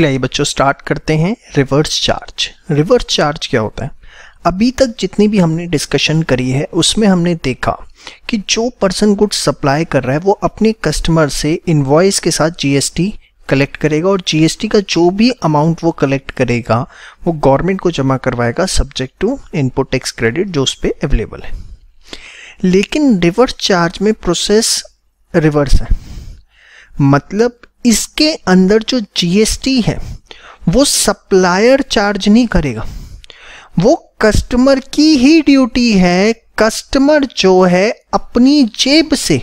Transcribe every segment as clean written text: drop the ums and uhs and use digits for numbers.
आइए बच्चों स्टार्ट करते हैं रिवर्स चार्ज। रिवर्स चार्ज क्या होता है? अभी तक जितनी भी हमने डिस्कशन करी है उसमें हमने देखा कि जो पर्सन गुड्स सप्लाई कर रहा है वो अपने कस्टमर से इनवॉइस के साथ जीएसटी कलेक्ट करेगा और जीएसटी का जो भी अमाउंट वो कलेक्ट करेगा वो गवर्नमेंट को जमा करवाएगा subject to input tax credit जो उस पर अवेलेबल है। लेकिन रिवर्स चार्ज में प्रोसेस रिवर्स है, मतलब इसके अंदर जो जीएसटी है वो सप्लायर चार्ज नहीं करेगा, वो कस्टमर की ही ड्यूटी है। कस्टमर जो है अपनी जेब से,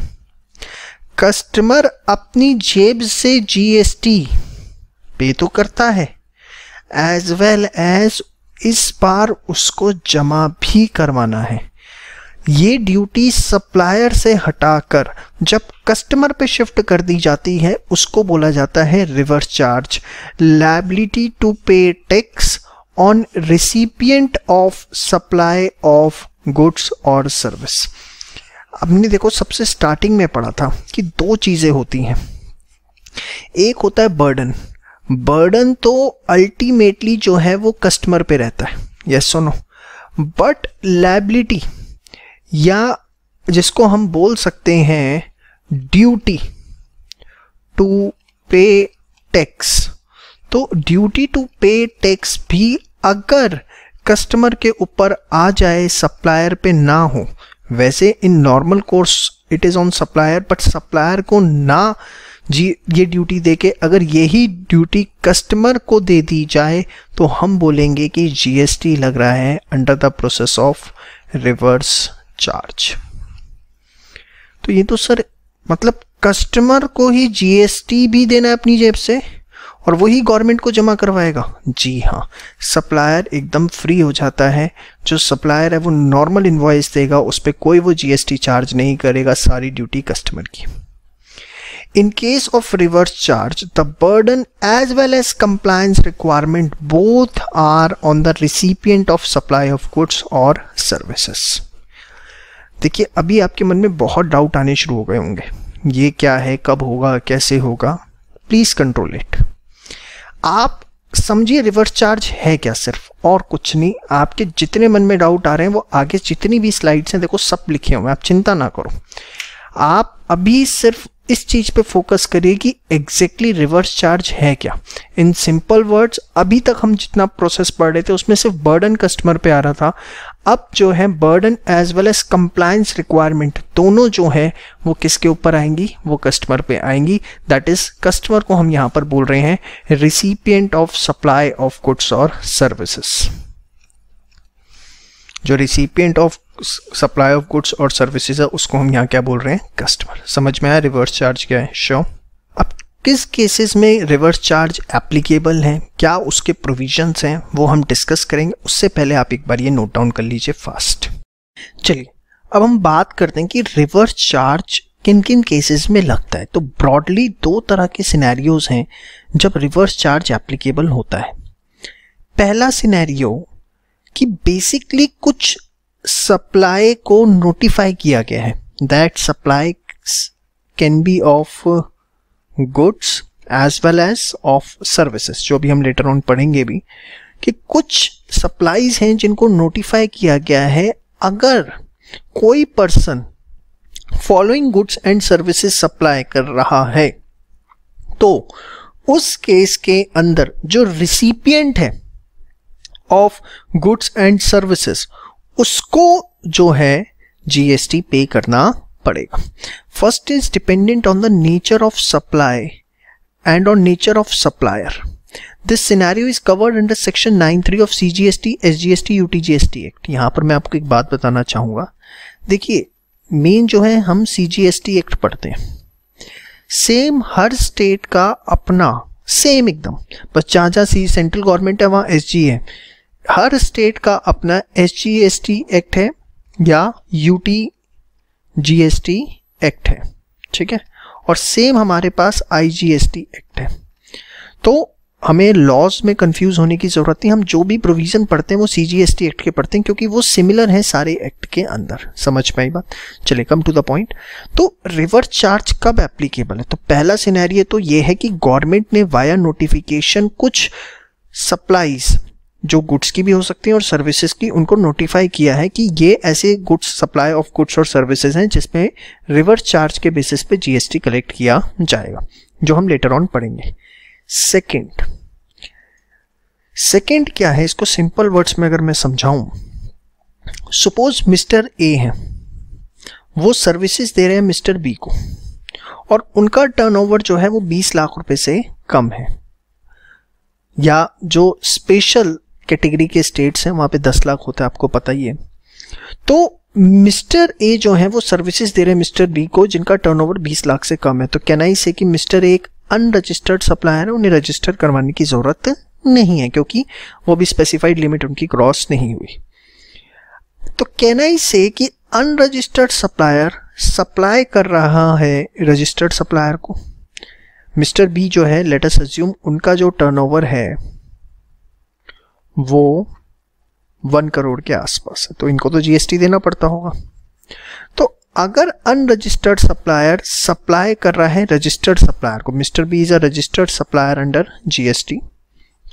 कस्टमर अपनी जेब से जीएसटी पे तो करता है, एज वेल एज इस बार उसको जमा भी करवाना है। ये ड्यूटी सप्लायर से हटाकर जब कस्टमर पे शिफ्ट कर दी जाती है उसको बोला जाता है reverse charge. Liability to pay tax on recipient of supply of goods और सर्विस। हमने देखो सबसे स्टार्टिंग में पढ़ा था कि दो चीजें होती हैं, एक होता है बर्डन। बर्डन तो अल्टीमेटली जो है वो कस्टमर पे रहता है, यस और नो, बट लायबिलिटी या जिसको हम बोल सकते हैं ड्यूटी टू पे टैक्स, तो ड्यूटी टू पे टैक्स भी अगर कस्टमर के ऊपर आ जाए सप्लायर पे ना हो, वैसे in normal course it is on supplier, but supplier को ना ये ड्यूटी देके अगर यही ड्यूटी कस्टमर को दे दी जाए तो हम बोलेंगे कि जीएसटी लग रहा है under the process of reverse charge. तो ये तो सर मतलब कस्टमर को ही जीएसटी भी देना है अपनी जेब से और वही गवर्नमेंट को जमा करवाएगा। जी हाँ, सप्लायर एकदम फ्री हो जाता है। जो सप्लायर है वो नॉर्मल इनवॉइस देगा, उस पर कोई वो जीएसटी चार्ज नहीं करेगा, सारी ड्यूटी कस्टमर की। In case of reverse charge, the burden as well as compliance requirement both are on the recipient of supply of goods or services. देखिए अभी आपके मन में बहुत डाउट आने शुरू हो गए होंगे, ये क्या है, कब होगा, कैसे होगा। Please control it. आप समझिए रिवर्स चार्ज है क्या, सिर्फ और कुछ नहीं। आपके जितने मन में डाउट आ रहे हैं वो आगे जितनी भी स्लाइड्स हैं देखो सब लिखे हुए हैं, आप चिंता ना करो। आप अभी सिर्फ इस चीज पे फोकस करिए कि एग्जैक्टली रिवर्स चार्ज है क्या। इन सिंपल वर्ड्स अभी तक हम जितना प्रोसेस पढ़ रहे थे उसमें सिर्फ बर्डन कस्टमर पे आ रहा था, अब जो है burden as well as compliance requirement दोनों जो है वो किसके ऊपर आएंगी, वो कस्टमर पे आएंगी। दैट इज कस्टमर को हम यहाँ पर बोल रहे हैं recipient of supply of goods और सर्विसेज। जो recipient of supply of goods और सर्विसेज है उसको हम यहाँ क्या बोल रहे हैं, कस्टमर। समझ में आया रिवर्स चार्ज क्या है? श्योर। अब किस केसेस में रिवर्स चार्ज एप्लीकेबल है, क्या उसके प्रोविजंस हैं, वो हम डिस्कस करेंगे। उससे पहले आप एक बार ये नोट डाउन कर लीजिए फास्ट। चलिए अब हम बात करते हैं कि रिवर्स चार्ज किन किन केसेस में लगता है। तो ब्रॉडली दो तरह के सिनेरियोज हैं जब रिवर्स चार्ज एप्लीकेबल होता है। पहला सिनेरियो कि बेसिकली कुछ सप्लाई को नोटिफाई किया गया है, that supply can be of goods as well as of services, जो भी हम लेटर ऑन पढ़ेंगे भी, कि कुछ सप्लाईज हैं जिनको नोटिफाई किया गया है। अगर कोई person following goods and services supply कर रहा है तो उस केस के अंदर जो रिसिपिएंट है ऑफ गुड्स एंड सर्विसेज उसको जो है जीएसटी पे करना पड़ेगा। First is dependent on the nature of supply and on nature of supplier. This scenario is covered under section 9(3) of CGST, SGST, UTGST act. यहां पर मैं आपको एक बात बताना चाहूंगा। देखिए मेन जो है हम सीजीएसटी एक्ट पढ़ते हैं, सेम हर स्टेट का अपना सेम एकदम, बस जहां जहां सेंट्रल गवर्नमेंट है वहां एसजी है, हर स्टेट का अपना एसजीएसटी एक्ट है या यूटीजीएसटी एक्ट है, ठीक है। और सेम हमारे पास आईजीएसटी एक्ट है। तो हमें लॉज में कंफ्यूज होने की जरूरत नहीं, हम जो भी प्रोविजन पढ़ते हैं वो सीजीएसटी एक्ट के पढ़ते हैं क्योंकि वो सिमिलर हैं सारे एक्ट के अंदर। समझ पाई बात? चलिए कम टू द पॉइंट। तो रिवर्स चार्ज कब एप्लीकेबल है? तो पहला सिनेरियो तो ये है कि गवर्नमेंट ने वाया नोटिफिकेशन कुछ सप्लाईज, जो गुड्स की भी हो सकती हैं और सर्विसेज की, उनको नोटिफाई किया है कि ये ऐसे गुड्स, सप्लाई ऑफ गुड्स और सर्विसेज हैं जिसमें रिवर्स चार्ज के बेसिस पे जीएसटी कलेक्ट किया जाएगा, जो हम लेटर ऑन पढ़ेंगे। सेकंड क्या है, इसको सिंपल वर्ड्स में अगर मैं समझाऊं, सपोज मिस्टर ए हैं, वो सर्विसेज दे रहे हैं मिस्टर बी को और उनका टर्नओवर जो है वो 20 लाख रुपए से कम है, या जो स्पेशल कैटेगरी के स्टेट्स हैं वहां पे 10 लाख होता है, आपको पता ही है। तो मिस्टर ए जो है वो सर्विसेज दे रहे हैं मिस्टर बी को जिनका टर्नओवर 20 लाख से कम है। तो कैन आई से कि मिस्टर ए एक अनरजिस्टर्ड सप्लायर है, उन्हें रजिस्टर करवाने की जरूरत नहीं है क्योंकि वो भी स्पेसिफाइड लिमिट उनकी क्रॉस नहीं हुई। तो कैन आई से कि अनरजिस्टर्ड सप्लायर सप्लाई कर रहा है रजिस्टर्ड सप्लायर को। मिस्टर बी जो है, लेट अस अज्यूम उनका जो टर्नओवर है वो 1 करोड़ के आसपास है, तो इनको तो जीएसटी देना पड़ता होगा। तो अगर अनरजिस्टर्ड सप्लायर सप्लाई कर रहा है रजिस्टर्ड सप्लायर को, mister B is a registered supplier under GST,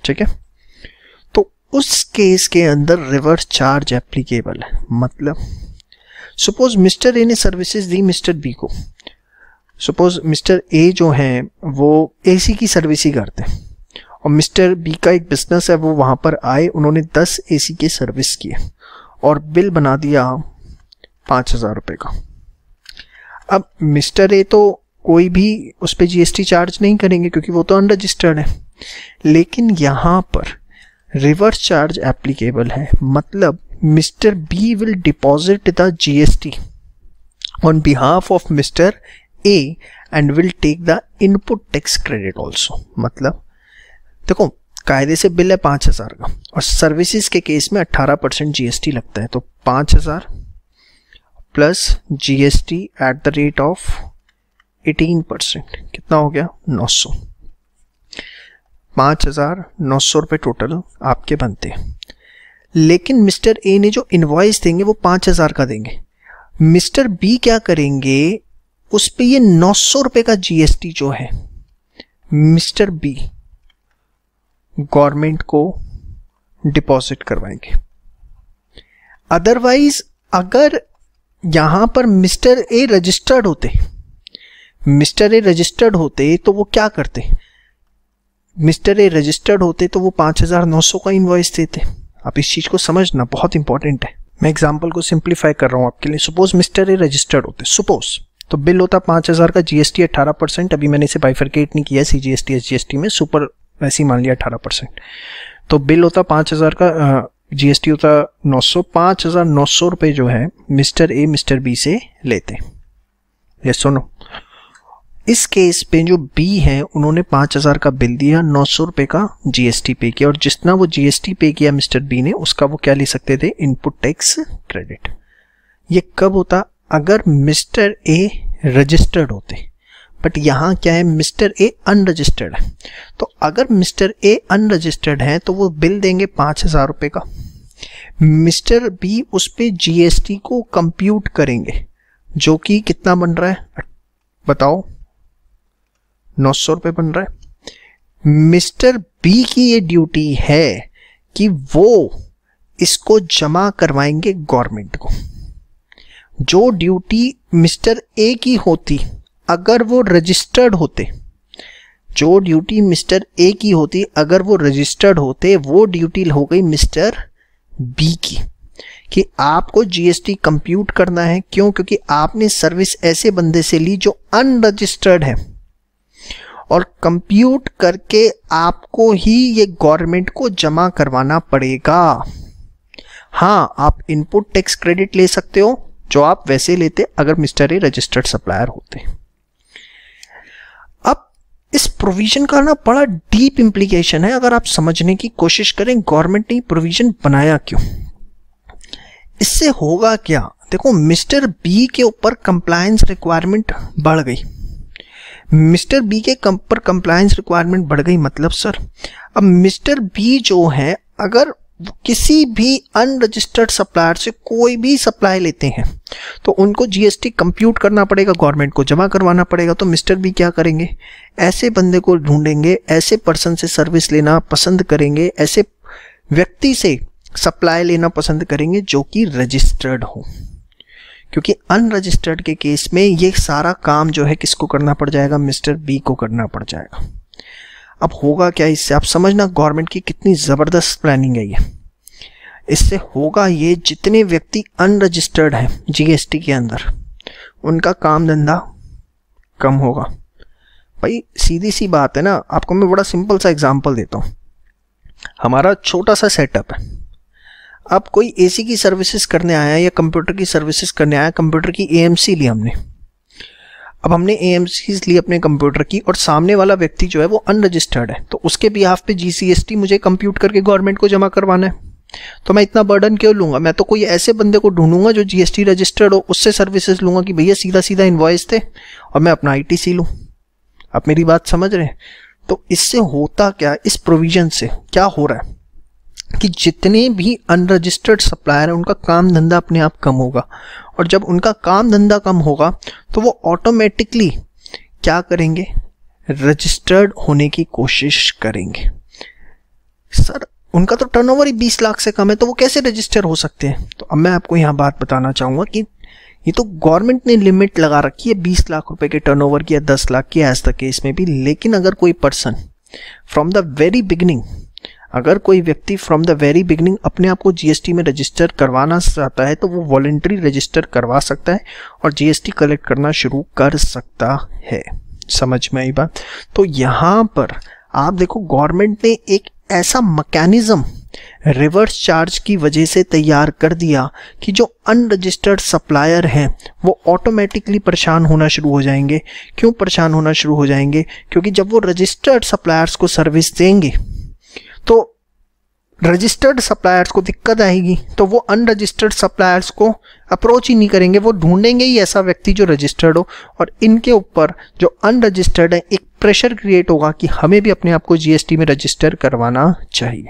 ठीक है, तो उस केस के अंदर रिवर्स चार्ज एप्लीकेबल है। मतलब सपोज मिस्टर ए ने सर्विसेज दी मिस्टर बी को, सपोज मिस्टर ए जो है वो एसी की सर्विस ही करते हैं और मिस्टर बी का एक बिजनेस है, वो वहां पर आए, उन्होंने 10 एसी की सर्विस की और बिल बना दिया 5,000 रुपए का। अब मिस्टर ए तो कोई भी उस पर जीएसटी चार्ज नहीं करेंगे क्योंकि वो तो अनरजिस्टर्ड है, लेकिन यहां पर रिवर्स चार्ज एप्लीकेबल है। मतलब mister B will deposit the GST on behalf of mister A and will take the input tax credit also. मतलब देखो, कायदे से बिल है 5,000 का और सर्विसेज के केस में 18% जीएसटी लगता है, तो 5,000 plus GST at the rate of 18% कितना हो गया? 900। 5,900 रुपये टोटल आपके बनते हैं। लेकिन मिस्टर ए ने जो इनवॉइस देंगे वो 5,000 का देंगे। मिस्टर बी क्या करेंगे, उस पे ये 900 रुपये का जीएसटी जो है मिस्टर बी गवर्नमेंट को डिपॉजिट करवाएंगे। अदरवाइज अगर यहां पर मिस्टर ए रजिस्टर्ड होते तो वो क्या करते? मिस्टर ए रजिस्टर्ड होते तो वो 5,900 का इनवॉइस देते। आप इस चीज को समझना बहुत इंपॉर्टेंट है। मैं एग्जांपल को सिंप्लीफाई कर रहा हूं आपके लिए। सपोज मिस्टर ए रजिस्टर्ड होते, सपोज, तो बिल होता 5,000 का, जीएसटी 18%। अभी मैंने इसे बाइफरकेट नहीं किया सीजीएसटी एसजीएसटी में, सुपर वैसे ही मान लिया 18%। तो बिल होता 5,000 का, जीएसटी होता 900। 5,900 रुपये जो है मिस्टर ए मिस्टर बी से लेते। ये सुनो, इस केस पे जो बी है उन्होंने 5,000 का बिल दिया, 900 रुपये का जीएसटी पे किया और जितना वो जीएसटी पे किया मिस्टर बी ने, उसका वो क्या ले सकते थे? Input tax credit. ये कब होता? अगर मिस्टर ए रजिस्टर्ड होते, बट यहां क्या है, मिस्टर ए अनरजिस्टर्ड है। तो अगर मिस्टर ए अनरजिस्टर्ड है तो वो बिल देंगे 5,000 रुपये का, मिस्टर बी उस पे जीएसटी को कंप्यूट करेंगे, जो कि कितना बन रहा है बताओ? 900 रुपये बन रहा है। मिस्टर बी की ये ड्यूटी है कि वो इसको जमा करवाएंगे गवर्नमेंट को। जो ड्यूटी मिस्टर ए की होती अगर वो रजिस्टर्ड होते, जो ड्यूटी मिस्टर ए की होती अगर वो रजिस्टर्ड होते, वो ड्यूटी हो गई मिस्टर बी की कि आपको जीएसटी कंप्यूट करना है। क्यों? क्योंकि आपने सर्विस ऐसे बंदे से ली जो अनरजिस्टर्ड है और कंप्यूट करके आपको ही ये गवर्नमेंट को जमा करवाना पड़ेगा। हाँ, आप इनपुट टैक्स क्रेडिट ले सकते हो जो आप वैसे लेते अगर मिस्टर ए रजिस्टर्ड सप्लायर होते। अब इस प्रोविजन का ना बड़ा डीप इंप्लीकेशन है। अगर आप समझने की कोशिश करें गवर्नमेंट ने प्रोविजन बनाया क्यों, इससे होगा क्या। देखो, मिस्टर बी के ऊपर कंप्लायंस रिक्वायरमेंट बढ़ गई। मिस्टर बी के पर कंप्लायंस रिक्वायरमेंट बढ़ गई, मतलब सर अब मिस्टर बी जो है अगर किसी भी अनरजिस्टर्ड सप्लायर से कोई भी सप्लाई लेते हैं तो उनको जीएसटी कंप्यूट करना पड़ेगा, गवर्नमेंट को जमा करवाना पड़ेगा। तो मिस्टर बी क्या करेंगे, ऐसे बंदे को ढूंढेंगे, ऐसे पर्सन से सर्विस लेना पसंद करेंगे, ऐसे व्यक्ति से सप्लाई लेना पसंद करेंगे जो कि रजिस्टर्ड हो, क्योंकि अनरजिस्टर्ड के केस में ये सारा काम जो है किसको करना पड़ जाएगा, मिस्टर बी को करना पड़ जाएगा। अब होगा क्या इससे, आप समझना गवर्नमेंट की कितनी ज़बरदस्त प्लानिंग है ये। इससे होगा ये, जितने व्यक्ति अनरजिस्टर्ड हैं जीएसटी के अंदर उनका काम धंधा कम होगा। भाई सीधी सी बात है ना, आपको मैं बड़ा सिंपल सा एग्जांपल देता हूँ। हमारा छोटा सा सेटअप है, अब कोई एसी की सर्विसेज करने आया या कंप्यूटर की सर्विसेज करने आया, कंप्यूटर की एएमसी ली हमने। अब हमने एएमसी ली अपने कंप्यूटर की और सामने वाला व्यक्ति जो है वो अनरजिस्टर्ड है, तो उसके बिहाफ पे जीसीएसटी मुझे कंप्यूट करके गवर्नमेंट को जमा करवाना है। तो मैं इतना बर्डन क्यों लूंगा, मैं तो कोई ऐसे बंदे को ढूंढूंगा जो जीएसटी रजिस्टर्ड हो, उससे सर्विसेज लूंगा कि भैया सीधा सीधा इनवॉइस थे और मैं अपना आईटीसी लूं। आप मेरी बात समझ रहे हैं? तो इससे होता क्या, इस प्रोविजन से क्या हो रहा है कि जितने भी अनरजिस्टर्ड सप्लायर हैं उनका काम धंधा अपने आप कम होगा, और जब उनका काम धंधा कम होगा तो वो ऑटोमेटिकली क्या करेंगे, रजिस्टर्ड होने की कोशिश करेंगे। सर उनका तो टर्नओवर ही 20 लाख से कम है, तो वो कैसे रजिस्टर हो सकते हैं? तो अब मैं आपको यहाँ बात बताना चाहूँगा कि ये तो गवर्नमेंट ने लिमिट लगा रखी है 20 लाख रुपए के टर्नओवर की या 10 लाख की, एज द केस में भी। लेकिन अगर कोई person from the very beginning, अगर कोई व्यक्ति फ्रॉम द वेरी बिगिनिंग अपने आप को जीएसटी में रजिस्टर करवाना चाहता है तो वो वॉलंटरी रजिस्टर करवा सकता है और जीएसटी कलेक्ट करना शुरू कर सकता है। समझ में आई बात? तो यहाँ पर आप देखो गवर्नमेंट ने एक ऐसा मैकेनिज्म रिवर्स चार्ज की वजह से तैयार कर दिया कि जो अनरजिस्टर्ड सप्लायर हैं वो ऑटोमेटिकली परेशान होना शुरू हो जाएंगे। क्यों परेशान होना शुरू हो जाएंगे? क्योंकि जब वो रजिस्टर्ड सप्लायर्स को सर्विस देंगे तो रजिस्टर्ड सप्लायर्स को दिक्कत आएगी, तो वो अनरजिस्टर्ड सप्लायर्स को अप्रोच ही नहीं करेंगे, वो ढूंढेंगे ही ऐसा व्यक्ति जो रजिस्टर्ड हो, और इनके ऊपर जो अनरजिस्टर्ड है एक प्रेशर क्रिएट होगा कि हमें भी अपने आप को जीएसटी में रजिस्टर करवाना चाहिए।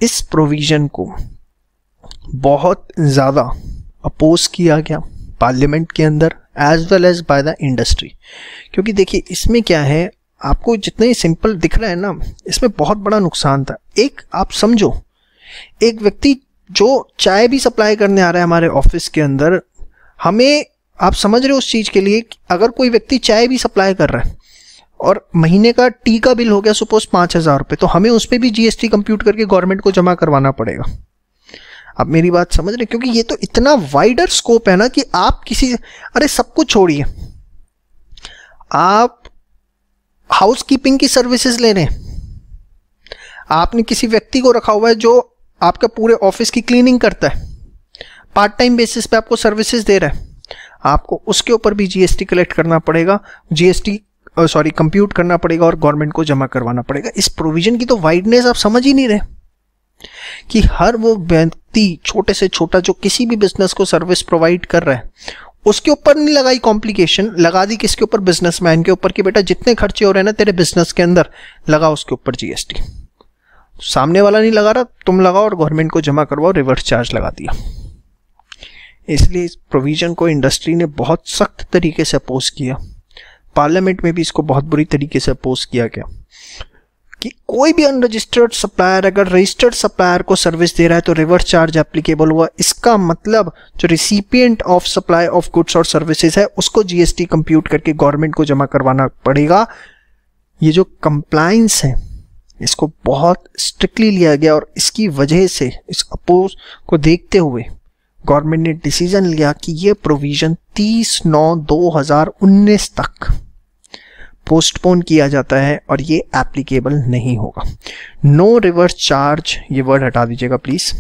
इस प्रोविजन को बहुत ज़्यादा अपोज किया गया पार्लियामेंट के अंदर as well as by the industry, क्योंकि देखिए इसमें क्या है, आपको जितना ही सिंपल दिख रहा है ना, इसमें बहुत बड़ा नुकसान था। एक आप समझो, एक व्यक्ति जो चाय भी सप्लाई करने आ रहा है हमारे ऑफिस के अंदर, हमें आप समझ रहे हो उस चीज़ के लिए, अगर कोई व्यक्ति चाय भी सप्लाई कर रहा है और महीने का टी का बिल हो गया सपोज 5,000 रुपये, तो हमें उस पर भी जीएसटी कंप्यूट करके गवर्नमेंट को जमा करवाना पड़ेगा। आप मेरी बात समझ रहे? क्योंकि ये तो इतना वाइडर स्कोप है ना कि आप किसी, अरे सब कुछ छोड़िए, आप हाउसकीपिंग की सर्विसेज ले रहे हैं, आपने किसी व्यक्ति को रखा हुआ है जो आपका पूरे ऑफिस की क्लीनिंग करता है, पार्ट टाइम बेसिस पे आपको सर्विसेज दे रहा है, आपको उसके ऊपर भी जीएसटी कलेक्ट करना पड़ेगा, कंप्यूट करना पड़ेगा और गवर्नमेंट को जमा करवाना पड़ेगा। इस प्रोविजन की तो वाइडनेस आप समझ ही नहीं रहे कि हर वो व्यक्ति छोटे से छोटा जो किसी भी बिजनेस को सर्विस प्रोवाइड कर रहा है उसके ऊपर नहीं लगाई कॉम्प्लिकेशन, लगा दी किसके ऊपर, बिजनेसमैन के ऊपर कि बेटा जितने खर्चे हो रहे हैं ना तेरे बिजनेस के अंदर, लगा उसके ऊपर जीएसटी। सामने वाला नहीं लगा रहा, तुम लगाओ और गवर्नमेंट को जमा करवाओ, रिवर्स चार्ज लगा दिया। इसलिए इस प्रोविजन को इंडस्ट्री ने बहुत सख्त तरीके से अपोज किया, पार्लियामेंट में भी इसको बहुत बुरी तरीके से अपोज किया गया कि कोई भी अनरजिस्टर्ड सप्लायर अगर रजिस्टर्ड सप्लायर को सर्विस दे रहा है तो रिवर्स चार्ज एप्लीकेबल हुआ। इसका मतलब जो recipient of supply of goods और सर्विसेज है उसको जीएसटी कंप्यूट करके गवर्नमेंट को जमा करवाना पड़ेगा। ये जो कंप्लायंस है इसको बहुत स्ट्रिक्टली लिया गया और इसकी वजह से, इस अपोज को देखते हुए गवर्नमेंट ने डिसीजन लिया कि ये प्रोविजन 30/9/2019 तक पोस्टपोन किया जाता है और ये एप्लीकेबल नहीं होगा। नो रिवर्स चार्ज, ये वर्ड हटा दीजिएगा please,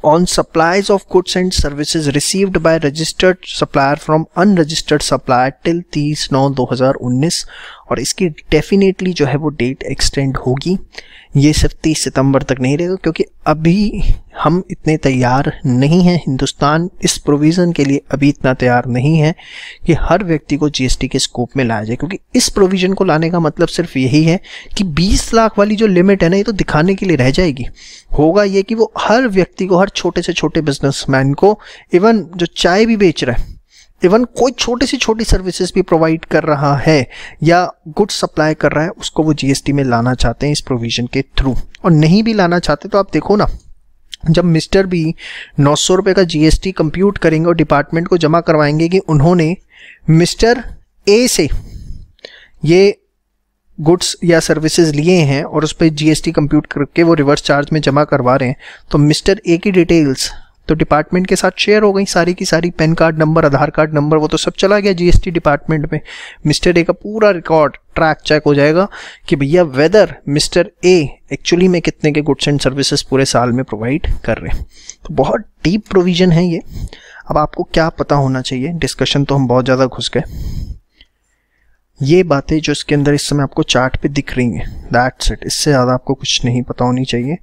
on supplies of goods and services received by registered supplier from unregistered supplier till 30/9/2019। और इसकी डेफिनेटली जो है वो डेट एक्सटेंड होगी। ये सिर्फ 30 सितंबर तक नहीं रहेगा, क्योंकि अभी हम इतने तैयार नहीं हैं, हिंदुस्तान इस प्रोविज़न के लिए अभी इतना तैयार नहीं है कि हर व्यक्ति को जीएसटी के स्कोप में लाया जाए। क्योंकि इस प्रोविज़न को लाने का मतलब सिर्फ यही है कि 20 लाख वाली जो लिमिट है ना, ये तो दिखाने के लिए रह जाएगी। होगा ये कि वो हर व्यक्ति को, हर छोटे से छोटे बिजनेसमैन को, इवन जो चाय भी बेच रहा है, इवन कोई छोटी से छोटी सर्विसेज भी प्रोवाइड कर रहा है या गुड्स सप्लाई कर रहा है, उसको वो जीएसटी में लाना चाहते हैं इस प्रोविजन के थ्रू। और नहीं भी लाना चाहते तो आप देखो ना, जब मिस्टर बी 900 रुपये का जीएसटी कंप्यूट करेंगे और डिपार्टमेंट को जमा करवाएंगे कि उन्होंने मिस्टर ए से ये गुड्स या सर्विसेज लिए हैं और उस पर जीएसटी कंप्यूट करके वो रिवर्स चार्ज में जमा करवा रहे हैं, तो मिस्टर ए की डिटेल्स तो डिपार्टमेंट के साथ शेयर हो गई, सारी की सारी, पैन कार्ड नंबर, आधार कार्ड नंबर, वो तो सब चला गया जीएसटी डिपार्टमेंट में। मिस्टर ए का पूरा रिकॉर्ड ट्रैक चेक हो जाएगा कि भैया वेदर मिस्टर ए एक्चुअली में कितने के गुड्स एंड सर्विसेज पूरे साल में प्रोवाइड कर रहे हैं। तो बहुत डीप प्रोविजन है ये। अब आपको क्या पता होना चाहिए, डिस्कशन तो हम बहुत ज़्यादा घुस गए। ये बातें जो इसके अंदर इस समय आपको चार्ट पे दिख रही हैं, दैट्स इट। इससे ज़्यादा आपको कुछ नहीं पता होनी चाहिए,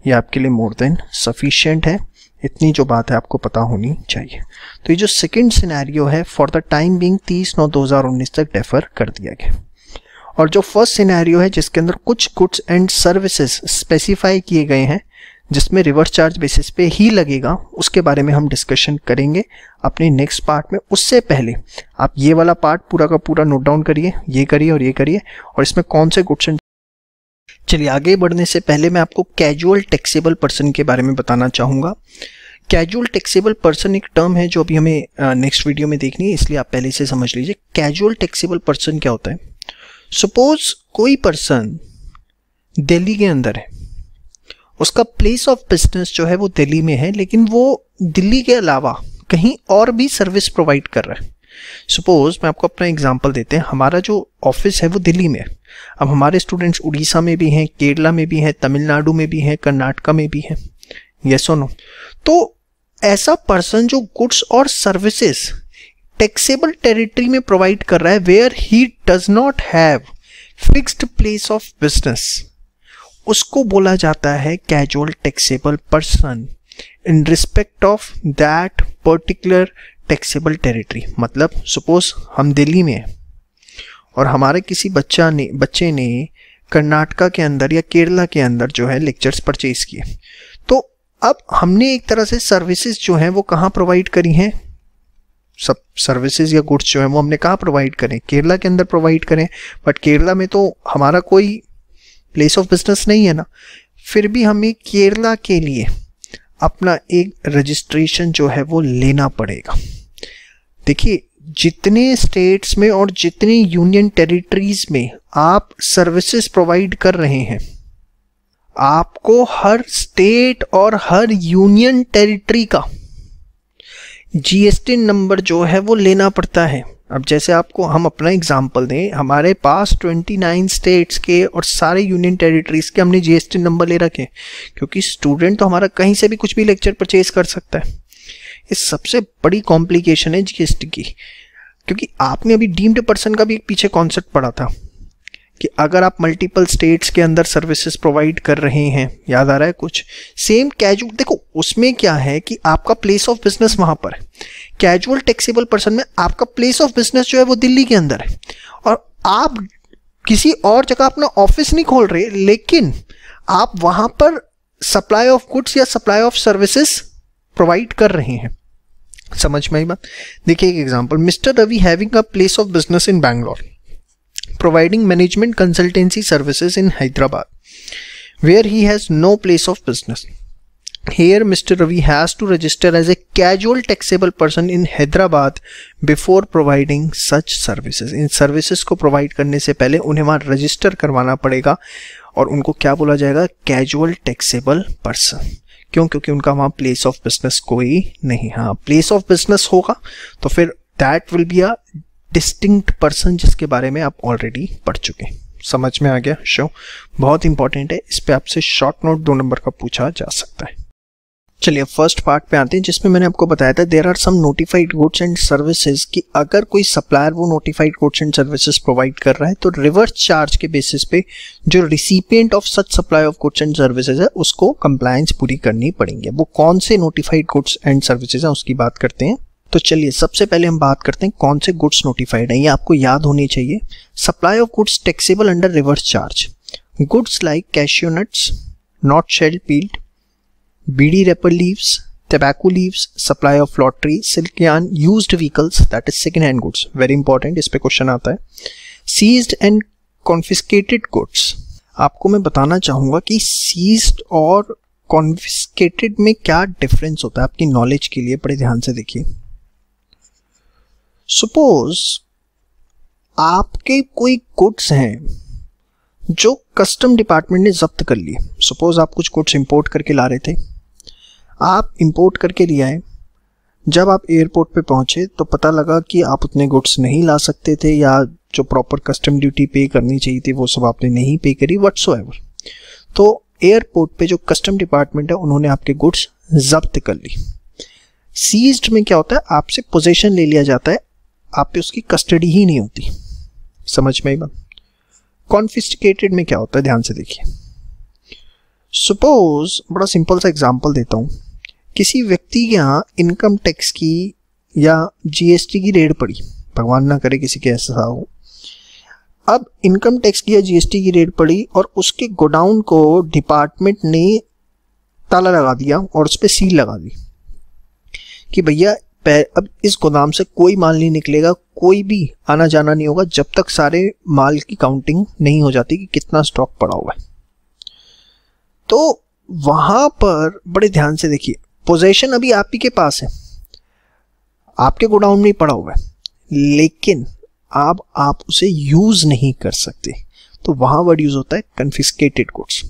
ये आपके लिए मोर देन सफिशिएंट है। इतनी जो बात है आपको पता होनी चाहिए। तो ये जो सेकंड सिनेरियो है, फॉर द टाइम बीइंग 30/9/2019 तक डेफर कर दिया गया। और जो फर्स्ट सिनेरियो है जिसके अंदर कुछ गुड्स एंड सर्विसेज स्पेसिफाई किए गए हैं जिसमें रिवर्स चार्ज बेसिस पे ही लगेगा, उसके बारे में हम डिस्कशन करेंगे अपने नेक्स्ट पार्ट में। उससे पहले आप ये वाला पार्ट पूरा का पूरा नोट डाउन करिए, ये करिए और ये करिए, और इसमें कौन से गुड्स एंड। चलिए आगे बढ़ने से पहले मैं आपको कैजुअल टैक्सेबल पर्सन के बारे में बताना चाहूँगा। कैजुअल टैक्सेबल पर्सन एक टर्म है जो अभी हमें नेक्स्ट वीडियो में देखनी है, इसलिए आप पहले से समझ लीजिए कैजुअल टैक्सेबल पर्सन क्या होता है। सपोज कोई पर्सन दिल्ली के अंदर है, उसका प्लेस ऑफ बिजनेस जो है वो दिल्ली में है, लेकिन वो दिल्ली के अलावा कहीं और भी सर्विस प्रोवाइड कर रहा है। सपोज मैं आपको अपना एग्जांपल देते हैं, हमारा जो ऑफिस है वो दिल्ली में है। अब हमारे स्टूडेंट्स उड़ीसा में भी हैं, केरला में भी हैं, तमिलनाडु में भी हैं, कर्नाटका में भी हैं, यस और नो। तो ऐसा पर्सन जो गुड्स और सर्विसेज टैक्सेबल टेरिटरी में प्रोवाइड कर रहा है where he does not have fixed place of business, उसको बोला जाता है casual taxable person in respect of that particular taxable territory. मतलब सपोज हम दिल्ली में हैं और हमारे किसी बच्चे ने कर्नाटका के अंदर या केरला के अंदर जो है लेक्चर्स परचेज किए, तो अब हमने एक तरह से सर्विसेज जो हैं वो कहाँ प्रोवाइड करी हैं, सब सर्विसेज या गुड्स जो हैं वो हमने कहाँ प्रोवाइड करें, केरला के अंदर प्रोवाइड करें। बट केरला में तो हमारा कोई प्लेस ऑफ बिजनेस नहीं है ना, फिर भी हमें केरला के लिए अपना एक रजिस्ट्रेशन जो है वो लेना पड़ेगा। देखिए, जितने स्टेट्स में और जितने यूनियन टेरिटरीज में आप सर्विसेज प्रोवाइड कर रहे हैं, आपको हर स्टेट और हर यूनियन टेरिटरी का जीएसटी नंबर जो है वो लेना पड़ता है। अब जैसे आपको हम अपना एग्जांपल दें, हमारे पास 29 स्टेट्स के और सारे यूनियन टेरिटरीज के हमने जीएसटी नंबर ले रखे, क्योंकि स्टूडेंट तो हमारा कहीं से भी कुछ भी लेक्चर परचेज कर सकता है। इस सबसे बड़ी कॉम्प्लिकेशन है जीएसटी की, क्योंकि आपने अभी डीम्ड पर्सन का भी एक पीछे कॉन्सेप्ट पढ़ा था कि अगर आप मल्टीपल स्टेट्स के अंदर सर्विसेज प्रोवाइड कर रहे हैं, याद आ रहा है कुछ, सेम कैजुअल, देखो उसमें क्या है कि आपका प्लेस ऑफ बिजनेस वहां पर है। कैजुअल टैक्सेबल पर्सन में आपका प्लेस ऑफ बिजनेस जो है वो दिल्ली के अंदर है और आप किसी और जगह अपना ऑफिस नहीं खोल रहे, लेकिन आप वहां पर सप्लाई ऑफ गुड्स या सप्लाई ऑफ सर्विसेज प्रोवाइड कर रहे हैं। समझ में आई बात? देखिए एक example, mister Ravi having a place of business in Bangalore, providing management consultancy services in Hyderabad, where he has no place of business. Here, Mr. Ravi has to register as a casual taxable person in Hyderabad before providing such services. In services को provide करने से पहले उन्हें वहाँ register करवाना पड़ेगा और उनको क्या बोला जाएगा, casual taxable person। क्यों? क्योंकि उनका वहाँ place of business कोई नहीं। हाँ, place of business होगा तो फिर that will be a distinct person, जिसके बारे में आप ऑलरेडी पढ़ चुके हैं। समझ में आ गया? शो बहुत इंपॉर्टेंट है, इस पे आपसे शॉर्ट नोट 2 नंबर का पूछा जा सकता है। चलिए फर्स्ट पार्ट पे आते हैं, जिसमें मैंने आपको बताया था there are some notified goods and services कि अगर कोई सप्लायर वो notified goods and services provide कर रहा है तो रिवर्स चार्ज के बेसिस पे जो recipient of such supply of goods and services है उसको कंप्लायंस पूरी करनी पड़ेंगे। वो कौन से नोटिफाइड गुड्स एंड सर्विसेज हैं उसकी बात करते हैं। तो चलिए सबसे पहले हम बात करते हैं कौन से गुड्स नोटिफाइड हैं, ये आपको याद होनी चाहिए। Supply of goods taxable under reverse charge, goods like cashew nuts, not shell peeled, beedi wrapper leaves, tobacco leaves, supply of lottery, silk yarn, used vehicles, that is second hand goods, very important, इस पे question आता है। seized and confiscated goods, आपको मैं बताना चाहूँगा कि seized और confiscated में क्या डिफरेंस होता है आपकी नॉलेज के लिए, बड़े ध्यान से देखिए। सपोज आपके कोई गुड्स हैं जो कस्टम डिपार्टमेंट ने जब्त कर लिए। सपोज आप कुछ गुड्स इंपोर्ट करके ला रहे थे, आप इंपोर्ट करके ले आए, जब आप एयरपोर्ट पे पहुंचे तो पता लगा कि आप उतने गुड्स नहीं ला सकते थे या जो प्रॉपर कस्टम ड्यूटी पे करनी चाहिए थी वो सब आपने नहीं पे करी व्हाटसोएवर। तो एयरपोर्ट पे जो कस्टम डिपार्टमेंट है उन्होंने आपके गुड्स जब्त कर ली। सीज्ड में क्या होता है, आपसे पोजेशन ले लिया जाता है, आप पे उसकी कस्टडी ही नहीं होती। समझ में आई बात। कॉन्फिस्केटेड में क्या होता है, ध्यान से देखिए। सपोज बड़ा सिंपल सा एग्जांपल देता हूँ, किसी व्यक्ति के यहाँ इनकम टैक्स की या जीएसटी की रेड पड़ी, भगवान ना करे किसी के ऐसा हो। अब इनकम टैक्स की या जीएसटी की रेड पड़ी और उसके गोडाउन को डिपार्टमेंट ने ताला लगा दिया और उस पर सील लगा दी कि भैया अब इस गोदाम से कोई माल नहीं निकलेगा, कोई भी आना जाना नहीं होगा जब तक सारे माल की काउंटिंग नहीं हो जाती कि कितना स्टॉक पड़ा हुआ है। तो वहां पर बड़े ध्यान से देखिए, पोजीशन अभी आप ही के पास है, आपके गोडाउन में ही पड़ा हुआ है, लेकिन अब आप उसे यूज नहीं कर सकते, तो वहां वर्ड यूज होता है कन्फिस्केटेड गुड्स।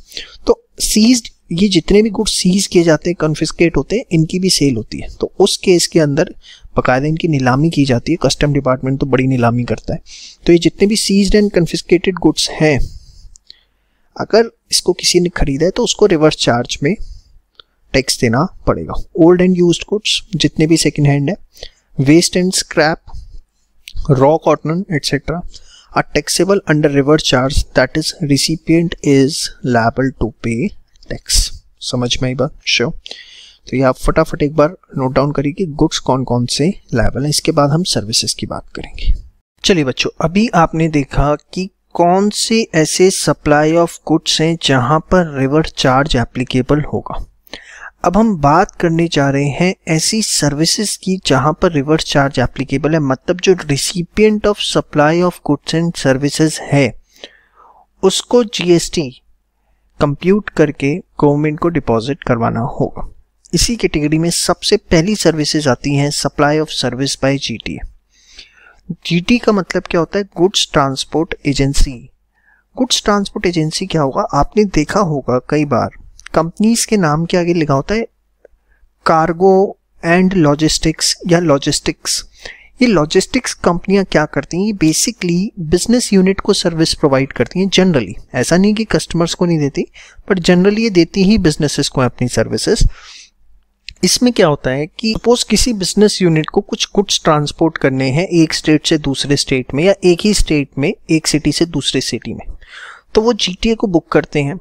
तो सीज्ड, ये जितने भी गुड्स सीज किए जाते हैं, कन्फिस्केट होते हैं, इनकी भी सेल होती है। तो उस केस के अंदर बाकायदा इनकी नीलामी की जाती है, कस्टम डिपार्टमेंट तो बड़ी नीलामी करता है। तो ये जितने भी सीज्ड एंड कन्फिस्केटेड गुड्स हैं, अगर इसको किसी ने खरीदा है तो उसको रिवर्स चार्ज में टैक्स देना पड़ेगा। ओल्ड एंड यूज्ड गुड्स जितने भी सेकेंड हैंड है, waste and scrap, raw cotton etcetera are taxable under reverse charge, that is recipient is liable to pay tax. समझ में आई बात? श्योर। तो ये आप फटाफट एक बार नोट डाउन करिए कि गुड्स कौन कौन से लायबल हैं। इसके बाद हम सर्विसेज की बात करेंगे। चलिए बच्चों, अभी आपने देखा कि कौन से ऐसे सप्लाई ऑफ गुड्स हैं जहां पर रिवर्स चार्ज एप्लीकेबल होगा। अब हम बात करने जा रहे हैं ऐसी सर्विसेज की जहां पर रिवर्स चार्ज एप्लीकेबल है, मतलब जो recipient of supply of goods and services है उसको जीएसटी कंप्यूट करके गवर्नमेंट को डिपॉजिट करवाना होगा। इसी कैटेगरी में सबसे पहली सर्विसेज आती हैं supply of service by GTA. GT का मतलब क्या होता है? Goods transport agency. Goods transport agency क्या होगा, आपने देखा होगा कई बार कंपनीज के नाम के आगे लिखा होता है कार्गो एंड लॉजिस्टिक्स या लॉजिस्टिक्स। ये लॉजिस्टिक्स कंपनियां क्या करती हैं, ये बेसिकली बिजनेस यूनिट को सर्विस प्रोवाइड करती हैं जनरली। ऐसा नहीं कि कस्टमर्स को नहीं देती, बट जनरली ये देती ही बिजनेसेस को अपनी सर्विसेज। इसमें क्या होता है कि सपोज किसी बिजनेस यूनिट को कुछ गुड्स ट्रांसपोर्ट करने हैं एक स्टेट से दूसरे स्टेट में या एक ही स्टेट में एक सिटी से दूसरे सिटी में, तो वो जीटीए को बुक करते हैं।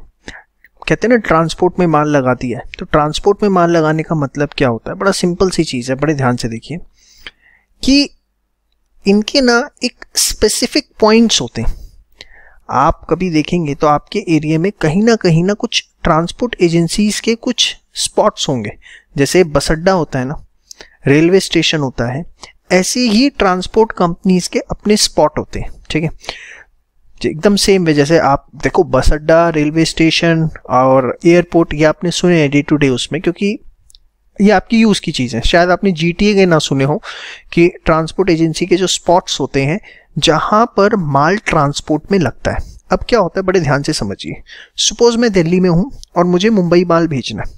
कहते हैं ना ट्रांसपोर्ट में माल लगा दिया है। तो ट्रांसपोर्ट में माल लगाने का मतलब क्या होता है, बड़ा सिंपल सी चीज़ है, बड़े ध्यान से देखिए कि इनके ना एक स्पेसिफिक पॉइंट्स होते हैं। आप कभी देखेंगे तो आपके एरिया में कहीं ना कुछ ट्रांसपोर्ट एजेंसीज के कुछ स्पॉट्स होंगे, जैसे बस अड्डा होता है ना, रेलवे स्टेशन होता है, ऐसे ही ट्रांसपोर्ट कंपनीज के अपने स्पॉट होते हैं। ठीक है, एकदम सेम वे। जैसे आप देखो बस अड्डा, रेलवे स्टेशन और एयरपोर्ट, ये आपने सुने हैं डे टू डे उसमें, क्योंकि ये आपकी यूज़ की चीज़ है। शायद आपने जीटीए के ना सुने हो कि ट्रांसपोर्ट एजेंसी के जो स्पॉट्स होते हैं जहां पर माल ट्रांसपोर्ट में लगता है। अब क्या होता है, बड़े ध्यान से समझिए। सपोज मैं दिल्ली में हूं और मुझे मुंबई माल भेजना है,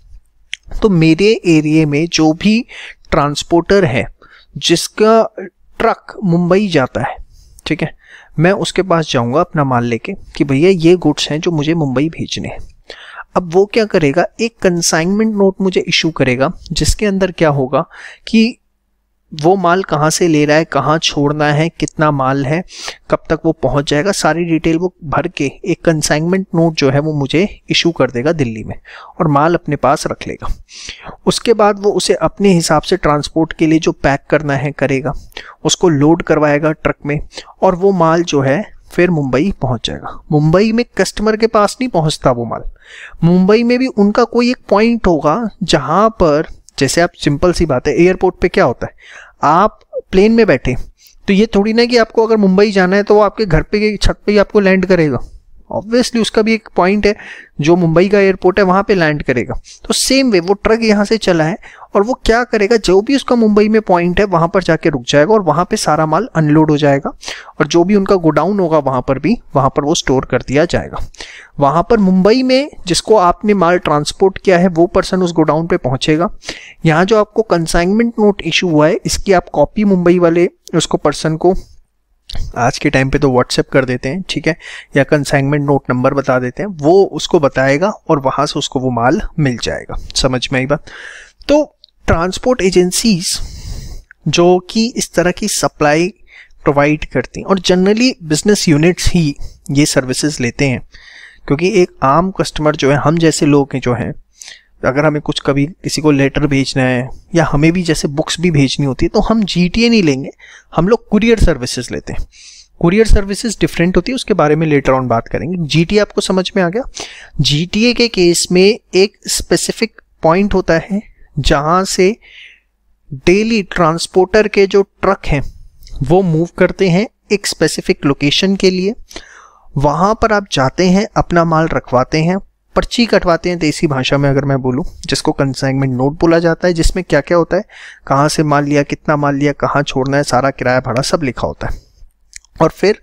तो मेरे एरिया में जो भी ट्रांसपोर्टर है जिसका ट्रक मुंबई जाता है, ठीक है, मैं उसके पास जाऊंगा अपना माल लेके कि भैया ये गुड्स हैं जो मुझे मुंबई भेजने हैं। अब वो क्या करेगा, एक कंसाइनमेंट नोट मुझे इशू करेगा जिसके अंदर क्या होगा कि वो माल कहाँ से ले रहा है, कहाँ छोड़ना है, कितना माल है, कब तक वो पहुंच जाएगा, सारी डिटेल वो भर के एक कंसाइनमेंट नोट जो है वो मुझे इशू कर देगा दिल्ली में और माल अपने पास रख लेगा। उसके बाद वो उसे अपने हिसाब से ट्रांसपोर्ट के लिए जो पैक करना है करेगा, उसको लोड करवाएगा ट्रक में और वो माल जो है फिर मुंबई पहुंच जाएगा। मुंबई में कस्टमर के पास नहीं पहुंचता वो माल, मुंबई में भी उनका कोई एक पॉइंट होगा जहां पर, जैसे आप सिंपल सी बात है, एयरपोर्ट पे क्या होता है, आप प्लेन में बैठे तो ये थोड़ी ना कि आपको अगर मुंबई जाना है तो वो आपके घर पे छत पे ही आपको लैंड करेगा, ऑब्वियसली उसका भी एक पॉइंट है जो मुंबई का एयरपोर्ट है वहां पे लैंड करेगा। तो सेम वे वो ट्रक यहाँ से चला है और वो क्या करेगा, जो भी उसका मुंबई में पॉइंट है वहां पर जाके रुक जाएगा और वहां पे सारा माल अनलोड हो जाएगा और जो भी उनका गोडाउन होगा वहां पर वो स्टोर कर दिया जाएगा। वहां पर मुंबई में जिसको आपने माल ट्रांसपोर्ट किया है वो पर्सन उस गोडाउन पे पहुंचेगा। यहाँ जो आपको कंसाइनमेंट नोट इशू हुआ है इसकी आप कॉपी मुंबई वाले उसको पर्सन को आज के टाइम पे तो व्हाट्सएप कर देते हैं, ठीक है, या कंसाइनमेंट नोट नंबर बता देते हैं, वो उसको बताएगा और वहां से उसको वो माल मिल जाएगा। समझ में आई बात? तो ट्रांसपोर्ट एजेंसीज जो कि इस तरह की सप्लाई प्रोवाइड करती हैं और जनरली बिजनेस यूनिट्स ही ये सर्विसेज लेते हैं, क्योंकि एक आम कस्टमर जो है, हम जैसे लोग हैं जो हैं, अगर हमें कुछ कभी किसी को लेटर भेजना है या हमें भी जैसे बुक्स भी भेजनी होती है तो हम जीटीए नहीं लेंगे, हम लोग कुरियर सर्विसेज लेते हैं। कुरियर सर्विसेज डिफरेंट होती है, उसके बारे में लेटर ऑन बात करेंगे। जीटीए आपको समझ में आ गया? जीटीए के केस में एक स्पेसिफिक पॉइंट होता है जहां से डेली ट्रांसपोर्टर के जो ट्रक हैं वो मूव करते हैं एक स्पेसिफिक लोकेशन के लिए। वहां पर आप जाते हैं, अपना माल रखवाते हैं, पर्ची कटवाते हैं देसी भाषा में अगर मैं बोलूं, जिसको कंसाइनमेंट नोट बोला जाता है, जिसमें क्या क्या होता है, कहाँ से माल लिया, कितना माल लिया, कहाँ छोड़ना है, सारा किराया भाड़ा सब लिखा होता है। और फिर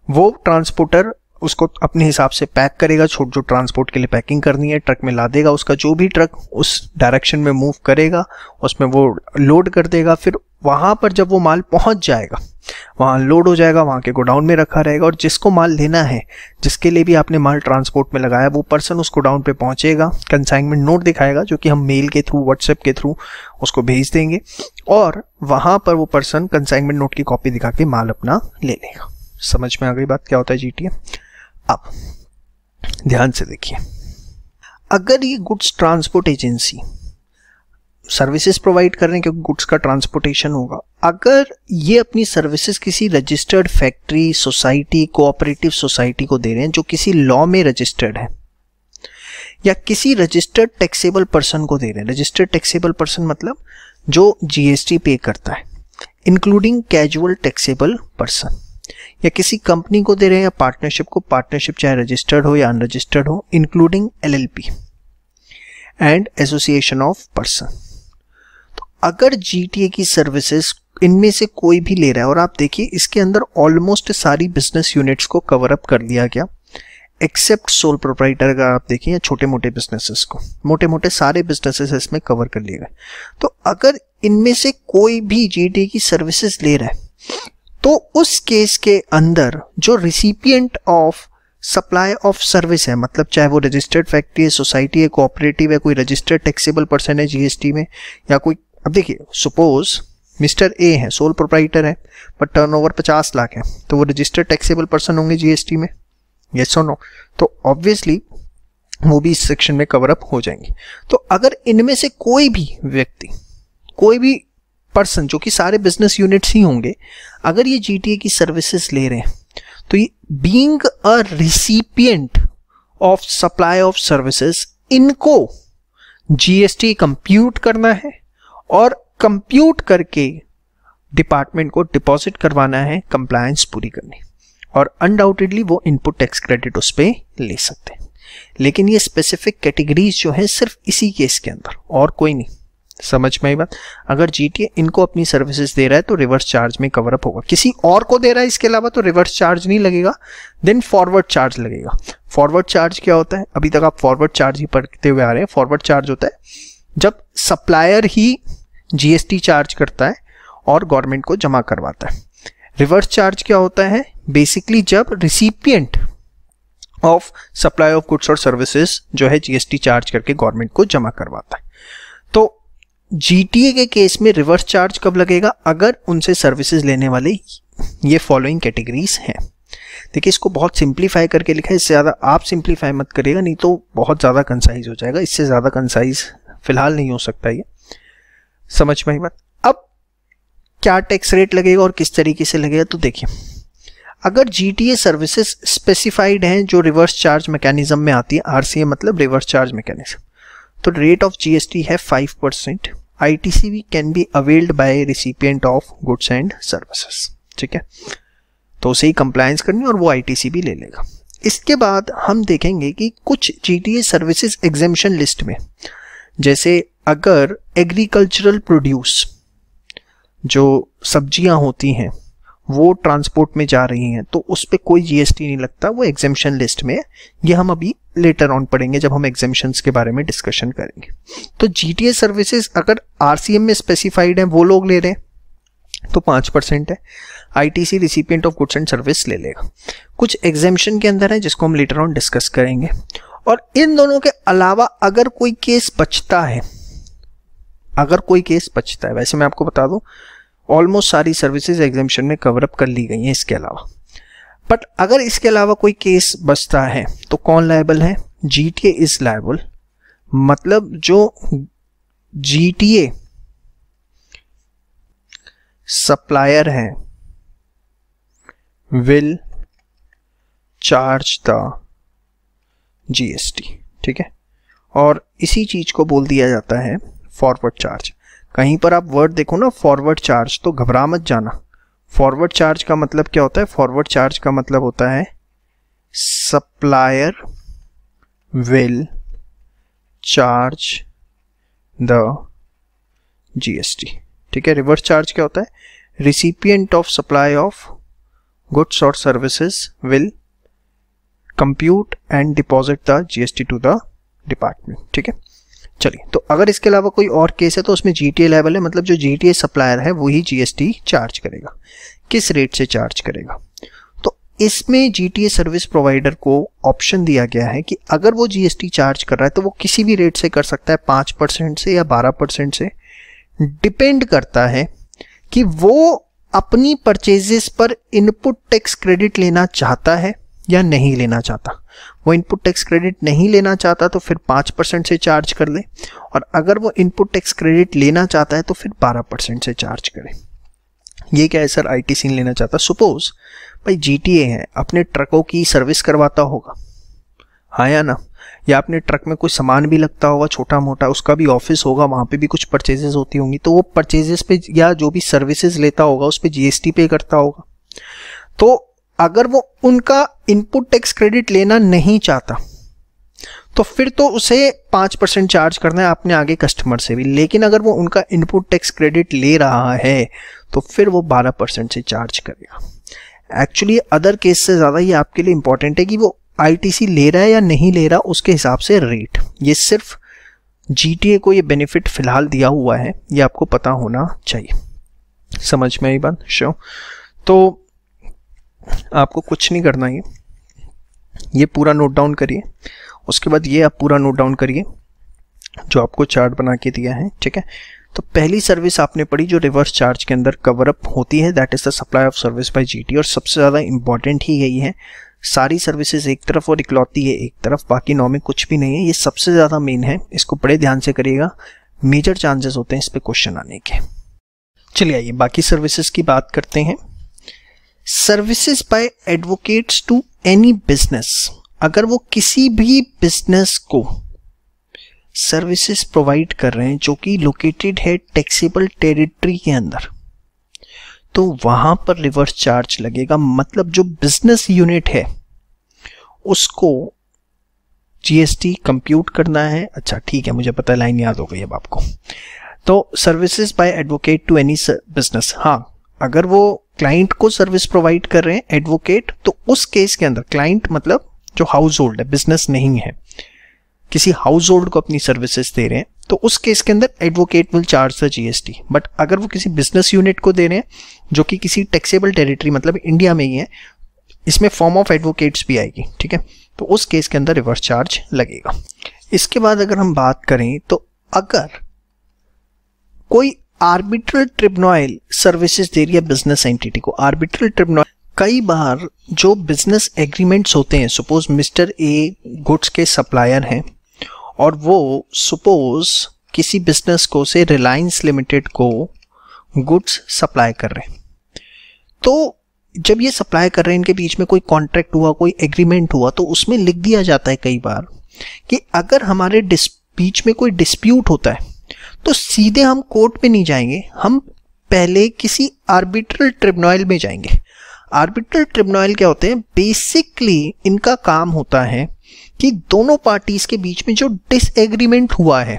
वो ट्रांसपोर्टर उसको अपने हिसाब से पैक करेगा, छोट जो ट्रांसपोर्ट के लिए पैकिंग करनी है ट्रक में ला देगा, उसका जो भी ट्रक उस डायरेक्शन में मूव करेगा उसमें वो लोड कर देगा। फिर वहां पर जब वो माल पहुंच जाएगा, वहां लोड हो जाएगा, वहां के गोडाउन में रखा रहेगा और जिसको माल लेना है, जिसके लिए भी आपने माल ट्रांसपोर्ट में लगाया, वो पर्सन उस गोडाउन पे पहुंचेगा, कंसाइनमेंट नोट दिखाएगा जो कि हम मेल के थ्रू, व्हाट्सएप के थ्रू उसको भेज देंगे और वहां पर वो पर्सन कंसाइनमेंट नोट की कॉपी दिखा के माल अपना ले लेगा। समझ में आ गई बात क्या होता है जीटीए? अब ध्यान से देखिए, अगर ये goods transport agency services provide कर रहे हैं क्योंकि गुड्स का ट्रांसपोर्टेशन होगा, अगर ये अपनी सर्विसेज किसी registered factory, society, cooperative society को दे रहे हैं जो किसी लॉ में रजिस्टर्ड है, या किसी रजिस्टर्ड टैक्सेबल पर्सन को दे रहे हैं, रजिस्टर्ड टैक्सेबल पर्सन मतलब जो जीएसटी पे करता है, इंक्लूडिंग कैजुअल टैक्सेबल पर्सन, या किसी कंपनी को दे रहे हैं या पार्टनरशिप को, पार्टनरशिप चाहे रजिस्टर्ड हो या अनरजिस्टर्ड हो, including LLP and association of person. तो अगर जीटीए की सर्विसेज इनमें से कोई भी ले रहा है, और आप देखिए इसके अंदर ऑलमोस्ट सारी बिजनेस यूनिट्स को कवर अप कर दिया गया एक्सेप्ट सोल प्रोप्राइटर का, आप देखिए या छोटे मोटे बिजनेसेस को, मोटे मोटे सारे बिजनेसेस इसमें कवर कर लिए गए। तो अगर इनमें से कोई भी जीटीए की सर्विसेज ले रहा है तो उस केस के अंदर जो recipient of supply of service है, मतलब चाहे वो रजिस्टर्ड फैक्ट्री है, सोसाइटी है, कोऑपरेटिव है, कोई रजिस्टर्ड टैक्सेबल पर्सन है जीएसटी में, या कोई, अब देखिए सपोज मिस्टर ए है, सोल प्रोप्राइटर है, बट टर्नओवर 50 लाख है, तो वो रजिस्टर्ड टैक्सेबल पर्सन होंगे जीएसटी में, यस और नो? तो ऑब्वियसली वो भी इस सेक्शन में कवर अप हो जाएंगे। तो अगर इनमें से कोई भी व्यक्ति, कोई भी पर्सन, जो कि सारे बिजनेस यूनिट्स ही होंगे, अगर ये जीटीए की सर्विसेज ले रहे हैं तो ये being a recipient of supply of services, इनको जीएसटी कंप्यूट करना है और कंप्यूट करके डिपार्टमेंट को डिपॉजिट करवाना है, कंप्लायंस पूरी करनी, और अनडाउटेडली वो इनपुट टैक्स क्रेडिट उस पर ले सकते हैं। लेकिन ये स्पेसिफिक कैटेगरीज जो है सिर्फ इसी केस के अंदर, और कोई नहीं। समझ में आई बात? अगर जीटीए इनको अपनी सर्विसेज दे रहा है तो रिवर्स चार्ज में कवर अप होगा, किसी और को दे रहा है इसके अलावा तो रिवर्स चार्ज नहीं लगेगा, देन फॉरवर्ड चार्ज लगेगा। फॉरवर्ड चार्ज क्या होता है? अभी तक आप फॉरवर्ड चार्ज ही पढ़ते हुए आ रहे हैं। फॉरवर्ड चार्ज होता है जब सप्लायर ही जीएसटी चार्ज करता है और गवर्नमेंट को जमा करवाता है। रिवर्स चार्ज क्या होता है? बेसिकली जब recipient of supply of goods और सर्विसेज जो है जीएसटी चार्ज करके गवर्नमेंट को जमा करवाता है। तो जीटीए के केस में रिवर्स चार्ज कब लगेगा? अगर उनसे सर्विसेज लेने वाले ये फॉलोइंग कैटेगरीज हैं। देखिए इसको बहुत सिंप्लीफाई करके लिखा है, इससे ज़्यादा आप सिंप्लीफाई मत करिएगा, नहीं तो बहुत ज़्यादा कंसाइज हो जाएगा। इससे ज़्यादा कंसाइज फिलहाल नहीं हो सकता, ये समझ में आई बात। अब क्या टैक्स रेट लगेगा और किस तरीके से लगेगा? तो देखिए अगर जीटीए सर्विसेज स्पेसिफाइड हैं जो रिवर्स चार्ज मैकेनिज्म में आती है, आरसीए मतलब रिवर्स चार्ज मैकेनिज्म, तो रेट ऑफ जीएसटी है 5%। ITC can be availed by recipient of goods and services, ठीक है, तो उसे ही कंप्लायंस करनी और वो आईटीसीवी ले लेगा। इसके बाद हम देखेंगे कि कुछ जीटीए सर्विसेज एग्जेम्पशन लिस्ट में, जैसे अगर एग्रीकल्चरल प्रोड्यूस जो सब्जियां होती हैं वो ट्रांसपोर्ट में जा रही हैं तो उस पर कोई जीएसटी नहीं लगता, वो एग्जेम्पशन लिस्ट में है। ये हम अभी लेटर ऑन पढ़ेंगे जब हम एग्जेम्पशंस के बारे में डिस्कशन करेंगे। तो जीटीए सर्विसेज अगर आरसीएम में स्पेसिफाइड है, वो लोग ले रहे हैं तो 5% है। ITC recipient of goods and service ले लेगा। कुछ एग्जेम्पशन के अंदर है जिसको हम लेटर ऑन डिस्कस करेंगे। और इन दोनों के अलावा अगर कोई केस बचता है, वैसे मैं आपको बता दूं ऑलमोस्ट सारी सर्विसेज एग्जेम्पशन में कवर अप कर ली गई हैं इसके अलावा, बट अगर इसके अलावा कोई केस बचता है तो कौन लायबल है? जीटीए इज लायबल, मतलब जो जीटीए सप्लायर है विल चार्ज द जीएसटी, ठीक है, और इसी चीज को बोल दिया जाता है फॉरवर्ड चार्ज। कहीं पर आप वर्ड देखो ना फॉरवर्ड चार्ज, तो घबरा मत जाना। फॉरवर्ड चार्ज का मतलब क्या होता है? फॉरवर्ड चार्ज का मतलब होता है supplier will charge the GST, ठीक है। रिवर्स चार्ज क्या होता है? Recipient of supply of goods और services will compute and deposit the GST to the department, ठीक है। चलिए, तो अगर इसके अलावा कोई और केस है तो उसमें जीटीए लेवल है, मतलब जो जीटीए सप्लायर है वही जीएसटी चार्ज करेगा। किस रेट से चार्ज करेगा? तो इसमें जीटीए सर्विस प्रोवाइडर को ऑप्शन दिया गया है कि अगर वो जीएसटी चार्ज कर रहा है तो वो किसी भी रेट से कर सकता है, 5% से या 12% से। डिपेंड करता है कि वो अपनी परचेजेस पर इनपुट टैक्स क्रेडिट लेना चाहता है या नहीं लेना चाहता। वो इनपुट टैक्स क्रेडिट नहीं लेना चाहता तो फिर 5% से चार्ज कर ले, और अगर वो इनपुट टैक्स क्रेडिट लेना चाहता है तो फिर 12% से चार्ज करे। ये क्या है सर? आईटीसी लेना चाहता। सपोज भाई जीटीए है, अपने ट्रकों की सर्विस करवाता होगा, हाँ या ना, या अपने ट्रक में कोई सामान भी लगता होगा छोटा मोटा, उसका भी ऑफिस होगा, वहाँ पे भी कुछ परचेजेस होती होंगी, तो वो परचेजेस पे या जो भी सर्विसेज लेता होगा उस पर जीएसटी पे करता होगा। तो अगर वो उनका इनपुट टैक्स क्रेडिट लेना नहीं चाहता तो फिर तो उसे 5% चार्ज करना है अपने आगे कस्टमर से भी, लेकिन अगर वो उनका इनपुट टैक्स क्रेडिट ले रहा है तो फिर वो 12% से चार्ज करेगा। एक्चुअली अदर केस से ज़्यादा ये आपके लिए इंपॉर्टेंट है कि वो आईटीसी ले रहा है या नहीं ले रहा, उसके हिसाब से रेट। ये सिर्फ जीटीए को ये बेनिफिट फिलहाल दिया हुआ है, ये आपको पता होना चाहिए। समझ में आई बात? श्योर। तो आपको कुछ नहीं करना, ये पूरा नोट डाउन करिए, उसके बाद ये आप पूरा नोट डाउन करिए जो आपको चार्ट बना के दिया है, ठीक है। तो पहली सर्विस आपने पढ़ी जो रिवर्स चार्ज के अंदर कवर अप होती है, that is the supply of service by GT, और सबसे ज़्यादा इंपॉर्टेंट ही यही है। सारी सर्विसेज एक तरफ और इकलौती है एक तरफ, बाकी 9 में कुछ भी नहीं है। ये सबसे ज़्यादा मेन है, इसको बड़े ध्यान से करिएगा, मेजर चांसेस होते हैं इस पर क्वेश्चन आने के। चलिए आइए बाकी सर्विसेज की बात करते हैं। Services by advocates to any business, अगर वो किसी भी बिजनेस को सर्विसेज प्रोवाइड कर रहे हैं जो कि लोकेटेड है टैक्सेबल टेरिटरी के अंदर, तो वहां पर रिवर्स चार्ज लगेगा। मतलब जो बिजनेस यूनिट है उसको जीएसटी कंप्यूट करना है। अच्छा ठीक है, मुझे पता है, लाइन याद हो गई अब आपको। तो services by advocate to any business, हाँ, अगर वो क्लाइंट को सर्विस प्रोवाइड कर रहे हैं एडवोकेट, तो उस केस के अंदर क्लाइंट मतलब जो हाउस होल्ड है, बिजनेस नहीं है, किसी हाउस होल्ड को अपनी सर्विसेज दे रहे हैं, तो उस केस के अंदर advocate will charge the GST. But अगर वो किसी बिजनेस यूनिट को दे रहे हैं जो कि किसी टैक्सेबल टेरिटरी मतलब इंडिया में ही है, इसमें फॉर्म ऑफ एडवोकेट्स भी आएगी, ठीक है। तो उस केस के अंदर रिवर्स चार्ज लगेगा। इसके बाद अगर हम बात करें तो अगर कोई आर्बिट्रल ट्रिब्यूनल सर्विसेज दे रही है बिजनेस एंटिटी को, आर्बिट्रल ट्रिब्यूनल कई बार जो बिजनेस एग्रीमेंट्स होते हैं, सपोज मिस्टर ए गुड्स के सप्लायर हैं और वो सपोज किसी बिजनेस को से रिलायंस लिमिटेड को गुड्स सप्लाई कर रहे हैं, तो जब ये सप्लाई कर रहे हैं इनके बीच में कोई कॉन्ट्रैक्ट हुआ, कोई एग्रीमेंट हुआ, तो उसमें लिख दिया जाता है कई बार कि अगर हमारे बीच में कोई डिस्प्यूट होता है तो सीधे हम कोर्ट में नहीं जाएंगे, हम पहले किसी आर्बिट्रल ट्रिब्यूनल में जाएंगे। आर्बिट्रल ट्रिब्यूनल क्या होते हैं? बेसिकली इनका काम होता है कि दोनों पार्टीज के बीच में जो डिसएग्रीमेंट हुआ है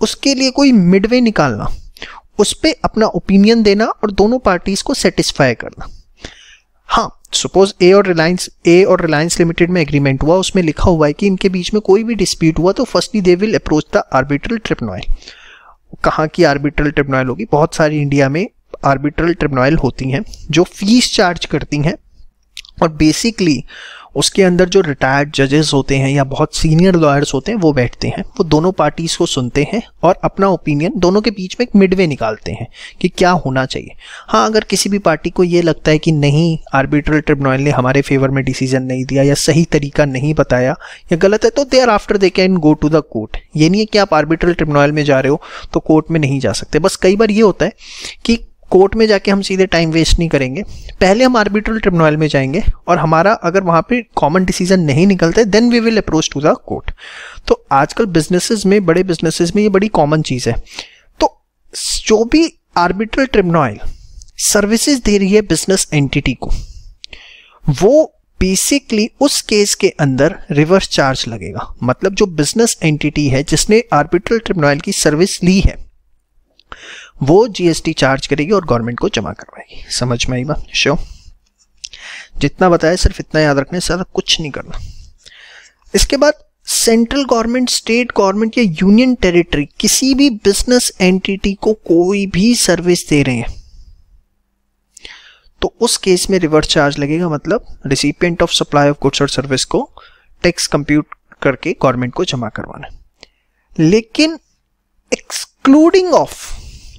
उसके लिए कोई मिडवे निकालना, उस पर अपना ओपिनियन देना और दोनों पार्टीज को सेटिस्फाई करना। हाँ, सपोज ए और रिलायंस लिमिटेड में एग्रीमेंट हुआ, उसमें लिखा हुआ है कि इनके बीच में कोई भी डिस्प्यूट हुआ तो firstly they will approach the arbitral tribunal. कहाँ की आर्बिट्रल ट्रिब्यूनल होगी? बहुत सारी इंडिया में आर्बिट्रल ट्रिब्यूनल होती हैं जो फीस चार्ज करती हैं और बेसिकली उसके अंदर जो रिटायर्ड जजेस होते हैं या बहुत सीनियर लॉयर्स होते हैं वो बैठते हैं, वो दोनों पार्टीज को सुनते हैं और अपना ओपिनियन दोनों के बीच में एक मिडवे निकालते हैं कि क्या होना चाहिए। हाँ, अगर किसी भी पार्टी को ये लगता है कि नहीं आर्बिट्रल ट्रिब्यूनल ने हमारे फेवर में डिसीजन नहीं दिया या सही तरीका नहीं बताया या गलत है, तो thereafter they can go to the court. ये नहीं है कि आप आर्बिट्रल ट्रिब्यूनल में जा रहे हो तो कोर्ट में नहीं जा सकते। बस कई बार ये होता है कि कोर्ट में जाके हम सीधे टाइम वेस्ट नहीं करेंगे, पहले हम आर्बिट्रल ट्रिब्यूनल में जाएंगे और हमारा अगर वहां पे कॉमन डिसीजन नहीं निकलता है then we will approach to the court. तो आजकल बिजनेसेस में, बड़े बिजनेसेस में ये बड़ी कॉमन चीज है। तो जो भी आर्बिट्रल ट्रिब्यूनल सर्विसेज दे रही है बिजनेस एंटिटी को, वो बेसिकली उस केस के अंदर रिवर्स चार्ज लगेगा। मतलब जो बिजनेस एंटिटी है जिसने आर्बिट्रल ट्रिब्यूनल की सर्विस ली है वो जीएसटी चार्ज करेगी और गवर्नमेंट को जमा करवाएगी। समझ में आई बात? श्योर? जितना बताया सिर्फ इतना याद रखना है, ज्यादा कुछ नहीं करना। इसके बाद सेंट्रल गवर्नमेंट, स्टेट गवर्नमेंट या यूनियन टेरिटरी किसी भी बिजनेस एंटिटी को कोई भी सर्विस दे रहे हैं तो उस केस में रिवर्स चार्ज लगेगा। मतलब recipient of supply of goods और सर्विस को टैक्स कंप्यूट करके गवर्नमेंट को जमा करवाना। लेकिन एक्सक्लूडिंग ऑफ,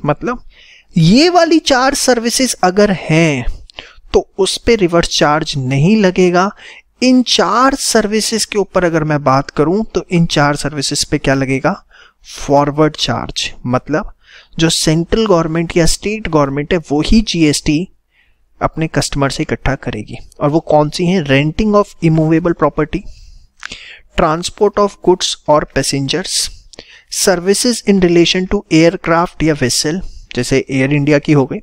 मतलब ये वाली 4 सर्विसेज अगर हैं तो उस पे रिवर्स चार्ज नहीं लगेगा। इन 4 सर्विसेज के ऊपर अगर मैं बात करूं तो इन 4 सर्विसेज पे क्या लगेगा? Forward charge. मतलब जो सेंट्रल गवर्नमेंट या स्टेट गवर्नमेंट है वो ही जीएसटी अपने कस्टमर से इकट्ठा करेगी। और वो कौन सी हैं? Renting of immovable property, transport of goods और passengers, services in relation to aircraft या वेसल, जैसे एयर इंडिया की हो गई,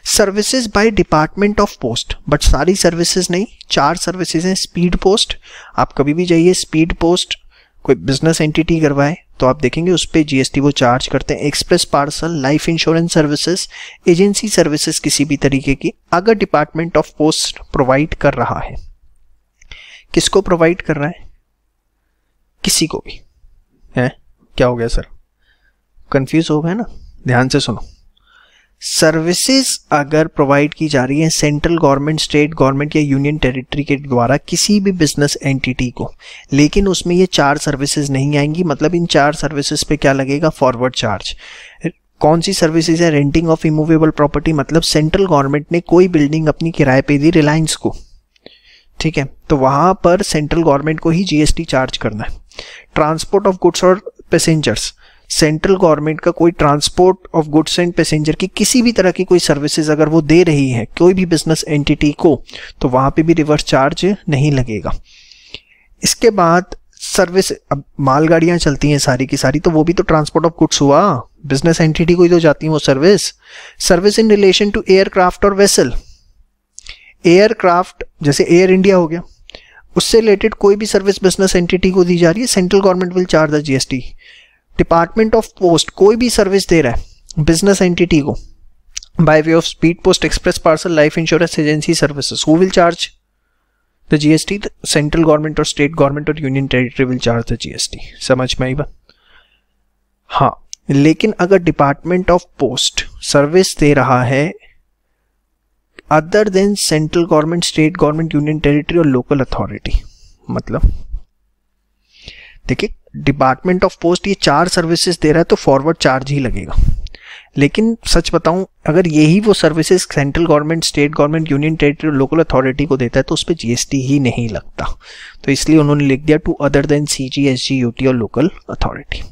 services by department of post, but सारी सर्विसेज नहीं, 4 सर्विसेज हैं। स्पीड पोस्ट, आप कभी भी जाइए स्पीड पोस्ट कोई बिजनेस एंटिटी करवाए तो आप देखेंगे उस पर जीएसटी वो चार्ज करते हैं। Express parcel, life insurance services, agency services किसी भी तरीके की अगर डिपार्टमेंट ऑफ पोस्ट प्रोवाइड कर रहा है। किसको प्रोवाइड कर रहा है? किसी को भी है। क्या हो गया सर? कंफ्यूज हो गए ना? ध्यान से सुनो। सर्विसेज अगर प्रोवाइड की जा रही है सेंट्रल गवर्नमेंट, स्टेट गवर्नमेंट या यूनियन टेरिटरी के द्वारा किसी भी बिजनेस एंटिटी को, लेकिन उसमें ये 4 सर्विसेज नहीं आएंगी, मतलब इन 4 सर्विसेज पे क्या लगेगा? Forward charge. कौन सी सर्विसेज है? रेंटिंग ऑफ इमूवेबल प्रॉपर्टी, मतलब सेंट्रल गवर्नमेंट ने कोई बिल्डिंग अपनी किराए पे दी रिलायंस को, ठीक है, तो वहां पर सेंट्रल गवर्नमेंट को ही जीएसटी चार्ज करना है। ट्रांसपोर्ट ऑफ गुड्स और पैसेंजर्स, सेंट्रल गवर्नमेंट का कोई transport of goods and passenger की किसी भी तरह की कोई सर्विसेज अगर वो दे रही है कोई भी बिजनेस एंटिटी को तो वहां पे भी रिवर्स चार्ज नहीं लगेगा। इसके बाद सर्विस, अब मालगाड़ियां चलती हैं सारी की सारी, तो वो भी तो ट्रांसपोर्ट ऑफ गुड्स हुआ, बिजनेस एंटिटी को ही तो जाती है वो service. Service in relation to aircraft और वेसल, एयरक्राफ्ट जैसे एयर इंडिया हो गया, उससे रिलेटेड कोई भी सर्विस बिजनेस एंटिटी को दी जा रही है, central government will charge the GST. Department of post कोई भी सर्विस दे रहा है बिजनेस एंटिटी को bye way of speed post, express parcel, life insurance, agency services, who will charge the GST? Central government और स्टेट गवर्नमेंट और union territory will charge the GST. समझ में आई बात? हाँ, लेकिन अगर डिपार्टमेंट ऑफ पोस्ट सर्विस दे रहा है other than central government, state government, union territory और लोकल अथॉरिटी, मतलब देखिए डिपार्टमेंट ऑफ पोस्ट ये 4 सर्विसेज दे रहा है तो फॉरवर्ड चार्ज ही लगेगा, लेकिन सच बताऊं अगर यही वो services central government, state government, union territory, local authority को देता है तो उस पर जीएसटी ही नहीं लगता। तो इसलिए उन्होंने लिख दिया to other than CG, SG, UT और लोकल अथॉरिटी।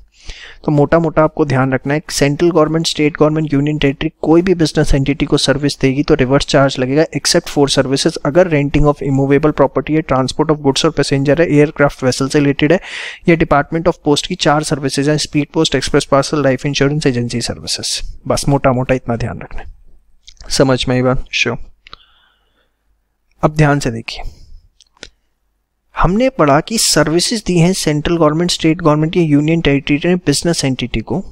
तो मोटा मोटा आपको ध्यान रखना है, central government, state government, union territory कोई भी बिजनेस एंटिटी को सर्विस देगी तो रिवर्स चार्ज लगेगा, एक्सेप्ट 4 सर्विसेज। अगर रेंटिंग ऑफ इमूवेबल प्रॉपर्टी है, ट्रांसपोर्ट ऑफ गुड्स और पैसेंजर है, एयरक्राफ्ट वेसल से रिलेटेड है, या डिपार्टमेंट ऑफ पोस्ट की 4 सर्विसेज हैं, speed post, express parcel, life insurance, agency services. बस मोटा मोटा इतना ध्यान रखना है। समझ में आई बात? श्योर। अब ध्यान से देखिए, हमने पढ़ा कि सर्विसेज दी हैं सेंट्रल गवर्नमेंट, स्टेट गवर्नमेंट या यूनियन टेरिटरी ने बिजनेस एंटिटी को,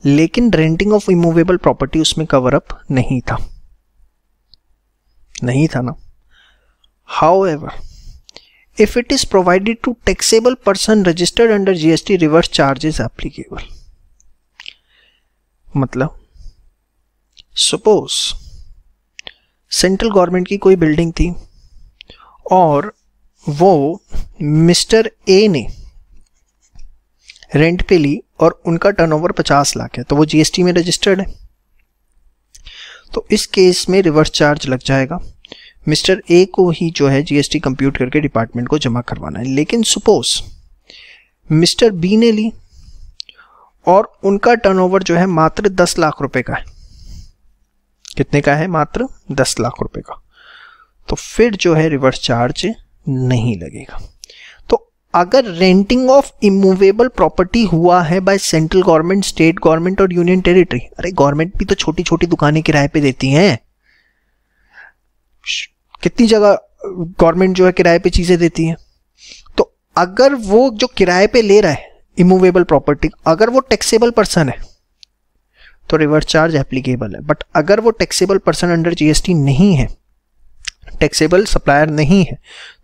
लेकिन रेंटिंग ऑफ इमूवेबल प्रॉपर्टी उसमें कवर अप नहीं था ना। However if it is provided to taxable person registered under GST, reverse charges applicable. मतलब सपोज सेंट्रल गवर्नमेंट की कोई बिल्डिंग थी और वो मिस्टर ए ने रेंट पे ली और उनका टर्नओवर 50 लाख है, तो वो जीएसटी में रजिस्टर्ड है। तो इस केस में रिवर्स चार्ज लग जाएगा। मिस्टर ए को ही जो है जीएसटी कंप्यूट करके डिपार्टमेंट को जमा करवाना है। लेकिन सपोज मिस्टर बी ने ली और उनका टर्नओवर जो है मात्र 10 लाख रुपए का है। कितने का है? मात्र 10 लाख रुपए का। तो फिर जो है रिवर्स चार्ज नहीं लगेगा। तो अगर रेंटिंग ऑफ इमूवेबल प्रॉपर्टी हुआ है by central government, state government और यूनियन टेरिटरी, अरे गवर्नमेंट भी तो छोटी छोटी दुकानें किराए पे देती हैं। कितनी जगह गवर्नमेंट जो है किराए पे चीजें देती है। तो अगर वो जो किराए पे ले रहा है इमूवेबल प्रॉपर्टी, अगर वो टैक्सेबल पर्सन है तो रिवर्स चार्ज एप्लीकेबल है। बट अगर वो टैक्सेबल पर्सन अंडर जीएसटी नहीं है, टैक्सेबल सप्लायर नहीं है,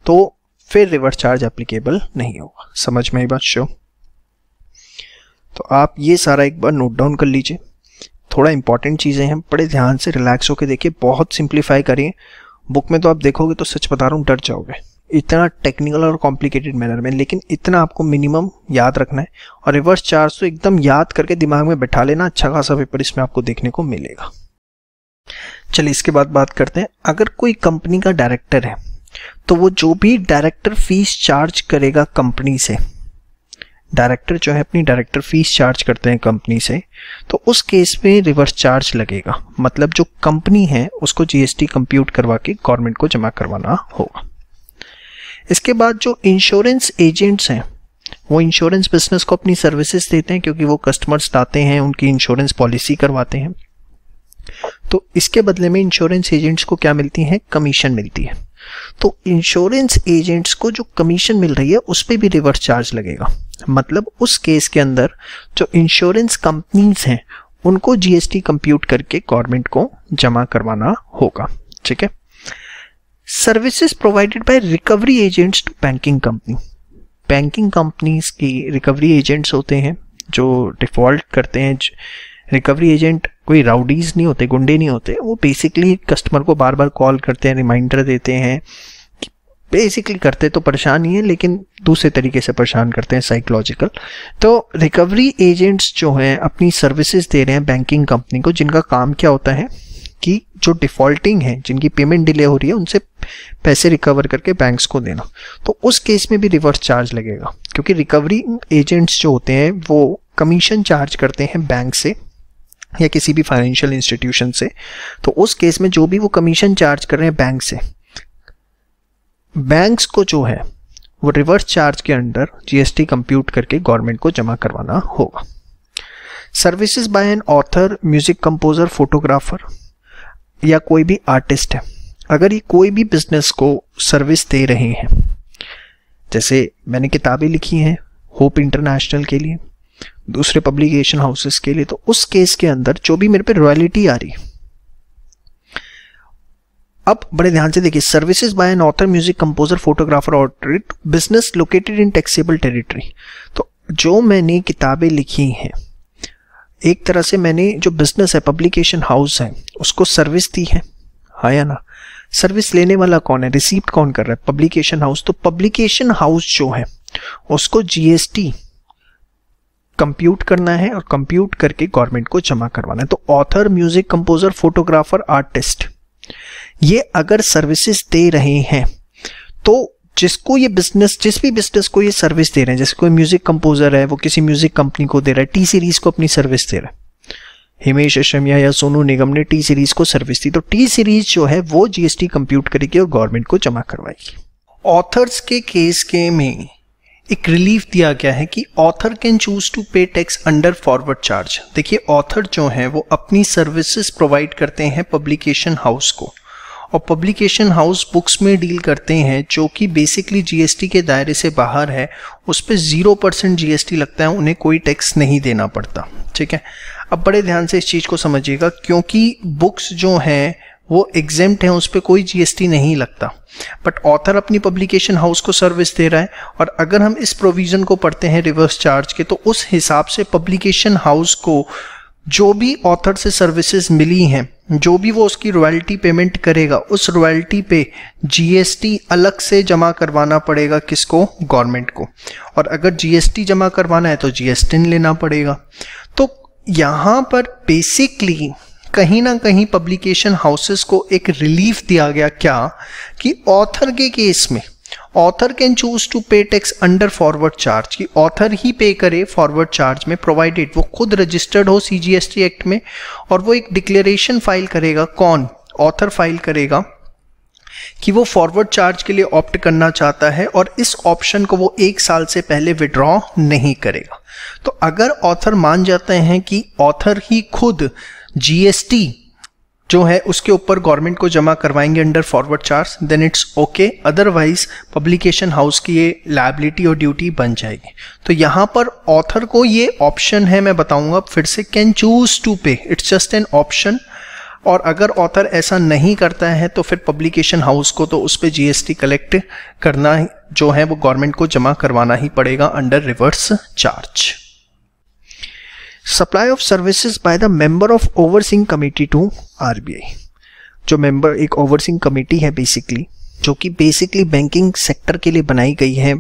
तो फिर रिवर्स चार्ज एप्लीकेबल नहीं होगा। समझ में आई बात? श्योर। तो आप ये सारा एक बार नोट डाउन कर लीजिए। थोड़ा इंपॉर्टेंट चीज़ें हैं, बड़े ध्यान से रिलैक्स होकर देखिए, बहुत सिंप्लीफाई करिए। बुक में तो आप देखोगे तो सच बता रहा हूँ डर जाओगे, इतना टेक्निकल और कॉम्प्लिकेटेड मैनर में। लेकिन इतना आपको मिनिमम याद रखना है और रिवर्स चार्ज तो एकदम याद करके दिमाग में बैठा लेना। अच्छा खासा पेपर इसमें आपको देखने को मिलेगा। चलिए इसके बाद बात करते हैं, अगर कोई कंपनी का डायरेक्टर है तो वो जो भी डायरेक्टर फीस चार्ज करेगा कंपनी से, डायरेक्टर जो है अपनी डायरेक्टर फीस चार्ज करते हैं कंपनी से, तो उस केस में रिवर्स चार्ज लगेगा। मतलब जो कंपनी है उसको जीएसटी कंप्यूट करवा के गवर्नमेंट को जमा करवाना होगा। इसके बाद जो इंश्योरेंस एजेंट्स हैं वो इंश्योरेंस बिजनेस को अपनी सर्विसेज देते हैं, क्योंकि वो कस्टमर्स आते हैं उनकी इंश्योरेंस पॉलिसी करवाते हैं। तो इसके बदले में इंश्योरेंस एजेंट्स को क्या मिलती है? कमीशन मिलती है। तो इंश्योरेंस एजेंट्स को जो कमीशन मिल रही है उस पे भी रिवर्स चार्ज लगेगा। मतलब उस केस के अंदर जो इंश्योरेंस कंपनीज हैं उनको जीएसटी कंप्यूट करके गवर्नमेंट को जमा करवाना होगा। ठीक है। Services provided by recovery agents to banking company. Banking companies की रिकवरी एजेंट्स होते हैं जो डिफॉल्ट करते हैं। रिकवरी एजेंट कोई राउडीज नहीं होते, गुंडे नहीं होते, वो बेसिकली कस्टमर को बार बार कॉल करते हैं, रिमाइंडर देते हैं। बेसिकली करते तो परेशान ही है, लेकिन दूसरे तरीके से परेशान करते हैं, साइकोलॉजिकल। तो रिकवरी एजेंट्स जो हैं अपनी सर्विसेज दे रहे हैं बैंकिंग कंपनी को, जिनका काम क्या होता है कि जो डिफॉल्टिंग है, जिनकी पेमेंट डिले हो रही है, उनसे पैसे रिकवर करके बैंक्स को देना। तो उस केस में भी रिवर्स चार्ज लगेगा, क्योंकि रिकवरी एजेंट्स जो होते हैं वो कमीशन चार्ज करते हैं बैंक से या किसी भी फाइनेंशियल इंस्टीट्यूशन से। तो उस केस में जो भी वो कमीशन चार्ज कर रहे हैं बैंक से, बैंक्स को जो है वो रिवर्स चार्ज के अंडर जीएसटी कंप्यूट करके गवर्नमेंट को जमा करवाना होगा। Services by an author, music composer, photographer या कोई भी आर्टिस्ट है, अगर ये कोई भी बिजनेस को सर्विस दे रहे हैं, जैसे मैंने किताबें लिखी हैं होप इंटरनेशनल के लिए, दूसरे पब्लिकेशन हाउसेस के लिए, तो उस केस के अंदर जो भी मेरे पे रॉयल्टी आ रही है, अब बड़े ध्यान से देखिए, services by an author, music composer, photographer और business located in taxable territory. तो जो मैंने किताबें लिखी हैं, एक तरह से मैंने जो बिजनेस है, पब्लिकेशन हाउस है, उसको सर्विस दी है, हाँ या ना। सर्विस लेने वाला कौन है? रिसीप्ट कौन कर रहा है? Publication house. तो पब्लिकेशन हाउस जो है उसको जीएसटी कंप्यूट करना है और कंप्यूट करके गवर्नमेंट को जमा करवाना है। तो author, music composer, photographer, artist, ये अगर सर्विसेज दे रहे हैं तो जिसको ये बिजनेस, जिस भी बिजनेस को ये सर्विस दे रहे हैं, जैसे कोई म्यूजिक कंपोजर है वो किसी म्यूजिक कंपनी को दे रहा है, टी सीरीज को अपनी सर्विस दे रहा है, हिमेश रेशमिया या सोनू निगम ने टी सीरीज को सर्विस दी, तो टी सीरीज जो है वो जीएसटी कंप्यूट करेगी और गवर्नमेंट को जमा करवाएगी। ऑथर्स के केस के में एक रिलीफ दिया गया है कि author can choose to pay tax under forward charge. देखिए, ऑथर जो है वो अपनी सर्विसेज प्रोवाइड करते हैं पब्लिकेशन हाउस को, और पब्लिकेशन हाउस बुक्स में डील करते हैं जो कि बेसिकली जीएसटी के दायरे से बाहर है, उस पर 0% जीएसटी लगता है, उन्हें कोई टैक्स नहीं देना पड़ता। ठीक है, अब बड़े ध्यान से इस चीज को समझिएगा, क्योंकि बुक्स जो हैं वो एग्जेम्प्ट हैं, उस पर कोई जीएसटी नहीं लगता, बट ऑथर अपनी पब्लिकेशन हाउस को सर्विस दे रहा है, और अगर हम इस प्रोविजन को पढ़ते हैं रिवर्स चार्ज के, तो उस हिसाब से पब्लिकेशन हाउस को जो भी ऑथर से सर्विसेज मिली हैं, जो भी वो उसकी रॉयल्टी पेमेंट करेगा, उस रॉयल्टी पे जीएसटी अलग से जमा करवाना पड़ेगा, किसको? गवर्नमेंट को। और अगर जीएसटी जमा करवाना है तो जीएसटी लेना पड़ेगा। तो यहाँ पर बेसिकली कहीं ना कहीं पब्लिकेशन हाउसेस को एक रिलीफ दिया गया, क्या कि ऑथर के केस में author can choose to pay tax under forward charge, कि ऑथर ही पे करे फॉरवर्ड चार्ज में, प्रोवाइडेड वो खुद रजिस्टर्ड हो सीजीएसटी एक्ट में, और वो एक डिक्लेरेशन फाइल करेगा। कौन? ऑथर फाइल करेगा कि वो फॉरवर्ड चार्ज के लिए ऑप्ट करना चाहता है, और इस ऑप्शन को वो 1 साल से पहले विड्रॉ नहीं करेगा। तो अगर ऑथर मान जाते हैं कि ऑथर ही खुद जीएसटी जो है उसके ऊपर गवर्नमेंट को जमा करवाएंगे under forward charge, then it's okay, otherwise publication house की ये लायबिलिटी और ड्यूटी बन जाएगी। तो यहाँ पर ऑथर को ये ऑप्शन है, मैं बताऊंगा फिर से, कैन चूज टू पे, इट्स जस्ट एन ऑप्शन। और अगर ऑथर ऐसा नहीं करता है तो फिर पब्लिकेशन हाउस को तो उस पर जीएसटी कलेक्ट करना जो है वो गवर्नमेंट को जमा करवाना ही पड़ेगा under reverse charge. Supply of services by the member of overseeing committee to RBI. जो मेंबर, एक ओवरसीइंग कमेटी है बेसिकली, जो कि बेसिकली बैंकिंग सेक्टर के लिए बनाई गई है,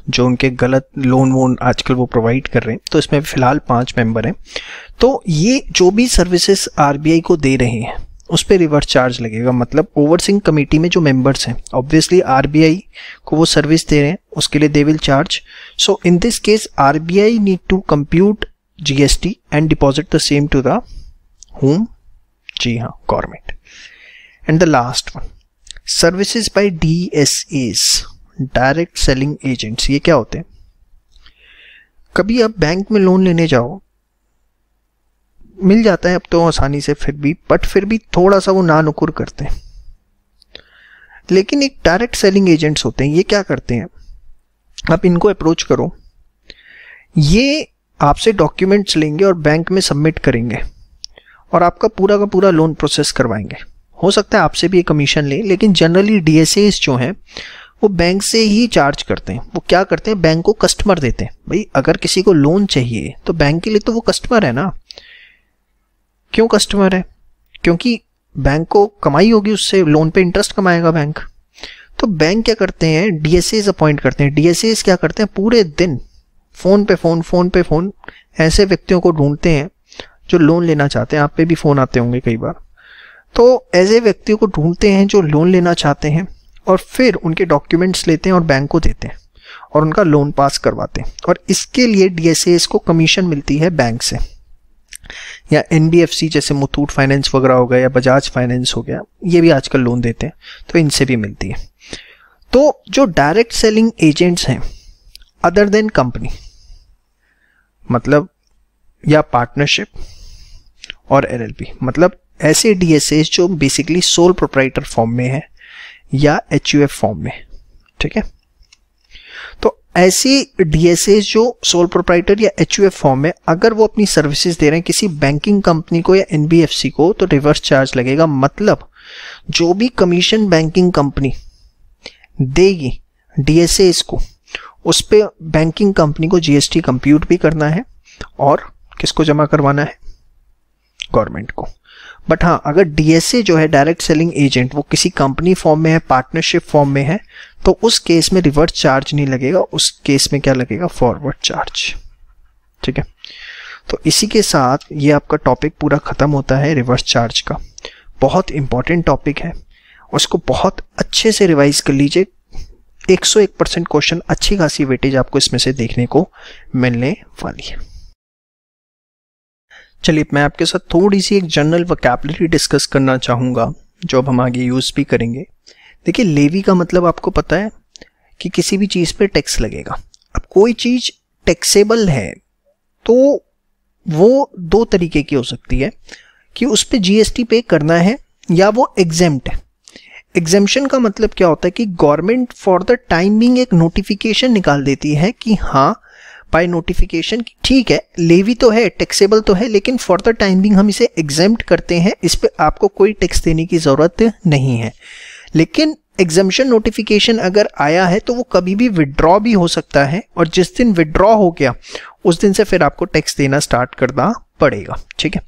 जो उनके गलत लोन वोन आजकल वो प्रोवाइड कर रहे हैं, तो इसमें फिलहाल 5 मेंबर हैं। तो ये जो भी सर्विसेज आरबीआई को दे रहे हैं उस पर रिवर्स चार्ज लगेगा। मतलब ओवरसीइंग कमेटी में जो मेंबर्स हैं, ऑब्वियसली आरबीआई को वो सर्विस दे रहे हैं, उसके लिए they will charge. So in this case RBI need to compute GST and deposit the same to the whom? जी हाँ, government. And the last one, services by DSAs, direct selling agents. ये क्या होते हैं? कभी आप बैंक में loan लेने जाओ, मिल जाता है अब तो आसानी से, फिर भी थोड़ा सा वो ना नुकुर करते हैं। लेकिन एक डायरेक्ट सेलिंग एजेंट्स होते हैं, ये क्या करते हैं? आप इनको अप्रोच करो, ये आपसे डॉक्यूमेंट्स लेंगे और बैंक में सबमिट करेंगे और आपका पूरा का पूरा लोन प्रोसेस करवाएंगे। हो सकता है आपसे भी कमीशन ले, लेकिन जनरली DSAs जो हैं वो बैंक से ही चार्ज करते हैं। वो क्या करते हैं? बैंक को कस्टमर देते हैं। भाई अगर किसी को लोन चाहिए तो बैंक के लिए तो वो कस्टमर है ना। क्यों कस्टमर है? क्योंकि बैंक को कमाई होगी उससे, लोन पे इंटरेस्ट कमाएगा बैंक। तो बैंक क्या करते हैं? DSAs अपॉइंट करते हैं। DSAs क्या करते हैं? पूरे दिन फोन पे फोन ऐसे व्यक्तियों को ढूंढते हैं जो लोन लेना चाहते हैं। आप पे भी फोन आते होंगे कई बार। तो ऐसे व्यक्तियों को ढूंढते हैं जो लोन लेना चाहते हैं, और फिर उनके डॉक्यूमेंट्स लेते हैं और बैंक को देते हैं और उनका लोन पास करवाते हैं। और इसके लिए DSAs को कमीशन मिलती है बैंक से, या NBFC जैसे मुथूट फाइनेंस वगैरह हो गया, या बजाज फाइनेंस हो गया, ये भी आजकल लोन देते हैं, तो इनसे भी मिलती है। तो जो डायरेक्ट सेलिंग एजेंट्स हैं अदर देन कंपनी, मतलब या पार्टनरशिप और LLP, मतलब ऐसे DSAs जो बेसिकली सोल प्रोप्राइटर फॉर्म में है या HUF फॉर्म में। ठीक है, तो ऐसी DSAs जो सोल प्रोप्राइटर या HUF फॉर्म में, अगर वो अपनी सर्विसेज दे रहे हैं किसी बैंकिंग कंपनी को या NBFC को, तो रिवर्स चार्ज लगेगा। मतलब जो भी कमीशन बैंकिंग कंपनी देगी DSAs को, उस पे बैंकिंग कंपनी को GST कंप्यूट भी करना है और किसको जमा करवाना है? गवर्नमेंट को। बट हाँ, अगर डीएसए जो है डायरेक्ट सेलिंग एजेंट वो किसी कंपनी फॉर्म में है, पार्टनरशिप फॉर्म में है, तो उस केस में रिवर्स चार्ज नहीं लगेगा, उस केस में क्या लगेगा, फॉरवर्ड चार्ज। ठीक है, तो इसी के साथ ये आपका टॉपिक पूरा खत्म होता है रिवर्स चार्ज का। बहुत इंपॉर्टेंट टॉपिक है, उसको बहुत अच्छे से रिवाइज कर लीजिए। 101% क्वेश्चन, अच्छी खासी वेटेज आपको इसमें से देखने को मिलने वाली है। चलिए, मैं आपके साथ थोड़ी सी एक जनरल वोकैबुलरी डिस्कस करना चाहूँगा जो अब हम आगे यूज़ भी करेंगे। देखिए, लेवी का मतलब आपको पता है कि किसी भी चीज़ पे टैक्स लगेगा। अब कोई चीज़ टैक्सेबल है तो वो दो तरीके की हो सकती है कि उस पे जीएसटी पे करना है या वो एग्जेम्प्ट है। एग्जेम्पशन का मतलब क्या होता है कि government for the time Bing एक नोटिफिकेशन निकाल देती है कि हाँ, बाय नोटिफिकेशन ठीक है, लेवी तो है, टैक्सेबल तो है, लेकिन फॉर द टाइम बिंग हम इसे एग्जेम्प्ट करते हैं, इस पे आपको कोई टैक्स देने की ज़रूरत नहीं है। लेकिन एग्जेम्पशन नोटिफिकेशन अगर आया है तो वो कभी भी विड्रॉ भी हो सकता है, और जिस दिन विड्रॉ हो गया उस दिन से फिर आपको टैक्स देना स्टार्ट करना पड़ेगा। ठीक है,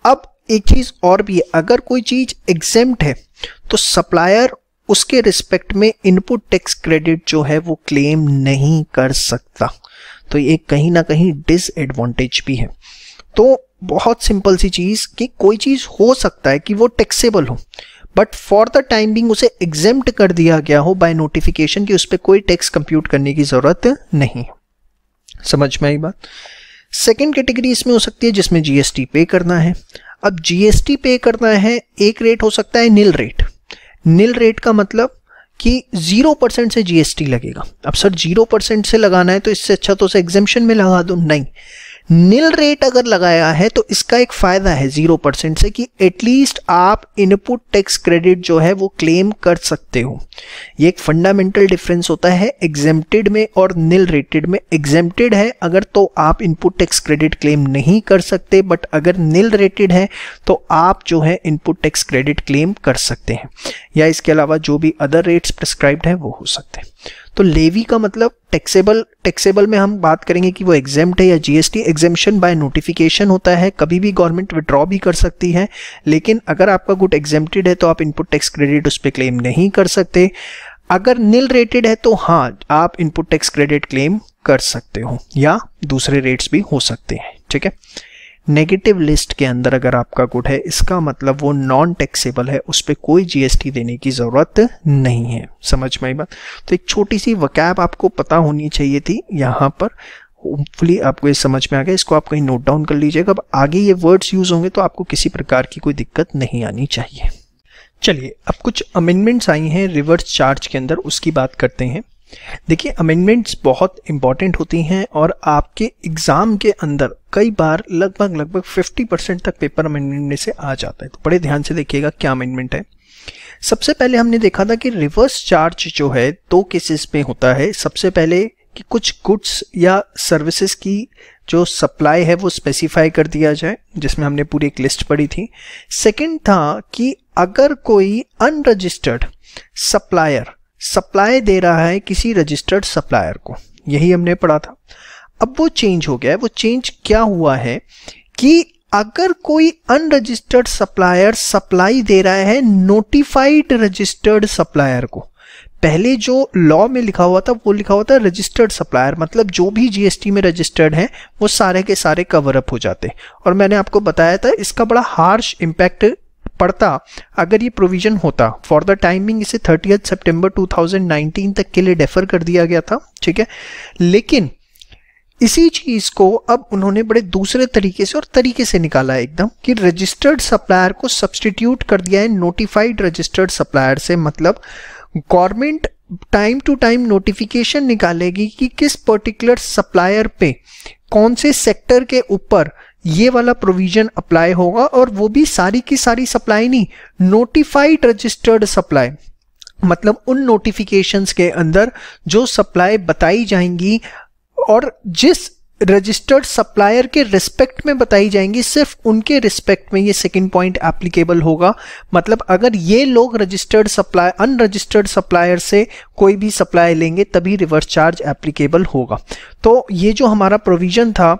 अब एक चीज और भी है, अगर कोई चीज एग्जेम्प्ट है तो सप्लायर उसके रिस्पेक्ट में इनपुट टैक्स क्रेडिट जो है वो क्लेम नहीं कर सकता। तो ये कहीं ना कहीं डिसएडवांटेज भी है। तो बहुत सिंपल सी चीज कि कोई चीज हो सकता है कि वो टैक्सेबल हो, but for the time Bing उसे एग्जेम्प्ट कर दिया गया हो बाय नोटिफिकेशन कि उस पर कोई टैक्स कंप्यूट करने की जरूरत नहीं। समझ में आई बात। सेकेंड कैटेगरी इसमें हो सकती है जिसमें जीएसटी पे करना है। अब जीएसटी पे करना है, एक रेट हो सकता है निल रेट। निल रेट का मतलब कि 0% से जीएसटी लगेगा। अब सर 0% से लगाना है तो इससे अच्छा तो उसे एग्जेम्पशन में लगा दो। नहीं, निल रेट अगर लगाया है तो इसका एक फायदा है 0% से कि एटलीस्ट आप इनपुट टैक्स क्रेडिट जो है वो क्लेम कर सकते हो। ये एक फंडामेंटल डिफरेंस होता है एग्जेम्प्टेड में और निल रेटेड में। एग्जेम्प्टेड है अगर तो आप इनपुट टैक्स क्रेडिट क्लेम नहीं कर सकते, बट अगर निल रेटेड है तो आप जो है इनपुट टैक्स क्रेडिट क्लेम कर सकते हैं, या इसके अलावा जो भी अदर रेट्स प्रिस्क्राइब्ड है वो हो सकते हैं। तो लेवी का मतलब टैक्सेबल में हम बात करेंगे कि वो एग्जेम्प्ट है या जीएसटी। एग्जेम्पशन बाय नोटिफिकेशन होता है, कभी भी गवर्नमेंट विड्रॉ भी कर सकती है, लेकिन अगर आपका गुड एग्जेम्प्टेड है तो आप इनपुट टैक्स क्रेडिट उस पर क्लेम नहीं कर सकते। अगर निल रेटेड है तो हाँ, आप इनपुट टैक्स क्रेडिट क्लेम कर सकते हो, या दूसरे रेट्स भी हो सकते हैं। ठीक है, नेगेटिव लिस्ट के अंदर अगर आपका गुड है, इसका मतलब वो नॉन टैक्सेबल है, उस पर कोई जीएसटी देने की जरूरत नहीं है। समझ में आई बात। तो एक छोटी सी वकैब आपको पता होनी चाहिए थी यहाँ पर। होपफुली आपको ये समझ में आ गया। इसको आप कहीं नोट डाउन कर लीजिएगा। अब आगे ये वर्ड्स यूज होंगे तो आपको किसी प्रकार की कोई दिक्कत नहीं आनी चाहिए। चलिए, अब कुछ अमेंडमेंट्स आई हैं रिवर्स चार्ज के अंदर, उसकी बात करते हैं। देखिए, अमेंडमेंट्स बहुत इंपॉर्टेंट होती हैं और आपके एग्जाम के अंदर कई बार लगभग 50% तक पेपर अमेंडमेंट में से आ जाता है। तो बड़े ध्यान से देखिएगा क्या अमेंडमेंट है। सबसे पहले हमने देखा था कि रिवर्स चार्ज जो है दो केसेस में होता है। सबसे पहले कि कुछ गुड्स या सर्विसेज की जो सप्लाई है वो स्पेसिफाई कर दिया जाए, जिसमें हमने पूरी एक लिस्ट पढ़ी थी। सेकंड था कि अगर कोई अनरजिस्टर्ड सप्लायर सप्लाई दे रहा है किसी रजिस्टर्ड सप्लायर को, यही हमने पढ़ा था। अब वो चेंज हो गया है। वो चेंज क्या हुआ है कि अगर कोई अनरजिस्टर्ड सप्लायर सप्लाई दे रहा है नोटिफाइड रजिस्टर्ड सप्लायर को, पहले जो लॉ में लिखा हुआ था वो लिखा हुआ था रजिस्टर्ड सप्लायर, मतलब जो भी जीएसटी में रजिस्टर्ड है वो सारे के सारे कवर अप हो जाते। और मैंने आपको बताया था इसका बड़ा हार्श इम्पैक्ट पड़ता अगर ये प्रोविजन होता। फॉर द टाइमिंग इसे 30 सितंबर 2019 तक के लिए डेफर कर दिया गया था। ठीक है, लेकिन इसी चीज को अब उन्होंने बड़े दूसरे तरीके से और तरीके से निकाला है एकदम, कि रजिस्टर्ड सप्लायर को सब्सटीट्यूट कर दिया है नोटिफाइड रजिस्टर्ड सप्लायर से। मतलब government time to time notification निकालेगी कि किस पर्टिकुलर सप्लायर पे कौन से सेक्टर के ऊपर ये वाला प्रोविजन अप्लाई होगा, और वो भी सारी की सारी सप्लाई नहीं, नोटिफाइड रजिस्टर्ड सप्लाई। मतलब उन नोटिफिकेशंस के अंदर जो सप्लाई बताई जाएंगी और जिस रजिस्टर्ड सप्लायर के रिस्पेक्ट में बताई जाएंगी, सिर्फ उनके रिस्पेक्ट में ये सेकंड पॉइंट एप्लीकेबल होगा। मतलब अगर ये लोग रजिस्टर्ड सप्लाई अनरजिस्टर्ड सप्लायर से कोई भी सप्लाई लेंगे तभी रिवर्स चार्ज एप्लीकेबल होगा। तो ये जो हमारा प्रोविजन था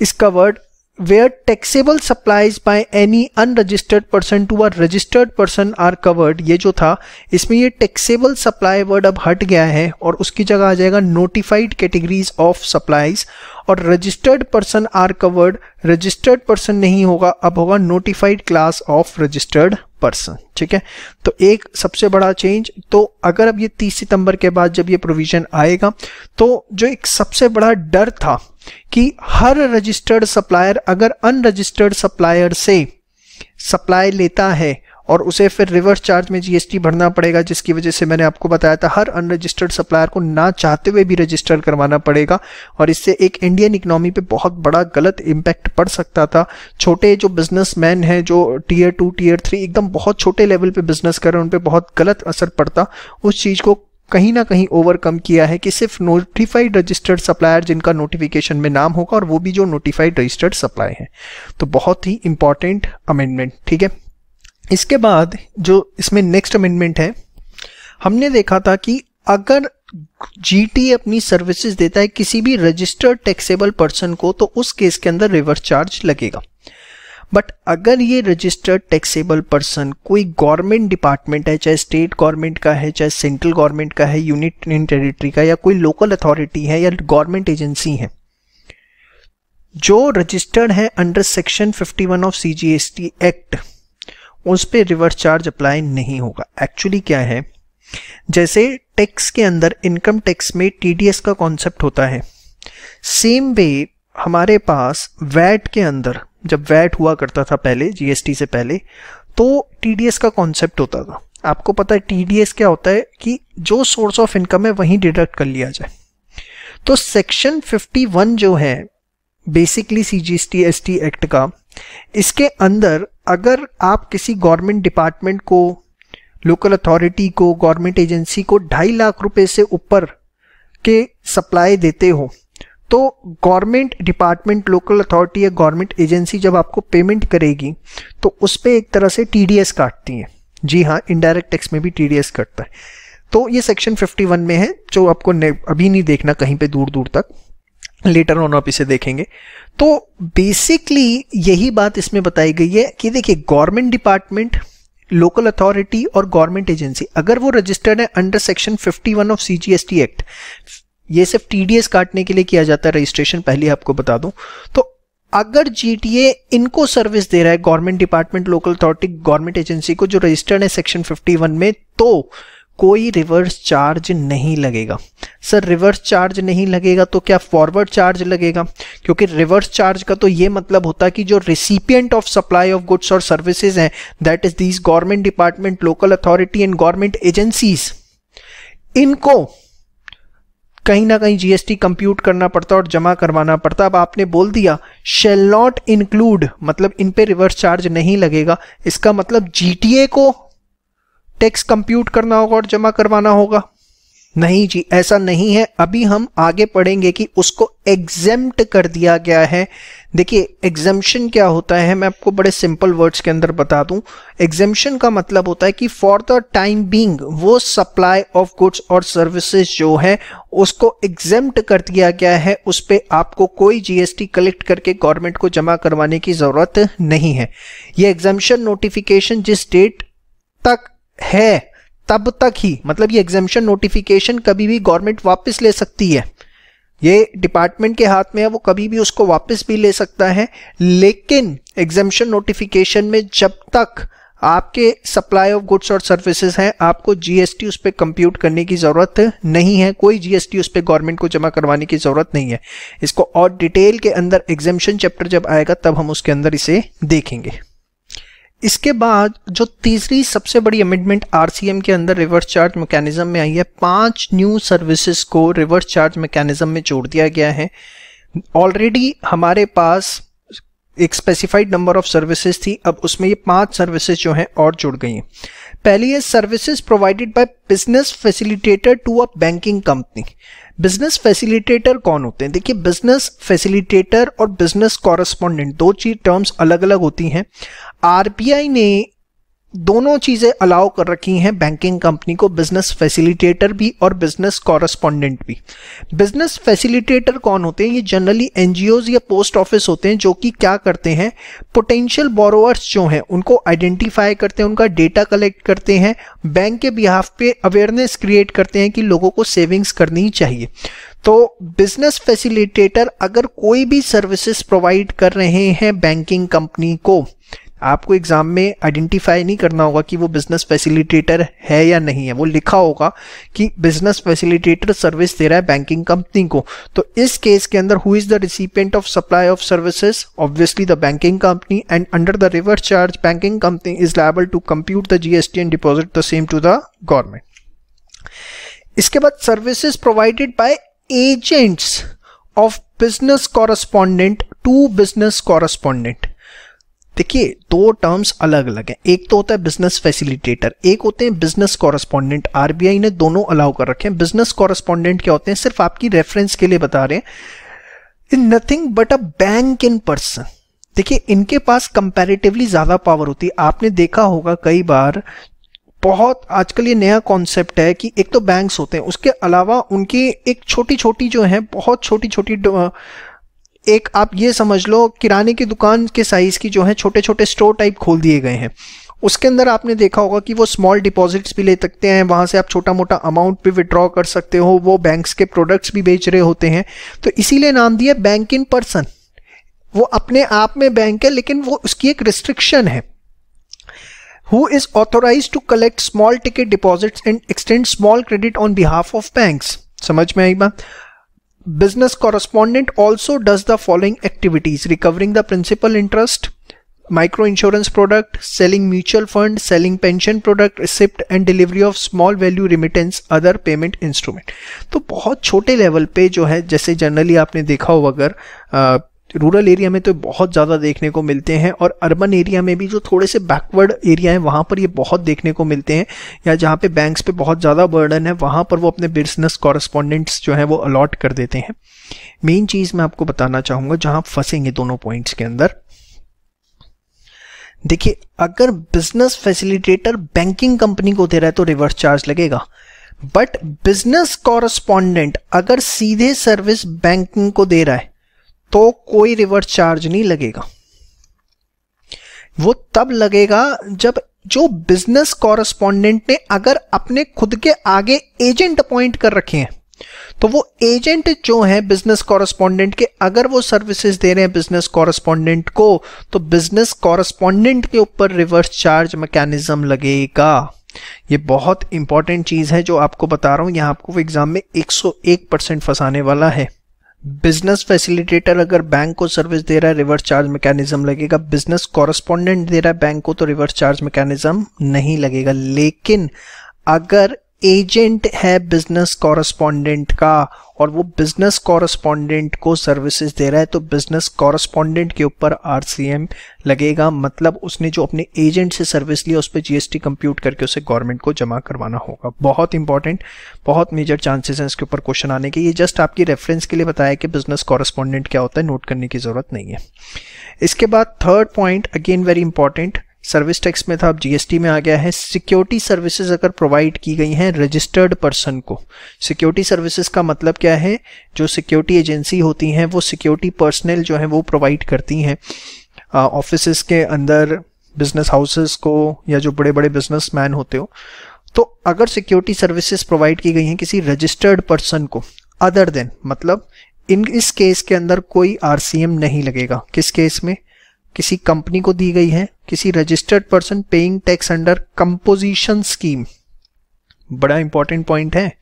इसका word where taxable supplies by any unregistered person to a registered person are covered, ये जो था इसमें ये taxable supply word अब हट गया है और उसकी जगह आ जाएगा notified categories of supplies, और registered person are covered, registered person नहीं होगा, अब होगा notified class of registered person। ठीक है, तो एक सबसे बड़ा चेंज। तो अगर अब ये 30 सितंबर के बाद जब ये प्रोविजन आएगा तो जो एक सबसे बड़ा डर था कि हर रजिस्टर्ड सप्लायर अगर अनरजिस्टर्ड सप्लायर से सप्लाई लेता है और उसे फिर रिवर्स चार्ज में जीएसटी भरना पड़ेगा, जिसकी वजह से मैंने आपको बताया था हर अनरजिस्टर्ड सप्लायर को ना चाहते हुए भी रजिस्टर करवाना पड़ेगा, और इससे एक इंडियन इकोनॉमी पे बहुत बड़ा गलत इम्पैक्ट पड़ सकता था। छोटे जो बिजनेसमैन हैं जो टियर 2 टियर 3 एकदम बहुत छोटे लेवल पे बिजनेस कर रहे हैं, उन पे बहुत गलत असर पड़ता। उस चीज को कहीं ना कहीं ओवरकम किया है कि सिर्फ नोटिफाइड रजिस्टर्ड सप्लायर जिनका नोटिफिकेशन में नाम होगा, और वो भी जो नोटिफाइड रजिस्टर्ड सप्लाई है। तो बहुत ही इंपॉर्टेंट अमेंडमेंट। ठीक है, इसके बाद जो इसमें नेक्स्ट अमेंडमेंट है, हमने देखा था कि अगर जीटी अपनी सर्विसेज देता है किसी भी रजिस्टर्ड टैक्सेबल पर्सन को तो उस केस के अंदर रिवर्स चार्ज लगेगा। बट अगर ये रजिस्टर्ड टैक्सेबल पर्सन कोई गवर्नमेंट डिपार्टमेंट है, चाहे स्टेट गवर्नमेंट का है, चाहे सेंट्रल गवर्नमेंट का है, यूनियन टेरिटरी का, या कोई लोकल अथॉरिटी है या गवर्नमेंट एजेंसी है जो रजिस्टर्ड है under section 51 of CGST act, उस पे रिवर्स चार्ज अप्लाई नहीं होगा। एक्चुअली क्या है, जैसे टैक्स के अंदर इनकम टैक्स में टीडीएस का कॉन्सेप्ट होता है, सेम वे हमारे पास वैट के अंदर, जब वैट हुआ करता था पहले जीएसटी से पहले, तो टीडीएस का कॉन्सेप्ट होता था। आपको पता है टीडीएस क्या होता है कि जो सोर्स ऑफ इनकम है वहीं डिडक्ट कर लिया जाए। तो सेक्शन 51 जो है बेसिकली सीजीएसटी एसटी एक्ट का, इसके अंदर अगर आप किसी गवर्नमेंट डिपार्टमेंट को, लोकल अथॉरिटी को, गवर्नमेंट एजेंसी को 2.5 लाख रुपए से ऊपर के सप्लाई देते हो, तो गवर्नमेंट डिपार्टमेंट, लोकल अथॉरिटी या गवर्नमेंट एजेंसी जब आपको पेमेंट करेगी तो उस पर एक तरह से टीडीएस काटती है। जी हाँ, इनडायरेक्ट टैक्स में भी टीडीएस कटता है। तो ये सेक्शन 51 में है, जो आपको अभी नहीं देखना कहीं पे दूर दूर तक, लेटर ऑन आप इसे देखेंगे। तो बेसिकली यही बात इसमें बताई गई है कि देखिए, गवर्नमेंट डिपार्टमेंट, लोकल अथॉरिटी और गवर्नमेंट एजेंसी अगर वो रजिस्टर्ड है under section 51 of CGST act, ये सिर्फ टीडीएस काटने के लिए किया जाता है रजिस्ट्रेशन, पहले आपको बता दूं। तो अगर जीटीए इनको सर्विस दे रहा है, government department, local authority, government agency को, जो रजिस्टर्ड है सेक्शन 51 में, तो कोई रिवर्स चार्ज नहीं लगेगा। सर रिवर्स चार्ज नहीं लगेगा तो क्या फॉरवर्ड चार्ज लगेगा? क्योंकि रिवर्स चार्ज का तो ये मतलब होता है कि जो recipient of supply of goods और सर्विसेज हैं, that is these government department, local authority and government agencies, इनको कहीं ना कहीं जीएसटी कंप्यूट करना पड़ता और जमा करवाना पड़ता। अब आपने बोल दिया शेल नॉट इंक्लूड, मतलब इन पे रिवर्स चार्ज नहीं लगेगा, इसका मतलब जीटीए को टैक्स कंप्यूट करना होगा और जमा करवाना होगा? नहीं जी, ऐसा नहीं है। अभी हम आगे पढ़ेंगे कि उसको एग्जेम्प्ट कर दिया गया है। देखिए एग्जेम्पशन क्या होता है, मैं आपको बड़े सिंपल वर्ड्स के अंदर बता दूं। एग्जेम्पशन का मतलब होता है कि फॉर द टाइम बीइंग वो सप्लाई ऑफ गुड्स और सर्विसेज जो है उसको एग्जेम्प्ट कर दिया गया है, उस पे आपको कोई जीएसटी कलेक्ट करके गवर्नमेंट को जमा करवाने की जरूरत नहीं है। ये एग्जेम्पशन नोटिफिकेशन जिस डेट तक है तब तक ही, मतलब ये एग्जेम्पशन नोटिफिकेशन कभी भी गवर्नमेंट वापस ले सकती है, ये डिपार्टमेंट के हाथ में है, वो कभी भी उसको वापस भी ले सकता है। लेकिन एग्जेम्पशन नोटिफिकेशन में जब तक आपके सप्लाई ऑफ गुड्स और सर्विसेज हैं, आपको जीएसटी उस पर कंप्यूट करने की जरूरत नहीं है, कोई जीएसटी उस पर गवर्नमेंट को जमा करवाने की जरूरत नहीं है। इसको और डिटेल के अंदर एग्जेम्पशन चैप्टर जब आएगा तब हम उसके अंदर इसे देखेंगे। इसके बाद जो तीसरी सबसे बड़ी अमेंडमेंट आरसीएम के अंदर रिवर्स चार्ज मैकेनिज्म में आई है, 5 न्यू सर्विसेज को रिवर्स चार्ज मैकेनिज्म में जोड़ दिया गया है। ऑलरेडी हमारे पास एक स्पेसिफाइड नंबर ऑफ सर्विसेज थी, अब उसमें ये 5 सर्विसेज जो हैं और जुड़ गई हैं। पहली है services provided by business facilitator to a banking company. Business facilitator कौन होते हैं? देखिए बिजनेस फैसिलिटेटर और बिजनेस कॉरेस्पॉन्डेंट दो चीज टर्म्स अलग अलग होती हैं। आरबीआई ने दोनों चीजें अलाउ कर रखी हैं बैंकिंग कंपनी को, बिजनेस फैसिलिटेटर भी और बिजनेस कॉरेस्पॉन्डेंट भी। बिजनेस फैसिलिटेटर कौन होते हैं? ये जनरली एनजीओज या पोस्ट ऑफिस होते हैं, जो कि क्या करते हैं, पोटेंशियल बोरोवर्स जो हैं उनको आइडेंटिफाई करते हैं, उनका डेटा कलेक्ट करते हैं, बैंक के बिहाफ पे अवेयरनेस क्रिएट करते हैं कि लोगों को सेविंग्स करनी चाहिए। तो बिजनेस फैसिलिटेटर अगर कोई भी सर्विसेज प्रोवाइड कर रहे हैं बैंकिंग कंपनी को, आपको एग्जाम में आइडेंटिफाई नहीं करना होगा कि वो बिजनेस फैसिलिटेटर है या नहीं है, वो लिखा होगा कि बिजनेस फैसिलिटेटर सर्विस दे रहा है बैंकिंग कंपनी को। तो इस केस के अंदर who is the recipient of supply of services? Obviously the banking company, and under the reverse charge banking company is liable to compute the GST and deposit the same to the government. इसके बाद services provided by agents of business correspondent to business correspondent. देखिए दो terms अलग अलग हैं, एक तो होता है बिजनेस फैसिलिटेटर, एक होते हैं बिजनेस कॉरेस्पॉन्डेंट। आरबीआई ने दोनों अलाउ कर रखे हैं। बिजनेस कॉरेस्पॉन्डेंट क्या होते हैं, सिर्फ आपकी रेफरेंस के लिए बता रहे हैं, in nothing but a bank in person. देखिए इनके पास कंपैरेटिवली ज्यादा पावर होती है। आपने देखा होगा कई बार, बहुत आजकल ये नया कॉन्सेप्ट है कि एक तो बैंक्स होते हैं, उसके अलावा उनकी एक छोटी छोटी जो है, बहुत छोटी छोटी, एक आप ये समझ लो किराने की दुकान के साइज की जो है छोटे छोटे स्टोर टाइप खोल दिए गए हैं। उसके अंदर आपने देखा होगा कि वो स्मॉल डिपॉजिट्स भी ले सकते हैं, वहां से आप छोटा मोटा अमाउंट भी विड्रॉ कर सकते हो, वो बैंक्स के प्रोडक्ट्स भी बेच रहे होते हैं। तो इसीलिए नाम दिया बैंक इन पर्सन। वो अपने आप में बैंक है, लेकिन वो उसकी एक रिस्ट्रिक्शन है। Who is authorized to collect small ticket deposits and extend small credit on behalf of banks? समझ में आई बात? Business correspondent also does the following activities: recovering the principal interest, micro insurance product, selling mutual fund, selling pension product, receipt and delivery of small value remittance, other payment instrument। तो बहुत छोटे level पे जो है, जैसे generally आपने देखा हो अगर रूरल एरिया में तो बहुत ज़्यादा देखने को मिलते हैं, और अर्बन एरिया में भी जो थोड़े से बैकवर्ड एरिया हैं वहाँ पर ये बहुत देखने को मिलते हैं, या जहाँ पे बैंक्स पे बहुत ज़्यादा बर्डन है वहाँ पर वो अपने बिजनेस कॉरेस्पॉन्डेंट्स जो है वो अलॉट कर देते हैं। मेन चीज़ मैं आपको बताना चाहूँगा जहाँ आप फंसेंगे दोनों पॉइंट्स के अंदर। देखिए अगर बिजनेस फैसिलिटेटर बैंकिंग कंपनी को दे रहा है तो रिवर्स चार्ज लगेगा, बट बिजनेस कॉरेस्पॉन्डेंट अगर सीधे सर्विस बैंकिंग को दे रहा है तो कोई रिवर्स चार्ज नहीं लगेगा। वो तब लगेगा जब जो बिजनेस कॉरेस्पॉन्डेंट ने अगर अपने खुद के आगे एजेंट अपॉइंट कर रखे हैं, तो वो एजेंट जो है बिजनेस कॉरेस्पॉन्डेंट के, अगर वो सर्विसेज दे रहे हैं बिजनेस कॉरेस्पॉन्डेंट को, तो बिजनेस कॉरेस्पॉन्डेंट के ऊपर रिवर्स चार्ज मैकेनिज्म लगेगा। ये बहुत इंपॉर्टेंट चीज है जो आपको बता रहा हूं, यहां आपको एग्जाम में 101% फंसाने वाला है। बिजनेस फैसिलिटेटर अगर बैंक को सर्विस दे रहा है रिवर्स चार्ज मैकेनिज्म लगेगा, बिजनेस कॉरेस्पॉन्डेंट दे रहा है बैंक को तो रिवर्स चार्ज मैकेनिज्म नहीं लगेगा। लेकिन अगर एजेंट है बिजनेस कॉरेस्पॉन्डेंट का और वो बिजनेस कॉरेस्पॉन्डेंट को सर्विसेज दे रहा है, तो बिजनेस कॉरेस्पॉन्डेंट के ऊपर आरसीएम लगेगा। मतलब उसने जो अपने एजेंट से सर्विस लिया उस पर जीएसटी कंप्यूट करके उसे गवर्नमेंट को जमा करवाना होगा। बहुत इंपॉर्टेंट, बहुत मेजर चांसेस हैं इसके ऊपर क्वेश्चन आने के। ये जस्ट आपकी रेफरेंस के लिए बताया कि बिजनेस कॉरेस्पॉन्डेंट क्या होता है, नोट करने की जरूरत नहीं है। इसके बाद third point again very important, service tax में था, अब जीएसटी में आ गया है। सिक्योरिटी सर्विसेज अगर प्रोवाइड की गई हैं रजिस्टर्ड पर्सन को, सिक्योरिटी सर्विसेज का मतलब क्या है, जो सिक्योरिटी एजेंसी होती हैं वो सिक्योरिटी पर्सनल जो है वो प्रोवाइड करती हैं ऑफिसेज के अंदर, बिजनेस हाउसेस को, या जो बड़े बड़े बिजनेसमैन होते हो। तो अगर सिक्योरिटी सर्विसेज प्रोवाइड की गई हैं किसी रजिस्टर्ड पर्सन को, अदर देन, मतलब इस केस के अंदर कोई आरसीएम नहीं लगेगा। किस केस में? किसी कंपनी को दी गई है, किसी registered person paying tax under composition scheme. बड़ा इंपॉर्टेंट पॉइंट है,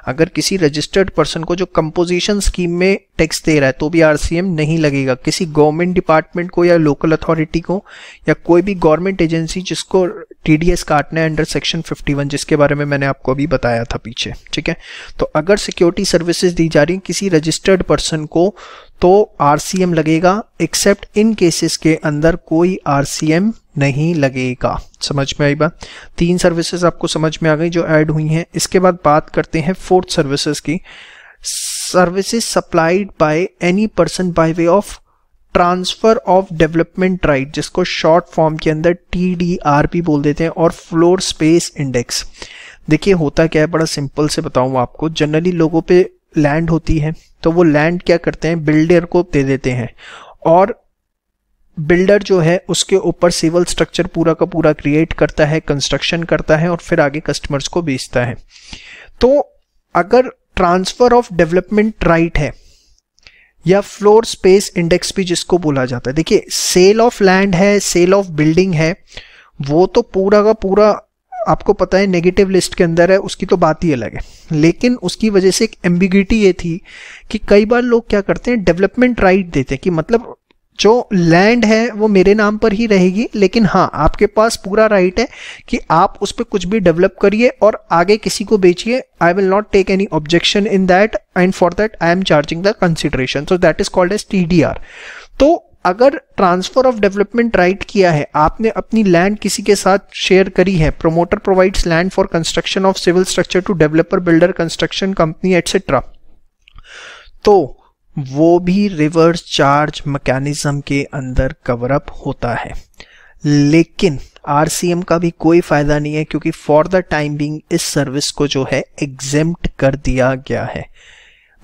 अगर किसी रजिस्टर्ड पर्सन को जो कंपोजिशन स्कीम में टैक्स दे रहा है तो भी आरसीएम नहीं लगेगा। किसी गवर्नमेंट डिपार्टमेंट को या लोकल अथॉरिटी को या कोई भी गवर्नमेंट एजेंसी जिसको टीडीएस काटना है अंडर सेक्शन 51, जिसके बारे में मैंने आपको अभी बताया था पीछे, ठीक है। तो अगर सिक्योरिटी सर्विसेज दी जा रही है किसी रजिस्टर्ड पर्सन को तो आरसीएम लगेगा, एक्सेप्ट इन केसेस के अंदर कोई आरसीएम नहीं लगेगा। समझ में आई बात? 3 सर्विसेज आपको समझ में आ गई जो ऐड हुई हैं। इसके बाद बात करते हैं फोर्थ सर्विसेज की। Services supplied by any person by way of transfer of development right, जिसको शॉर्ट फॉर्म के अंदर TDR भी बोल देते हैं, और फ्लोर स्पेस इंडेक्स। देखिए होता क्या है, बड़ा सिंपल से बताऊं आपको। जनरली लोगों पे लैंड होती है तो वो लैंड क्या करते हैं, बिल्डर को दे देते हैं, और बिल्डर जो है उसके ऊपर सिविल स्ट्रक्चर पूरा का पूरा क्रिएट करता है, कंस्ट्रक्शन करता है, और फिर आगे कस्टमर्स को बेचता है। तो अगर ट्रांसफर ऑफ डेवलपमेंट राइट है या फ्लोर स्पेस इंडेक्स भी जिसको बोला जाता है, देखिए सेल ऑफ लैंड है, सेल ऑफ बिल्डिंग है, वो तो पूरा का पूरा आपको पता है नेगेटिव लिस्ट के अंदर है, उसकी तो बात ही अलग है। लेकिन उसकी वजह से एक एम्बिग्युइटी ये थी कि कई बार लोग क्या करते हैं, डेवलपमेंट राइट देते हैं कि मतलब जो लैंड है वो मेरे नाम पर ही रहेगी, लेकिन हाँ आपके पास पूरा राइट है कि आप उस पर कुछ भी डेवलप करिए और आगे किसी को बेचिए। I will not take any objection in that, and for that I am charging the consideration, so that is called as TDR। तो अगर ट्रांसफर ऑफ डेवलपमेंट राइट किया है, आपने अपनी लैंड किसी के साथ शेयर करी है, promoter provides land for construction of civil structure to developer, builder, construction company etcetera, तो वो भी रिवर्स चार्ज मैकेनिज्म के अंदर कवर अप होता है। लेकिन RCM का भी कोई फायदा नहीं है, क्योंकि फॉर द टाइम बीइंग इस सर्विस को जो है एग्जेम्प्ट कर दिया गया है।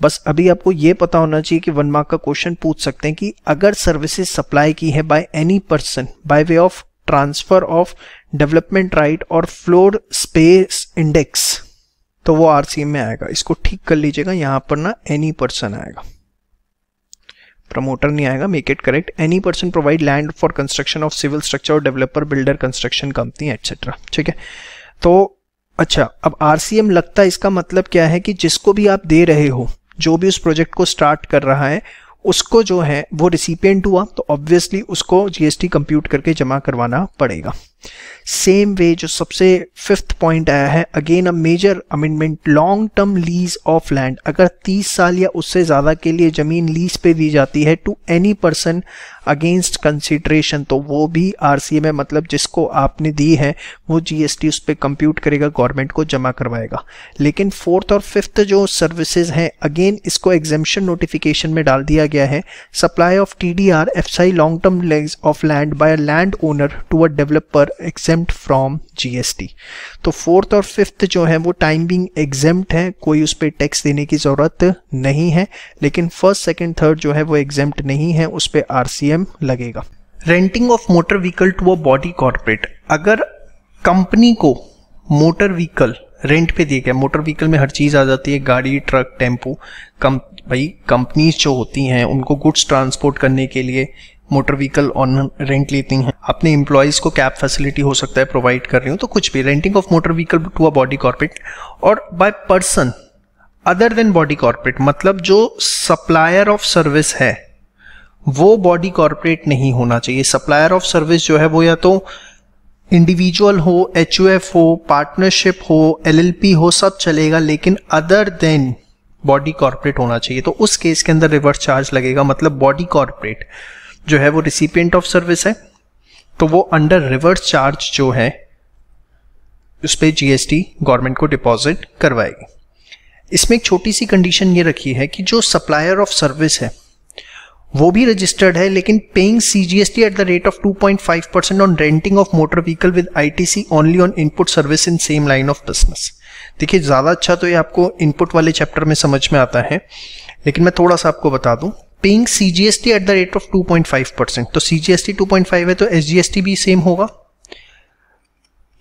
बस अभी आपको ये पता होना चाहिए कि 1 मार्क का क्वेश्चन पूछ सकते हैं कि अगर सर्विसेज सप्लाई की है bye any person by way of transfer of development right और फ्लोर स्पेस इंडेक्स, तो वो RCM में आएगा। इसको ठीक कर लीजिएगा, यहां पर ना एनी पर्सन आएगा, प्रमोटर नहीं आएगा, make it correct. Any person provide land for construction of civil structure और developer, builder, construction company etcetera, ठीक है। तो अच्छा, अब RCM लगता है, इसका मतलब क्या है कि जिसको भी आप दे रहे हो, जो भी उस प्रोजेक्ट को स्टार्ट कर रहा है, उसको जो है वो रिसिपिएंट हुआ तो ऑब्वियसली उसको GST कंप्यूट करके जमा करवाना पड़ेगा। सेम वे जो सबसे 5th पॉइंट आया है, again a major amendment, long term lease of land, अगर 30 साल या उससे ज्यादा के लिए जमीन लीज पे दी जाती है to any person against consideration, तो वो भी RCM है, मतलब जिसको आपने दी है वो GST उस पर कंप्यूट करेगा, गवर्नमेंट को जमा करवाएगा। लेकिन 4th और 5th जो सर्विसेज हैं, अगेन इसको एग्जेम्पशन नोटिफिकेशन में डाल दिया गया है। Supply of TDR FSI long term lease of land by a land owner to a developer exempt from GST। तो 4th और 5th जो है वो टाइम बीइंग exempt है, कोई उस पर टैक्स देने की जरूरत नहीं है। लेकिन 1st, 2nd, 3rd जो है वो exempt नहीं है, उस पर RCM लगेगा। Renting of motor vehicle to a body corporate, अगर कंपनी को मोटर व्हीकल रेंट पे दिया गया, मोटर व्हीकल में हर चीज आ जाती है, गाड़ी, ट्रक, टेम्पो। भाई कंपनीज जो होती हैं उनको गुड्स ट्रांसपोर्ट करने के लिए मोटर व्हीकल ऑन रेंट लेती हैं, अपने एम्प्लॉइज को कैब फैसिलिटी हो सकता है प्रोवाइड कर रही हूँ, तो कुछ भी। Renting of motor vehicle to a body corporate और by person other than body corporate, मतलब जो सप्लायर ऑफ सर्विस है वो बॉडी कॉर्पोरेट नहीं होना चाहिए। सप्लायर ऑफ सर्विस जो है वो या तो इंडिविजुअल हो, HUF हो, पार्टनरशिप हो, LLP हो, सब चलेगा, लेकिन अदर देन बॉडी कॉर्पोरेट होना चाहिए। तो उस केस के अंदर रिवर्स चार्ज लगेगा, मतलब बॉडी कॉर्पोरेट जो है वो रिसिपिएंट ऑफ सर्विस है, तो वो अंडर रिवर्स चार्ज जो है उस पर GST गवर्नमेंट को डिपॉजिट करवाएगी। इसमें एक छोटी सी कंडीशन ये रखी है कि जो सप्लायर ऑफ सर्विस है वो भी रजिस्टर्ड है, लेकिन paying CGST eight the rate of 2.5% on renting of motor vehicle with ITC only on input service in same line of business. देखिए ज्यादा अच्छा तो ये आपको इनपुट वाले चैप्टर में समझ में आता है, लेकिन मैं थोड़ा सा आपको बता दूं। Paying CGST eight the rate of 2.5%, तो CGST 2.5 है तो SGST भी सेम होगा,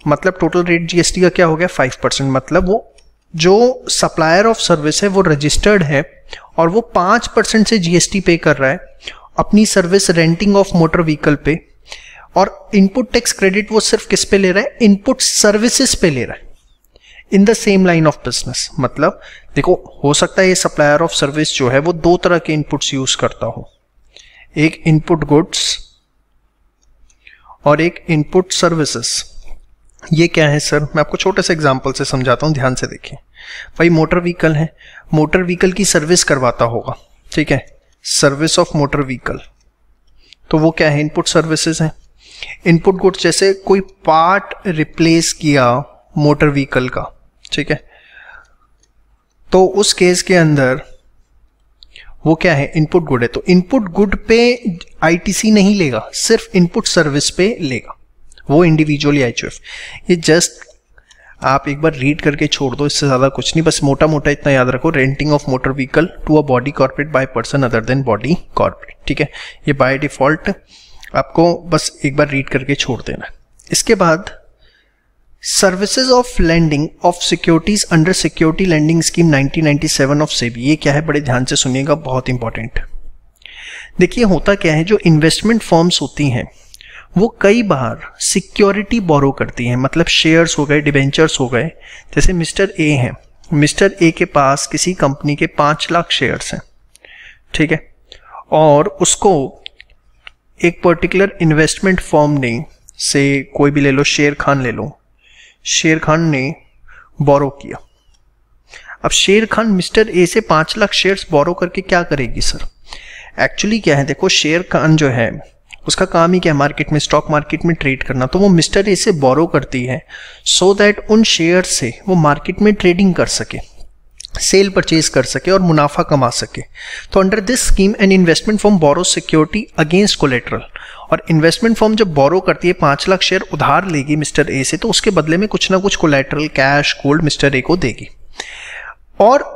मतलब टोटल रेट GST का क्या हो गया 5%। मतलब वो जो सप्लायर ऑफ सर्विस है वो रजिस्टर्ड है और वो 5% से GST पे कर रहा है अपनी service renting of motor vehicle पे, और इनपुट टैक्स क्रेडिट वो सिर्फ किस पे ले रहा है, इनपुट सर्विसेज पे ले रहा है in the same line of business. मतलब देखो हो सकता है ये सप्लायर ऑफ सर्विस जो है वो 2 तरह के इनपुट्स यूज करता हो, एक इनपुट गुड्स और एक इनपुट सर्विसेज। ये क्या है सर, मैं आपको छोटे से एग्जांपल से समझाता हूं, ध्यान से देखिए। भाई मोटर व्हीकल है, मोटर व्हीकल की सर्विस करवाता होगा, ठीक है, सर्विस ऑफ मोटर व्हीकल, तो वो क्या है, इनपुट सर्विसेज है। इनपुट गुड्स जैसे कोई पार्ट रिप्लेस किया मोटर व्हीकल का, ठीक है, तो उस केस के अंदर वो क्या है, इनपुट गुड है, तो इनपुट गुड पे आईटीसी नहीं लेगा, सिर्फ इनपुट सर्विस पे लेगा वो इंडिविजुअली एचयूएफ। ये जस्ट आप एक बार रीड करके छोड़ दो, इससे ज़्यादा कुछ नहीं, बस मोटा मोटा इतना याद रखो, renting of motor vehicle to a body corporate by person other than body corporate, ठीक है, ये बाय डिफॉल्ट आपको बस एक बार रीड करके छोड़ देना। इसके बाद services of lending of securities under security lending scheme 1997 ऑफ सेबी, ये क्या है, बड़े ध्यान से सुनिएगा, बहुत इंपॉर्टेंट। देखिए होता क्या है, जो इन्वेस्टमेंट फर्म्स होती हैं वो कई बार सिक्योरिटी बोरो करती हैं, मतलब शेयर्स हो गए, डिबेंचर्स हो गए। जैसे मिस्टर ए हैं, मिस्टर ए के पास किसी कंपनी के 5 लाख शेयर्स हैं, ठीक है, और उसको एक पर्टिकुलर इन्वेस्टमेंट फर्म ने, से कोई भी ले लो, शेर खान ले लो, शेर खान ने बोरो किया। अब शेर खान मिस्टर ए से 5 लाख शेयर्स बोरो करके क्या करेगी सर? एक्चुअली क्या है, देखो शेर खान जो है उसका काम ही क्या है, मार्केट में, स्टॉक मार्केट में ट्रेड करना, तो वो मिस्टर ए से बोरो करती है सो दैट उन शेयर से वो मार्केट में ट्रेडिंग कर सके, सेल परचेज कर सके और मुनाफा कमा सके। तो under this scheme an investment firm borrow security against collateral, और इन्वेस्टमेंट फर्म जब बोरो करती है 5 लाख शेयर उधार लेगी मिस्टर ए से, तो उसके बदले में कुछ ना कुछ collateral, cash, gold mister A को देगी। और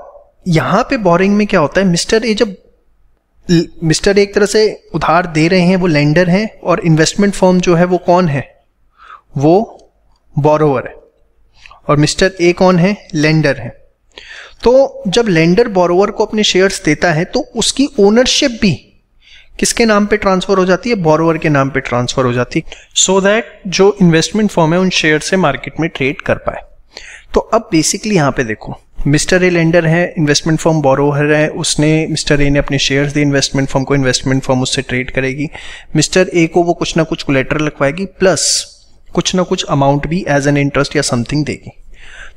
यहां पे बोरिंग में क्या होता है, मिस्टर ए जब मिस्टर एक तरह से उधार दे रहे हैं, वो लेंडर हैं, और इन्वेस्टमेंट फर्म जो है वो कौन है, वो बोरोवर है, और मिस्टर ए कौन है, लेंडर है। तो जब लेंडर बोरोवर को अपने शेयर्स देता है तो उसकी ओनरशिप भी किसके नाम पे ट्रांसफर हो जाती है, बोरोवर के नाम पे ट्रांसफर हो जाती है, सो दैट जो इन्वेस्टमेंट फर्म है उन शेयर से मार्केट में ट्रेड कर पाए। तो अब बेसिकली यहां पे देखो, मिस्टर ए लेंडर है, इन्वेस्टमेंट फर्म बोरोवर है, उसने मिस्टर ए ने अपने शेयर्स दिए इन्वेस्टमेंट फर्म को, इन्वेस्टमेंट फर्म उससे ट्रेड करेगी, मिस्टर ए को वो कुछ ना कुछ कोलेटरल रखवाएगी, प्लस कुछ ना कुछ अमाउंट भी एज एन इंटरेस्ट या समथिंग देगी।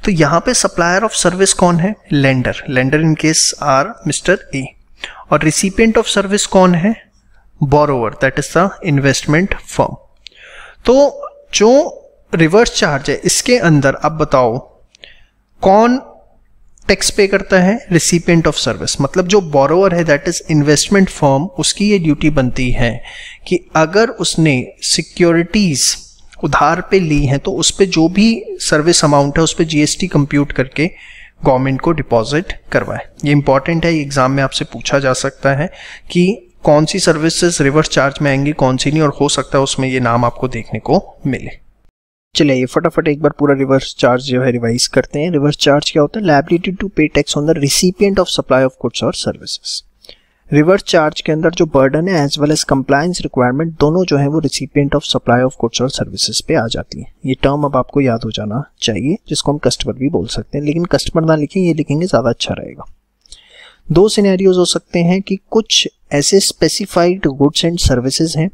तो यहाँ पे सप्लायर ऑफ सर्विस कौन है, lender, lender in case are mister A, और रिसिपिएंट ऑफ सर्विस कौन है, borrower, that is the investment firm. तो जो रिवर्स चार्ज है इसके अंदर अब बताओ कौन टैक्स पे करता है, रिसिपिएंट ऑफ सर्विस, मतलब जो बोरोवर है दैट इज इन्वेस्टमेंट फर्म, उसकी ये ड्यूटी बनती है कि अगर उसने सिक्योरिटीज उधार पे ली हैं तो उस पे जो भी सर्विस अमाउंट है उस पे जीएसटी कंप्यूट करके गवर्नमेंट को डिपॉजिट करवाए। ये इंपॉर्टेंट है, एग्जाम में आपसे पूछा जा सकता है कि कौन सी सर्विसेज रिवर्स चार्ज में आएंगी, कौन सी नहीं, और हो सकता है उसमें ये नाम आपको देखने को मिले। चलिए फटाफट एक बार पूरा रिवर्स चार्ज जो है रिवाइज करते हैं। रिवर्स चार्ज क्या होता है, liability to pay tax on the recipient of supply of goods और सर्विसेज। रिवर्स चार्ज के अंदर जो बर्डन है as well as compliance requirement दोनों जो है वो recipient of supply of goods और सर्विसेज पे आ जाती है। ये टर्म अब आपको याद हो जाना चाहिए, जिसको हम कस्टमर भी बोल सकते हैं, लेकिन कस्टमर ना लिखें, ये लिखेंगे ज्यादा अच्छा रहेगा। 2 सिनेरियोज हो सकते हैं कि कुछ ऐसे स्पेसिफाइड गुड्स एंड सर्विसेज हैं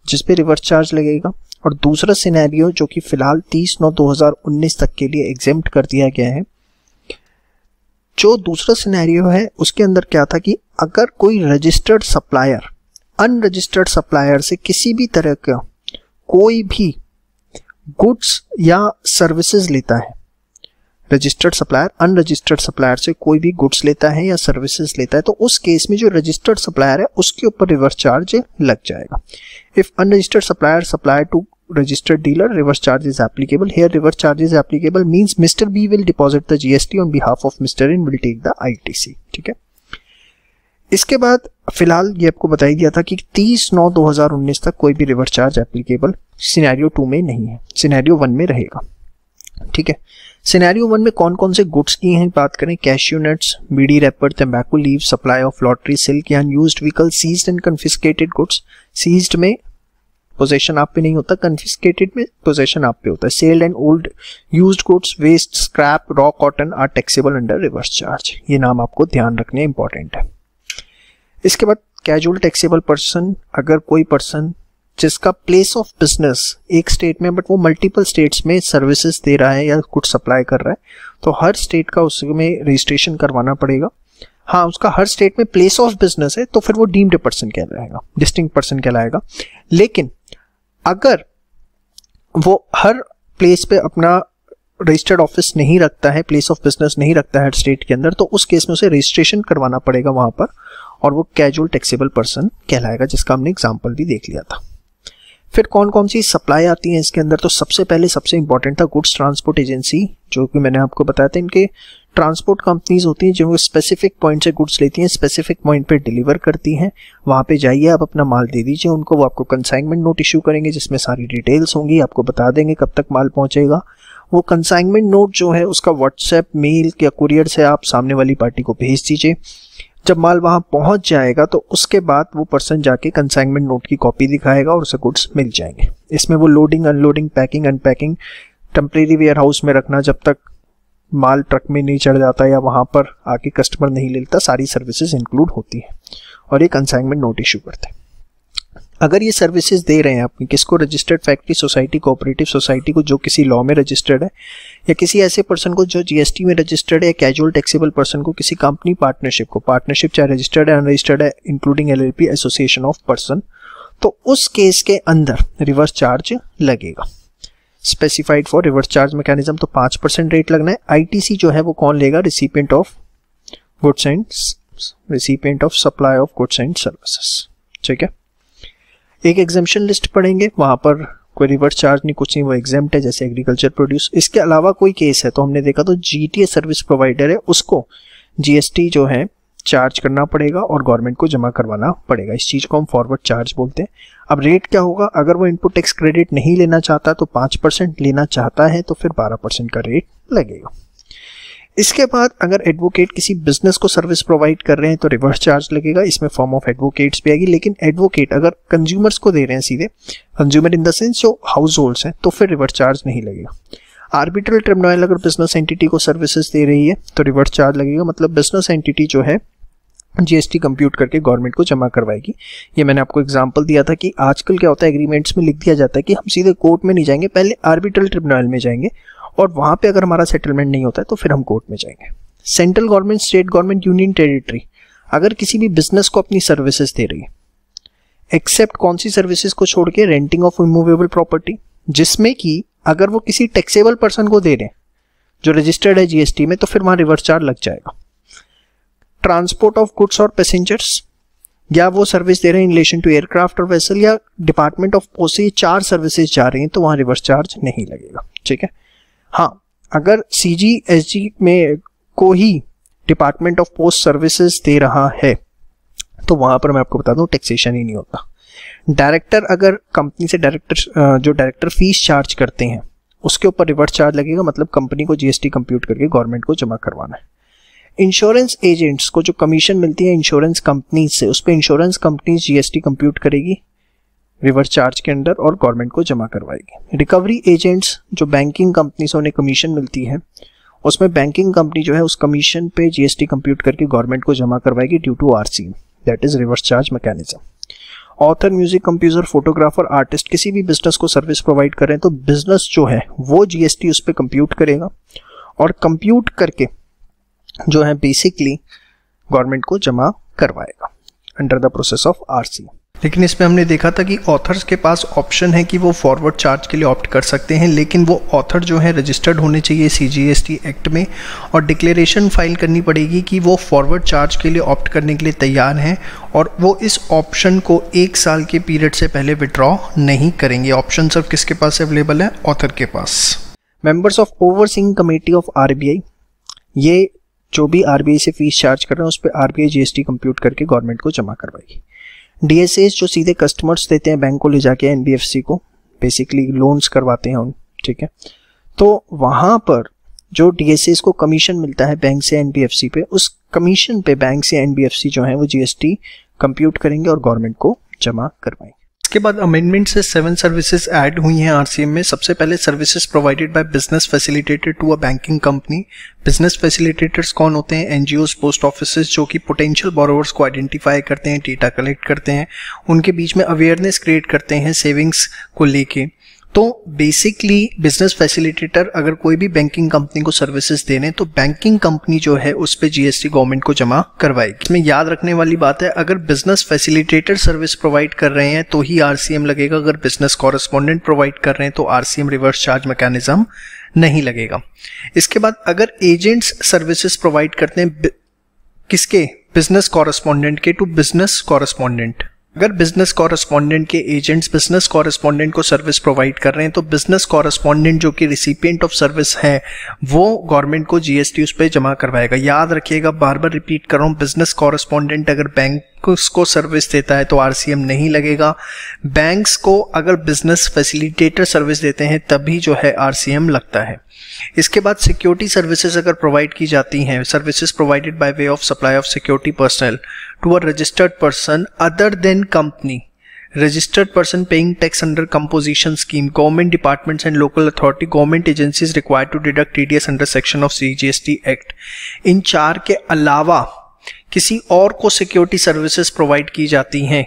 जिसपे रिवर्स चार्ज लगेगा, और दूसरा सिनेरियो जो कि फिलहाल 30/9/2019 तक के लिए एग्जेम्प्ट कर दिया गया है। जो दूसरा सिनेरियो है उसके अंदर क्या था कि अगर कोई रजिस्टर्ड सप्लायर अनरजिस्टर्ड सप्लायर से किसी भी तरह का कोई भी गुड्स या सर्विसेज लेता है, रजिस्टर्ड सप्लायर अनरजिस्टर्ड सप्लायर से कोई भी गुड्स लेता है या सर्विसेज लेता है, तो उस केस में जो रजिस्टर्ड सप्लायर है उसके ऊपर रिवर्स चार्ज लग जाएगा। If unregistered supplier supply to registered dealer, reverse charge is applicable. Here reverse charge is applicable means Mr. B will deposit the GST on behalf of Mr. N will take the ITC, ठीक है। इसके बाद फिलहाल ये आपको बताया गया था कि 30/9/2019 तक कोई भी रिवर्स चार्ज एप्लीकेबल सिनेरियो 2 में नहीं है, सिनेरियो 1 में रहेगा, ठीक है। सिनेरियो 1 में कौन कौन से गुड्स की हैं बात करें, कैश्यू नट्स, बीड़ी रैपर, तंबाकू leave, supply of lottery, silk या unused vehicle, seized and confiscated goods. Seized में पोजेशन आप पे नहीं होता, कन्फिस्केटेड में पोजेशन आप पे होता है। Sold and old used goods, waste, scrap, raw cotton are taxable under reverse charge. ये नाम आपको ध्यान रखने इंपॉर्टेंट है। इसके बाद कैजुअल टैक्सेबल पर्सन, अगर कोई पर्सन जिसका प्लेस ऑफ बिजनेस एक स्टेट में बट वो मल्टीपल स्टेट्स में सर्विसेज दे रहा है या गुड्स सप्लाई कर रहा है, तो हर स्टेट का उसमें रजिस्ट्रेशन करवाना पड़ेगा। हाँ, उसका हर स्टेट में प्लेस ऑफ बिजनेस है तो फिर वो डीम्ड पर्सन कहलाएगा, डिस्टिंक्ट पर्सन कहलाएगा। लेकिन अगर वो हर प्लेस पे अपना रजिस्टर्ड ऑफिस नहीं रखता है, प्लेस ऑफ बिजनेस नहीं रखता है हर स्टेट के अंदर, तो उस केस में उसे रजिस्ट्रेशन करवाना पड़ेगा वहां पर, और वो कैजुअल टैक्सेबल पर्सन कहलाएगा, जिसका हमने एग्जाम्पल भी देख लिया था। फिर कौन कौन सी सप्लाई आती है इसके अंदर, तो सबसे पहले सबसे इंपॉर्टेंट था गुड्स ट्रांसपोर्ट एजेंसी, जो कि मैंने आपको बताया था। इनके ट्रांसपोर्ट कंपनीज होती हैं जो स्पेसिफिक पॉइंट से गुड्स लेती हैं, स्पेसिफिक पॉइंट पे डिलीवर करती हैं। वहाँ पे जाइए, आप अपना माल दे दीजिए उनको, वो आपको कंसाइनमेंट नोट इशू करेंगे जिसमें सारी डिटेल्स होंगी, आपको बता देंगे कब तक माल पहुँचेगा। वो कंसाइनमेंट नोट जो है उसका व्हाट्सएप, मेल या कुरियर से आप सामने वाली पार्टी को भेज दीजिए। जब माल वहाँ पहुँच जाएगा तो उसके बाद वो पर्सन जाके कंसाइनमेंट नोट की कॉपी दिखाएगा और उसे गुड्स मिल जाएंगे। इसमें वो loading, unloading, packing, unpacking, temporary warehouse में रखना जब तक माल ट्रक में नहीं चढ़ जाता या वहाँ पर आके कस्टमर नहीं ले लेता, सारी सर्विसेज इंक्लूड होती है और ये कंसाइनमेंट नोट इशू करते हैं। अगर ये सर्विसेज दे रहे हैं आप किसको, registered factory society, cooperative society को जो किसी लॉ में रजिस्टर्ड है, या किसी ऐसे पर्सन को जो जीएसटी में रजिस्टर्ड है, या कैजुअल टैक्सेबल पर्सन को, किसी कंपनी पार्टनरशिप को, पार्टनरशिप चाहे रजिस्टर्ड है अनरजिस्टर्ड है including LLP, association of person, तो उस केस के अंदर रिवर्स चार्ज लगेगा। Specified for reverse charge mechanism, तो 5% रेट लगना है। आईटीसी जो है वो कौन लेगा, recipient of goods and recipient of supply of goods and services. ठीक है, एक एग्जेम्पशन लिस्ट पढ़ेंगे, वहां पर कोई रिवर्स चार्ज नहीं, कुछ नहीं, वो एग्जेम्प्ट है, जैसे एग्रीकल्चर प्रोड्यूस। इसके अलावा कोई केस है तो हमने देखा तो जीटीएस सर्विस प्रोवाइडर है, उसको जीएसटी जो है चार्ज करना पड़ेगा और गवर्नमेंट को जमा करवाना पड़ेगा। इस चीज को हम फॉरवर्ड चार्ज बोलते हैं। अब रेट क्या होगा, अगर वो इनपुट टैक्स क्रेडिट नहीं लेना चाहता तो 5%, लेना चाहता है तो फिर 12% का रेट लगेगा। इसके बाद अगर एडवोकेट किसी बिजनेस को सर्विस प्रोवाइड कर रहे हैं तो रिवर्स चार्ज लगेगा, इसमें फॉर्म ऑफ एडवोकेट्स भी आएगी। लेकिन एडवोकेट अगर कंज्यूमर्स को दे रहे हैं, सीधे कंज्यूमर इन द सेंस जो हाउस होल्ड्स हैं, तो फिर रिवर्स चार्ज नहीं लगेगा। आर्बिट्रल ट्रिब्यूनल अगर बिजनेस एंटिटी को सर्विसेज दे रही है तो रिवर्स चार्ज लगेगा, मतलब बिजनेस एंटिटी जो है जीएसटी कंप्यूट करके गवर्नमेंट को जमा करवाएगी। ये मैंने आपको एग्जांपल दिया था कि आजकल क्या होता है, एग्रीमेंट्स में लिख दिया जाता है कि हम सीधे कोर्ट में नहीं जाएंगे, पहले आर्बिट्रल ट्रिब्यूनल में जाएंगे और वहां पे अगर हमारा सेटलमेंट नहीं होता है तो फिर हम कोर्ट में जाएंगे। Central government, state government, union territory अगर किसी भी बिजनेस को अपनी सर्विसेज दे रही है, एक्सेप्ट कौन सी सर्विसेज को छोड़ के, रेंटिंग ऑफ इमूवेबल प्रॉपर्टी, जिसमें कि अगर वो किसी टैक्सेबल पर्सन को दे रहे हैं जो रजिस्टर्ड है जीएसटी में, तो फिर वहां रिवर्स चार्ज लग जाएगा। ट्रांसपोर्ट ऑफ गुड्स और पैसेंजर्स, या वो सर्विस दे रहे हैं इन रिलेशन टू एयरक्राफ्ट और वेसल, या डिपार्टमेंट ऑफ पोस्ट से 4 सर्विसेज जा रही हैं तो वहां रिवर्स चार्ज नहीं लगेगा। ठीक है, हाँ, अगर सीजीएसजी में को ही डिपार्टमेंट ऑफ पोस्ट सर्विसेज दे रहा है तो वहां पर मैं आपको बता दूं टैक्सेशन ही नहीं होता। डायरेक्टर अगर कंपनी से जो डायरेक्टर फीस चार्ज करते हैं उसके ऊपर रिवर्स चार्ज लगेगा, मतलब कंपनी को जीएसटी कंप्यूट करके गवर्नमेंट को जमा करवाना है। इंश्योरेंस एजेंट्स को जो कमीशन मिलती है इंश्योरेंस कंपनी से, उस पर इंश्योरेंस कंपनी जीएसटी कंप्यूट करेगी रिवर्स चार्ज के अंदर और गवर्नमेंट को जमा करवाएगी। रिकवरी एजेंट्स जो बैंकिंग कंपनी से उन्हें कमीशन मिलती है, उसमें बैंकिंग कंपनी जो है उस कमीशन पे जीएसटी कंप्यूट करके गवर्नमेंट को जमा करवाएगी due to RCM, that is reverse charge mechanism. Author, music composer, photographer, artist किसी भी बिजनेस को सर्विस प्रोवाइड कर रहे हैं तो बिजनेस जो है वो जीएसटी उस पर कंप्यूट करेगा और कंप्यूट करके जो है बेसिकली गवर्नमेंट को जमा करवाएगा under the process of RCM. लेकिन इसमें हमने देखा था कि ऑथर्स के पास ऑप्शन है कि वो फॉरवर्ड चार्ज के लिए ऑप्ट कर सकते हैं, लेकिन वो ऑथर जो है रजिस्टर्ड होने चाहिए सीजीएसटी एक्ट में और डिक्लेरेशन फाइल करनी पड़ेगी कि वो फॉरवर्ड चार्ज के लिए ऑप्ट करने के लिए तैयार हैं और वो इस ऑप्शन को 1 साल के पीरियड से पहले विड्रॉ नहीं करेंगे। ऑप्शन सिर्फ किसके पास अवेलेबल है, ऑथर के पास। Members of overseeing committee of RBI, ये जो भी आरबीआई से फीस चार्ज कर रहे हैं उस पर आरबीआई जीएसटी कंप्यूट करके गवर्नमेंट को जमा करवाएगी। डीएसएस जो सीधे कस्टमर्स देते हैं बैंक को ले जाके, एनबीएफसी को बेसिकली लोन्स करवाते हैं उन, ठीक है, तो वहां पर जो डीएसएस को कमीशन मिलता है बैंक से एनबीएफसी पे, उस कमीशन पे बैंक से एनबीएफसी जो है वो जीएसटी कंप्यूट करेंगे और गवर्नमेंट को जमा करवाएंगे। इसके बाद अमेंडमेंट से 7 सर्विसेज ऐड हुई हैं आरसीएम में। सबसे पहले services provided by business facilitator to a banking company. Business facilitators कौन होते हैं, एनजीओज, पोस्ट ऑफिसेज, जो कि पोटेंशियल बोरोवर्स को आइडेंटिफाई करते हैं, डेटा कलेक्ट करते हैं, उनके बीच में अवेयरनेस क्रिएट करते हैं सेविंग्स को लेके। तो बेसिकली बिजनेस फैसिलिटेटर अगर कोई भी बैंकिंग कंपनी को सर्विसेज देने तो बैंकिंग कंपनी जो है उस पे जीएसटी गवर्नमेंट को जमा करवाएगी। इसमें याद रखने वाली बात है, अगर बिजनेस फैसिलिटेटर सर्विस प्रोवाइड कर रहे हैं तो ही आरसीएम लगेगा, अगर बिजनेस कॉरेस्पॉन्डेंट प्रोवाइड कर रहे हैं तो आरसीएम रिवर्स चार्ज मैकेनिज्म नहीं लगेगा। इसके बाद अगर एजेंट्स सर्विसेज प्रोवाइड करते हैं किसके, बिजनेस कॉरेस्पॉन्डेंट के टू बिजनेस कॉरेस्पॉन्डेंट। अगर बिजनेस कॉरेस्पॉन्डेंट के एजेंट्स बिजनेस कॉरेस्पॉन्डेंट को सर्विस प्रोवाइड कर रहे हैं तो बिजनेस कॉरेस्पॉन्डेंट जो कि रिसिपिएंट ऑफ सर्विस है वो गवर्नमेंट को जीएसटी उस पर जमा करवाएगा। याद रखिएगा, बार बार रिपीट कर रहा हूँ, बिजनेस कॉरेस्पॉन्डेंट अगर बैंक को सर्विस देता है तो आरसीएम नहीं लगेगा। बैंक्स को अगर बिजनेस फैसिलिटेटर सर्विस देते हैं तभी जो है आरसीएम लगता है। इसके बाद सिक्योरिटी सर्विसेज अगर प्रोवाइड की जाती हैं, services provided by way of supply of security personal to a registered person other than company, registered person paying tax under composition scheme, government departments and local authority, government agencies required to deduct TDS under section of CGST Act। इन चार के अलावा किसी और को security services provide की जाती हैं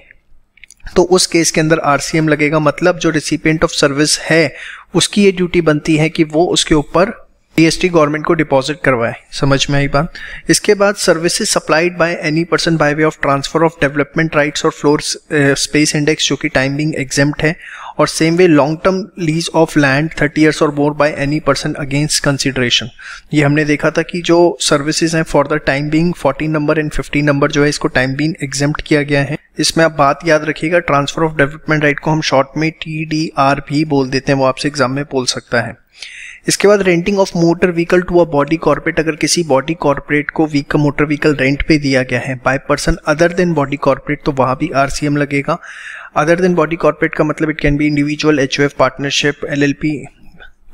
तो उस केस के अंदर आरसीएम लगेगा। मतलब जो रिसिपिएंट ऑफ सर्विस है उसकी ये ड्यूटी बनती है कि वो उसके ऊपर जीएसटी गवर्नमेंट को डिपॉजिट करवाए। समझ में आई बात। इसके बाद services supplied by any person by way of transfer of development rights और फ्लोर स्पेस इंडेक्स जो कि टाइम बिंग एग्जेम्प्ट है, और same way long term lease of land 30 years और more by any person against consideration. ये हमने देखा था कि जो सर्विसेज हैं for the time being 14 number and 15 number जो है इसको टाइम बिंग एग्जेम्प्ट किया गया है। इसमें आप बात याद रखिएगा, ट्रांसफर ऑफ डेवलपमेंट राइट को हम शॉर्ट में TDR भी बोल देते हैं, वो आपसे एग्जाम में बोल सकता है। इसके बाद renting of motor vehicle to a body corporate, अगर किसी बॉडी कॉर्पोरेट को मोटर व्हीकल रेंट पे दिया गया है by person other than body corporate तो वहां भी आरसीएम लगेगा। अदर देन बॉडी कॉर्पोरेट का मतलब it can be individual, HOF, partnership, LLP,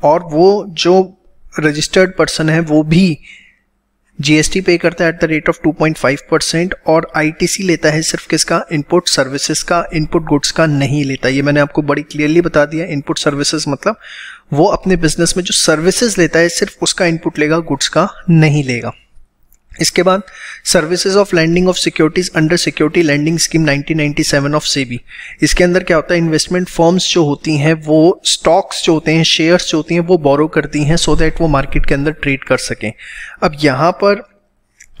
और वो जो रजिस्टर्ड पर्सन है वो भी जीएसटी पे करता है एट द रेट ऑफ 2.5% और आईटीसी लेता है सिर्फ किसका, इनपुट सर्विसेज का, इनपुट गुड्स का नहीं लेता। ये मैंने आपको बड़ी क्लियरली बता दिया। इनपुट सर्विसेज मतलब वो अपने बिजनेस में जो सर्विसेज लेता है सिर्फ उसका इनपुट लेगा, गुड्स का नहीं लेगा। इसके बाद services of lending of securities under security lending scheme 1997 ऑफ सेबी। इसके अंदर क्या होता है, इन्वेस्टमेंट फर्म्स जो होती हैं वो स्टॉक्स जो होते हैं, शेयर्स जो होती हैं वो बोरो करती हैं सो दैट वो मार्केट के अंदर ट्रेड कर सकें। अब यहाँ पर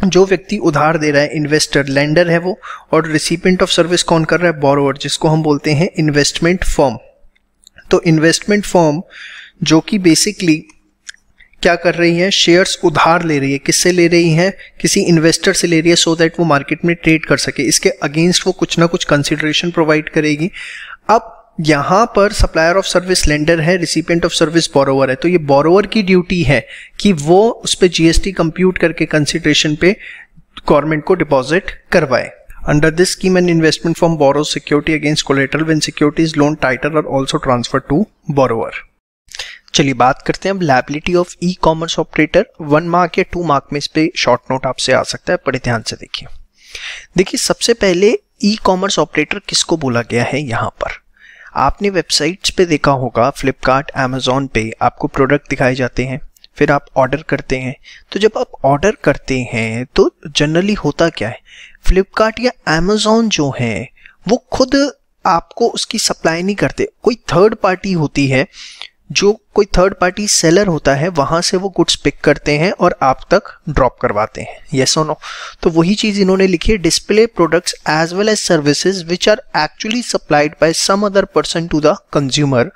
जो व्यक्ति उधार दे रहा है इन्वेस्टर, लेंडर है वो, और रिसिपिएंट ऑफ सर्विस कौन कर रहा है, बोरोवर, जिसको हम बोलते हैं इन्वेस्टमेंट फर्म। तो इन्वेस्टमेंट फर्म जो कि बेसिकली क्या कर रही है, शेयर्स उधार ले रही है। किससे ले रही है, किसी इन्वेस्टर से ले रही है सो दैट वो मार्केट में ट्रेड कर सके। इसके अगेंस्ट वो कुछ ना कुछ कंसिडरेशन प्रोवाइड करेगी। अब यहां पर सप्लायर ऑफ सर्विस लेंडर है, रिसिपिएंट ऑफ सर्विस बोरोवर है, तो ये बोरोवर की ड्यूटी है कि वो उस पर जीएसटी कंप्यूट करके कंसिडरेशन पे गवर्नमेंट को डिपॉजिट करवाए। Under this scheme, an investment firm borrows security against collateral when security is loan title or also transferred to borrower। चलिए बात करते हैं अब liability of e commerce operator. 1 mark या 2 मार्क में इस पे शॉर्ट नोट आपसे आ सकता है, बड़े ध्यान से देखिए। सबसे पहले ई कॉमर्स ऑपरेटर किसको बोला गया है। यहाँ पर आपने वेबसाइट्स पे देखा होगा, फ्लिपकार्ट, अमेजोन पे आपको प्रोडक्ट दिखाए जाते हैं, फिर आप ऑर्डर करते हैं। तो जब आप ऑर्डर करते हैं तो जनरली होता क्या है, फ्लिपकार्ट या अमेजोन जो है वो खुद आपको उसकी सप्लाई नहीं करते, कोई थर्ड पार्टी होती है, जो कोई थर्ड पार्टी सेलर होता है, वहां से वो गुड्स पिक करते हैं और आप तक ड्रॉप करवाते हैं। यस और नो। तो वही चीज इन्होंने लिखी है, display products as well as services which are actually supplied by some other person to the consumer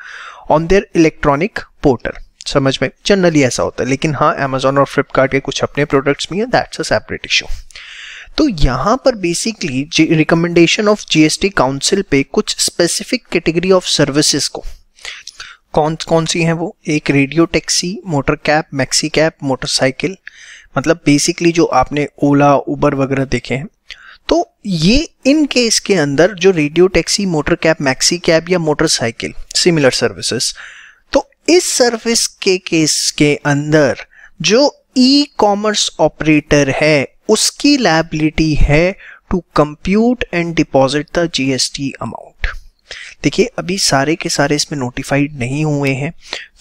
on their electronic portal. समझ में, जनरली ऐसा होता है, लेकिन हाँ अमेजोन और फ्लिपकार्ट के कुछ अपने प्रोडक्ट्स भी हैं, दैट्स अ सेपरेट इशू। तो यहाँ पर basically recommendation of GST council पे कुछ स्पेसिफिक कैटेगरी ऑफ सर्विसेज को कौन सी हैं वो, एक radio taxi, motor cab, maxi cab, motorcycle, मतलब बेसिकली जो आपने ओला, उबर वगैरह देखे हैं। तो ये इन केस के अंदर जो radio taxi, motor cab, maxi cab या मोटरसाइकिल, सिमिलर सर्विसेज, तो इस सर्विस के केस के अंदर जो ई कॉमर्स ऑपरेटर है उसकी लायबिलिटी है to compute and deposit the GST amount. देखिए अभी सारे के सारे इसमें नोटिफाइड नहीं हुए हैं।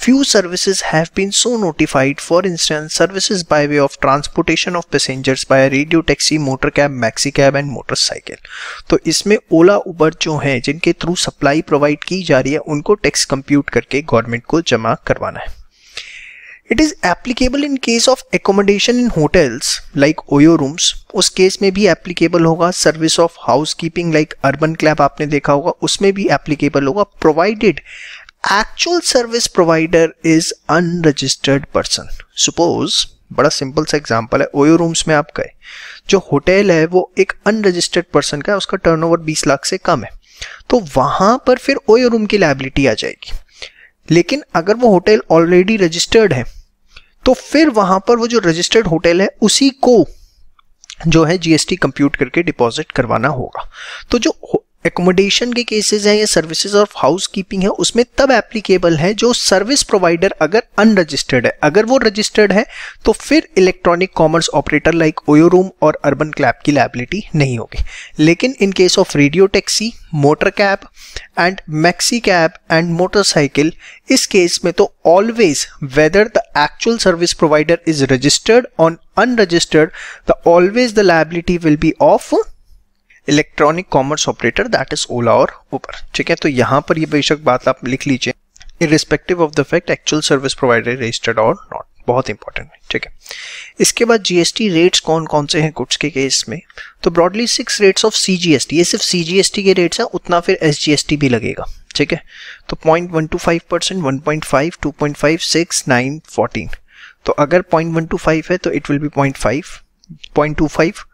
Few services have been so notified, for instance services by way of transportation of passengers by radio taxi, motor cab, maxi cab and motorcycle. तो इसमें ओला, उबर जो है जिनके थ्रू सप्लाई प्रोवाइड की जा रही है उनको टैक्स कंप्यूट करके गवर्नमेंट को जमा करवाना है। It is applicable in case of accommodation in hotels like OYO rooms, उस केस में भी एप्लीकेबल होगा। Service of house keeping like urban क्लैब आपने देखा होगा, उसमें भी एप्लीकेबल होगा, provided actual service provider is unregistered person. Suppose बड़ा सिंपल सा एग्जांपल है, ओयो रूम्स में आप गए, जो होटल है वो एक अनरजिस्टर्ड पर्सन का है, उसका टर्नओवर 20 लाख से कम है, तो वहां पर फिर ओयो रूम की लायबिलिटी आ जाएगी। लेकिन अगर वो होटल ऑलरेडी रजिस्टर्ड है तो फिर वहां पर वो जो रजिस्टर्ड होटल है उसी को जो है जीएसटी कंप्यूट करके डिपॉजिट करवाना होगा। तो जो एकोमोडेशन के केसेस हैं या सर्विसेज ऑफ हाउस कीपिंग है उसमें तब एप्लीकेबल है जो सर्विस प्रोवाइडर अगर अनरजिस्टर्ड है। अगर वो रजिस्टर्ड है तो फिर electronic commerce operator like OYO room और अर्बन क्लैब की लायबिलिटी नहीं होगी। लेकिन in case of radio taxi, motor cab and maxi cab and motorcycle, इस केस में तो always whether the actual service provider is registered और unregistered, the always the liability will be of electronic commerce operator, that is Ola और Uber. ठीक है, तो यहां पर ये बेशक बात आप लिख लीजिए, irrespective of the fact actual service provider registered और नॉट, बहुत इंपॉर्टेंट है। ठीक है, इसके बाद जीएसटी रेट्स कौन कौन से हैं गुड्स के केस में, तो ब्रॉडली 6 रेट्स ऑफ सीजीएसटी, ये सिर्फ सीजीएसटी के रेट्स हैं, उतना फिर एसजीएसटी भी लगेगा। ठीक है, तो 0.125%, 1.5, 2.5, 6, 9, 14। तो अगर 0.125 है तो इट विल बी 0.25।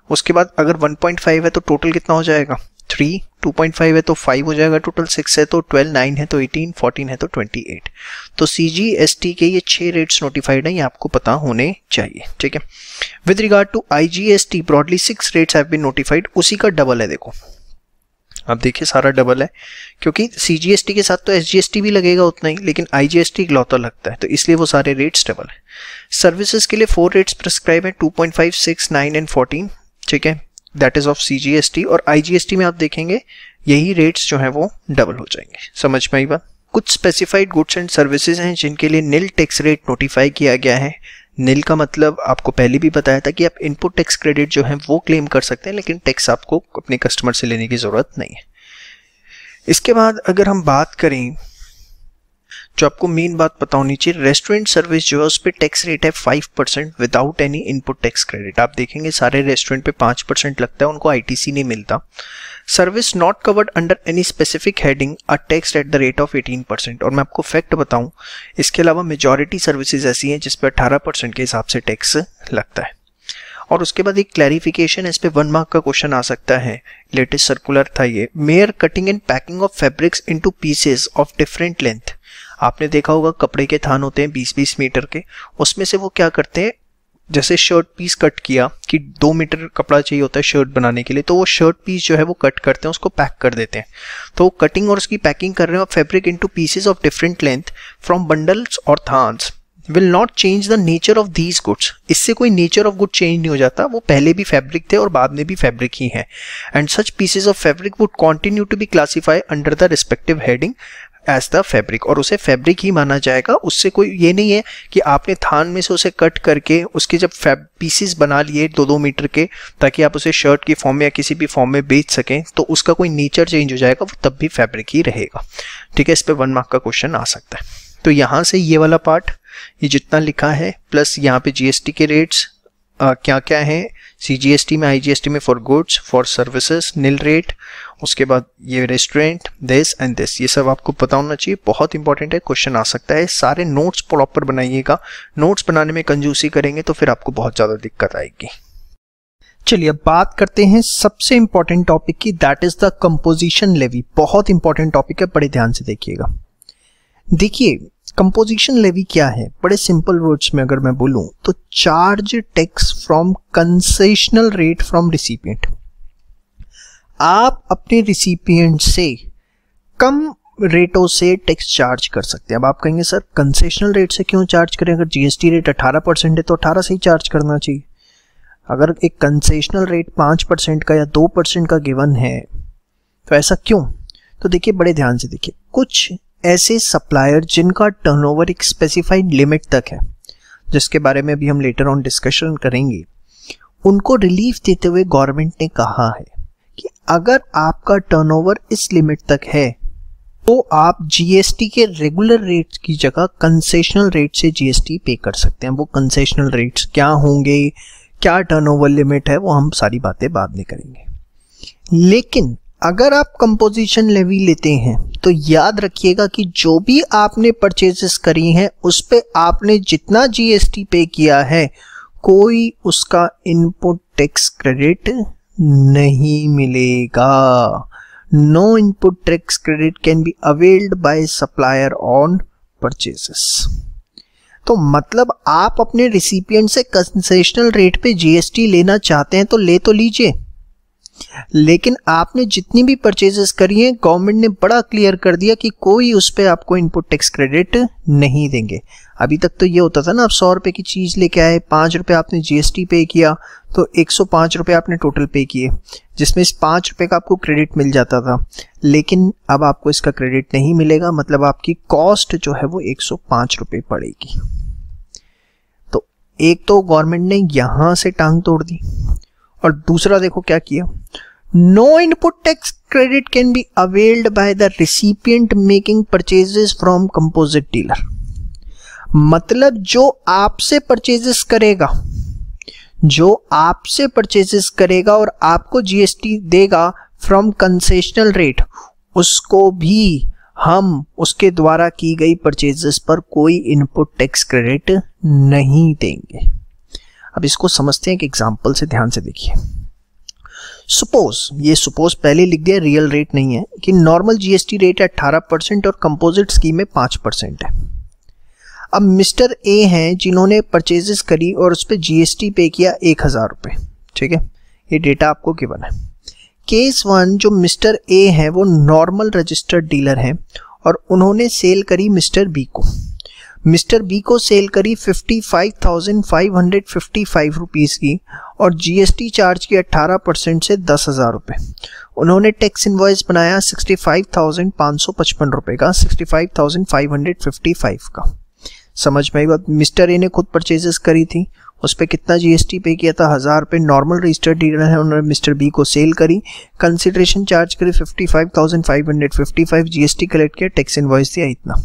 उसके बाद अगर 1.5 है तो टोटल कितना हो जाएगा 3, 2.5 है तो 5 हो जाएगा टोटल, 6 है तो 12, 9 है तो 18, 14 है तो 28। तो सीजीएसटी के ये 6 रेट्स नोटिफाइड हैं, ये आपको पता होने चाहिए। ठीक है, with regard to IGST broadly 6 rates have been notified, उसी का डबल है। देखो अब देखिए सारा डबल है, क्योंकि सीजीएसटी के साथ तो एसजीएसटी भी लगेगा उतना ही, लेकिन आईजीएसटी इकलौता लगता है, तो इसलिए वो सारे रेट्स डबल है। सर्विसेज के लिए 4 रेट्स प्रिस्क्राइब है, 2.5, 6, 9 एंड 14। ठीक है, दैट इज ऑफ सीजीएसटी, और आईजीएसटी में आप देखेंगे यही रेट्स जो हैं वो डबल हो जाएंगे। समझ में आई बात। कुछ स्पेसिफाइड गुड्स एंड सर्विसेज हैं जिनके लिए निल टैक्स रेट नोटिफाई किया गया है। निल का मतलब आपको पहले भी बताया था कि आप इनपुट टैक्स क्रेडिट जो है वो क्लेम कर सकते हैं, लेकिन टैक्स आपको अपने कस्टमर से लेने की जरूरत नहीं है। इसके बाद अगर हम बात करें, जो आपको मेन बात पता होनी चाहिए, रेस्टोरेंट सर्विस जो है उस पर टैक्स रेट है 5% without any input tax credit. आप देखेंगे सारे रेस्टोरेंट पे 5% लगता है, उनको आईटीसी नहीं मिलता। Service not covered under any specific heading are taxed at the rate of 18%। और मैं आपको फैक्ट बताऊं, इसके अलावा मेजॉरिटी सर्विसेज ऐसी हैं जिस पर 18% के हिसाब से टैक्स लगता है। और उसके बाद एक क्लैरिफिकेशन है, इस पे 1 मार्क का क्वेश्चन आ सकता है, लेटेस्ट सर्कुलर था ये। Mayor cutting and packing of fabrics into pieces of different length. आपने देखा होगा कपड़े के थान होते हैं 20-20 मीटर के, उसमें से वो क्या करते हैं, जैसे शर्ट पीस कट किया कि 2 मीटर कपड़ा चाहिए होता है शर्ट बनाने के लिए, तो वो शर्ट पीस जो है वो कट करते हैं, उसको पैक कर देते हैं। तो कटिंग और उसकी पैकिंग कर रहे हैं fabric into pieces of different length from bundles और थान्स will not change the nature of these goods. इससे कोई नेचर ऑफ गुड चेंज नहीं हो जाता, वो पहले भी फैब्रिक थे और बाद में भी फैब्रिक ही है। And such pieces of fabric would continue to be classify under the respective heading as the fabric, और उसे फैब्रिक ही माना जाएगा। उससे कोई ये नहीं है कि आपने थान में से उसे कट करके उसके जब पीसेस बना लिए 2-2 मीटर के, ताकि आप उसे शर्ट की फॉर्म में या किसी भी फॉर्म में बेच सकें, तो उसका कोई नेचर चेंज हो जाएगा, वो तब भी फैब्रिक ही रहेगा। ठीक है, इस पर 1 मार्क का क्वेश्चन आ सकता है। तो यहाँ से ये वाला पार्ट, ये जितना लिखा है, प्लस यहाँ पे जीएसटी के रेट्स क्या क्या है, सीजीएसटी में, आईजीएसटी में for goods, for services nil rate, उसके बाद ये रेस्टोरेंट, दिस एंड दिस, ये सब आपको पता होना चाहिए, बहुत इंपॉर्टेंट है, क्वेश्चन आ सकता है। सारे नोट्स प्रॉपर बनाइएगा, नोट्स बनाने में कंजूसी करेंगे तो फिर आपको बहुत ज़्यादा दिक्कत आएगी। चलिए अब बात करते हैं सबसे इंपॉर्टेंट टॉपिक की, that is the composition levy. बहुत इंपॉर्टेंट टॉपिक है, बड़े ध्यान से देखिएगा। देखिए कंपोजिशन लेवी क्या है, बड़े सिंपल वर्ड्स में अगर मैं बोलूं तो charge tax from concessional rate from recipient. आप अपने रिसिपिएंट से कम रेटों से टैक्स चार्ज कर सकते हैं। अब आप कहेंगे सर कंसेशनल रेट से क्यों चार्ज करें, अगर जीएसटी रेट 18% है तो 18 से ही चार्ज करना चाहिए। अगर एक कंसेशनल रेट 5% का या 2% का गिवन है तो ऐसा क्यों? तो देखिए बड़े ध्यान से देखिए, कुछ ऐसे सप्लायर जिनका टर्नओवर एक स्पेसिफाइड लिमिट तक है, जिसके बारे में अभी हम लेटर ऑन डिस्कशन करेंगे, उनको रिलीफ देते हुए गवर्नमेंट ने कहा है कि अगर आपका टर्नओवर इस लिमिट तक है तो आप जीएसटी के रेगुलर रेट की जगह कंसेशनल रेट से जीएसटी पे कर सकते हैं। वो कंसेशनल रेट्स क्या होंगे, क्या टर्नओवर लिमिट है, वो हम सारी बातें बाद में करेंगे। लेकिन अगर आप कंपोजिशन लेवी लेते हैं तो याद रखिएगा कि जो भी आपने परचेजेस करी हैं उस पे आपने जितना जीएसटी पे किया है कोई उसका इनपुट टैक्स क्रेडिट नहीं मिलेगा। No input tax credit can be availed by supplier on purchases. तो मतलब आप अपने रिसिपिएंट से कंसेशनल रेट पे जीएसटी लेना चाहते हैं तो ले तो लीजिए, लेकिन आपने जितनी भी परचेजेस करी है गवर्नमेंट ने बड़ा क्लियर कर दिया कि कोई उस पे आपको इनपुट टैक्स क्रेडिट नहीं देंगे। अभी तक तो ये होता था ना, आप 100 रुपए की चीज लेके आए, 5 रुपए आपने जीएसटी पे किया तो 105 रुपए आपने टोटल पे किए, जिसमें इस 5 रुपए का आपको क्रेडिट मिल जाता था। लेकिन अब आपको इसका क्रेडिट नहीं मिलेगा, मतलब आपकी कॉस्ट जो है वो 105 रुपए पड़ेगी। तो एक तो गवर्नमेंट ने यहां से टांग तोड़ दी, और दूसरा देखो क्या किया, no input tax credit can be availed by the recipient making purchases from composite dealer. मतलब जो आपसे परचेजेस करेगा और आपको जीएसटी देगा फ्रॉम कंसेशनल रेट, उसको भी हम उसके द्वारा की गई परचेजेस पर कोई इनपुट टैक्स क्रेडिट नहीं देंगे। अब इसको समझते हैं एक एग्जांपल से, ध्यान से देखिए। सपोज पहले लिख दिया, रियल रेट नहीं है, कि नॉर्मल जीएसटी रेट है 18% और कंपोजिट स्कीम में 5% है। अब मिस्टर ए हैं जिन्होंने परचेजेस करी और उस पर जीएसटी पे किया 1000 रुपए, ठीक है, ये डेटा आपको गिवन है। केस 1 जो मिस्टर ए हैं वो नॉर्मल रजिस्टर्ड डीलर हैं और उन्होंने सेल करी मिस्टर बी को सेल करी 55,555 रुपीज की और जीएसटी चार्ज की 18% से 10,000 रुपए। उन्होंने टैक्स इनवॉइस बनाया 65,555 रुपए का, 65,555 का। समझ में आई बात? मिस्टर ए ने खुद परचेजेस करी थी, उस पर कितना जीएसटी पे किया था, 1000 रुपए। नॉर्मल रजिस्टर्ड डीलर है, उन्होंने मिस्टर बी को सेल करी, कंसिडरेशन चार्ज करी 55,555, जीएसटी कलेक्ट किया, टैक्स इनवॉइस दिया इतना।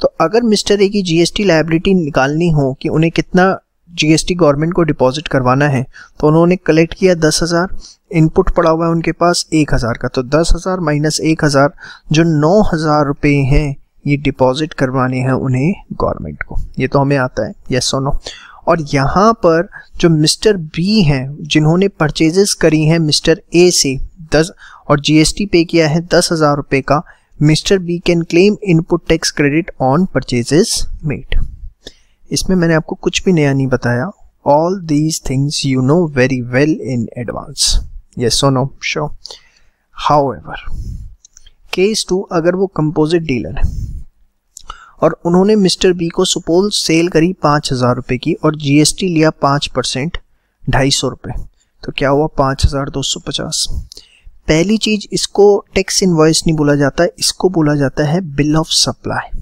तो अगर मिस्टर ए की जीएसटी लायबिलिटी निकालनी हो कि उन्हें कितना जीएसटी गवर्नमेंट को डिपॉजिट करवाना है, तो उन्होंने कलेक्ट किया 10,000, इनपुट पड़ा हुआ है उनके पास 1000 का, तो 10,000 माइनस 1000 जो 9,000 रुपए हैं ये डिपॉजिट करवाने हैं उन्हें गवर्नमेंट को। ये तो हमें आता है, यस और नो। और यहाँ पर जो मिस्टर बी हैं जिन्होंने परचेजेस करी हैं मिस्टर ए से 10 और जीएसटी पे किया है 10,000 रुपए का, Mr B can claim input tax credit on purchases made. इसमें मैंने आपको कुछ भी नया नहीं बताया, all these things you know very well in advance, yes और नो, श्योर। हाउएवर केस 2, अगर वो कंपोजिट डीलर है और उन्होंने मिस्टर बी को सपोज सेल करी 5,000 रुपए की और जीएसटी लिया 5%, 250 रुपए, तो क्या हुआ 5,250। पहली चीज, इसको टैक्स इनवॉइस नहीं बोला जाता है, इसको बोला जाता है bill of supply.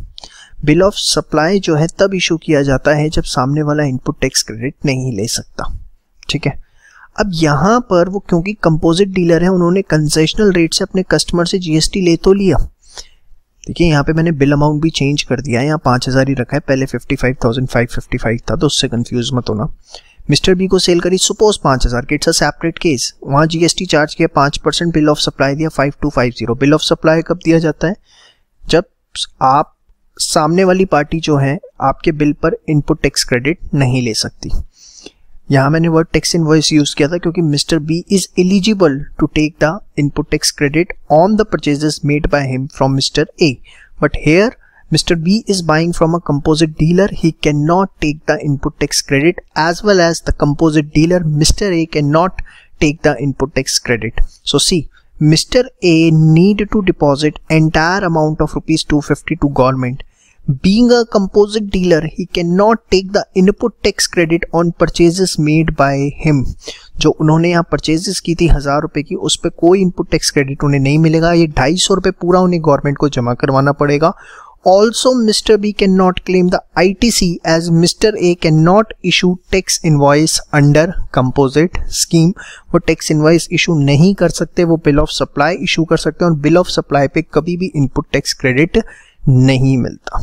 Bill of supply जो है तब इशू किया जाता है जब सामने वाला इनपुट टैक्स क्रेडिट नहीं ले सकता, ठीक है। अब यहाँ पर वो क्योंकि कंपोजिट डीलर है, उन्होंने कंसेशनल रेट से अपने कस्टमर से जीएसटी ले तो लिया। देखिए यहाँ पे मैंने बिल अमाउंट भी चेंज कर दिया है, यहाँ 5,000 ही रखा है, पहले 55,555 था, तो उससे कंफ्यूज मत होना। मिस्टर बी को सेल करी सपोज 5,000 की, इट्स अ सेपरेट केस, वहाँ जीएसटी चार्ज किया 5%, बिल ऑफ सप्लाई दिया 5250। बिल ऑफ सप्लाई कब दिया जाता है? जब आप सामने वाली पार्टी जो है आपके बिल पर इनपुट टैक्स क्रेडिट नहीं ले सकती। यहाँ मैंने वर्ड टैक्स इनवॉइस यूज किया था क्योंकि Mr B is eligible to take the input tax credit on the purchases made by him from Mr A, but here Mr. B is buying from a composite dealer. He cannot take the input tax credit, as well as the composite dealer Mr. A cannot take the input tax credit. So see, Mr. A need to deposit entire amount of rupees 250 to government. Being a composite dealer, he cannot take the input tax credit on purchases made by him. जो उन्होंने यहाँ purchases की थी 1000 रुपए की, उस पर कोई इनपुट टैक्स क्रेडिट उन्हें नहीं मिलेगा। ये 250 रुपए पूरा उन्हें गवर्नमेंट को जमा करवाना पड़ेगा। Also, Mr. B cannot claim the ITC as Mr. A cannot issue tax invoice under composite scheme. वो tax invoice issue नहीं कर सकते, वो bill of supply issue कर सकते हैं और bill of supply पे कभी भी input tax credit नहीं मिलता।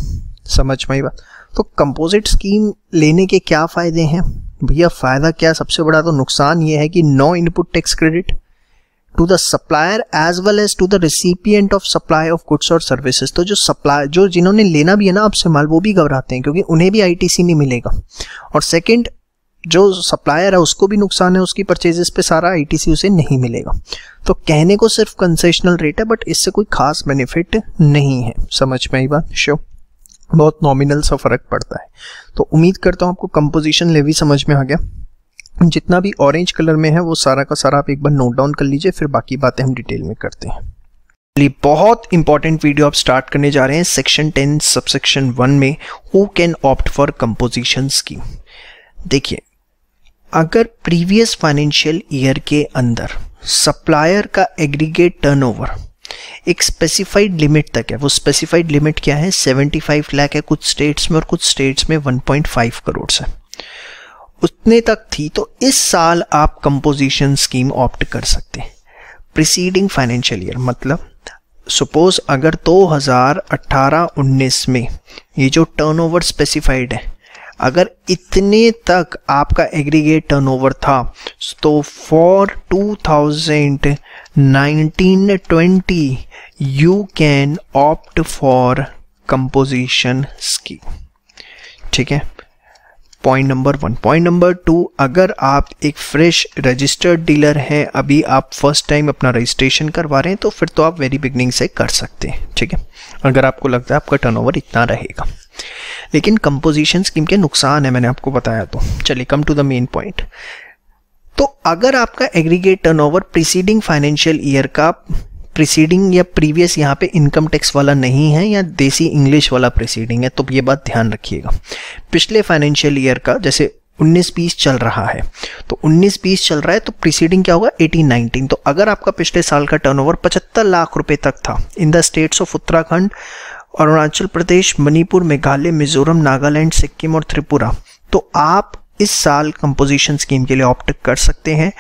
समझ में आई बात? तो composite scheme लेने के क्या फायदे हैं भैया? फायदा क्या, सबसे बड़ा तो नुकसान ये है कि no input tax credit, to the supplier as well as to the recipient of supply of goods और सर्विसेज। तो जो जिन्होंने लेना भी है ना आपसे माल, वो भी घबराते हैं क्योंकि उन्हें भी आईटीसी नहीं मिलेगा, और सेकंड जो सप्लायर है उसको भी नुकसान है, उसकी परचेजेस पे सारा आईटीसी उसे नहीं मिलेगा। तो कहने को सिर्फ कंसेशनल रेट है, बट इससे कोई खास बेनिफिट नहीं है। समझ में आई बात? श्योर, बहुत नॉमिनल सा फर्क पड़ता है। तो उम्मीद करता हूँ आपको कंपोजिशन लेवी समझ में आ गया। जितना भी ऑरेंज कलर में है वो सारा का सारा आप एक बार नोट डाउन कर लीजिए, फिर बाकी बातें हम डिटेल में करते हैं। बहुत इंपॉर्टेंट वीडियो आप स्टार्ट करने जा रहे हैं सेक्शन 10 सबसेक्शन 1 में, who can opt for composition scheme. देखिए, अगर प्रीवियस फाइनेंशियल ईयर के अंदर सप्लायर का एग्रीगेट टर्नओवर एक स्पेसिफाइड लिमिट तक है, वो स्पेसिफाइड लिमिट क्या है, 75 लाख है कुछ स्टेट्स में और कुछ स्टेट्स में 1.5 करोड़ है, उतने तक थी, तो इस साल आप कंपोजिशन स्कीम ऑप्ट कर सकते हैं प्रीसीडिंग फाइनेंशियल ईयर। मतलब सपोज अगर 2018-19 में ये जो टर्नओवर स्पेसिफाइड है, अगर इतने तक आपका एग्रीगेट टर्नओवर था, तो for 2019-20 you can opt for composition scheme. ठीक है, पॉइंट नंबर 1। पॉइंट नंबर 2, अगर आप एक फ्रेश रजिस्टर्ड डीलर हैं, अभी आप फर्स्ट टाइम अपना रजिस्ट्रेशन करवा रहे हैं, तो फिर तो आप वेरी बिगनिंग से कर सकते हैं। ठीक है, अगर आपको लगता है आपका टर्नओवर इतना रहेगा। लेकिन कंपोजिशन स्कीम के नुकसान है, मैंने आपको बताया। तो चलिए come to the main point. तो अगर आपका aggregate turnover preceding financial year का प्रीसीडिंग या प्रीवियस यहाँ पे इनकम टैक्स वाला नहीं है या देसी इंग्लिश वाला प्रीसीडिंग है, तो ये बात ध्यान रखिएगा। पिछले फाइनेंशियल ईयर का जैसे 19-20 चल रहा है, तो 19-20 चल रहा है, तो प्रीसीडिंग क्या होगा, 18-19। तो अगर आपका पिछले साल का टर्नओवर 75 लाख रुपए तक था in the states of Uttarakhand, Arunachal Pradesh, Manipur, Meghalaya, Mizoram, Nagaland, Sikkim और त्रिपुरा, तो आप इस साल कंपोजिशन स्कीम के लिए ऑप्ट कर सकते हैं।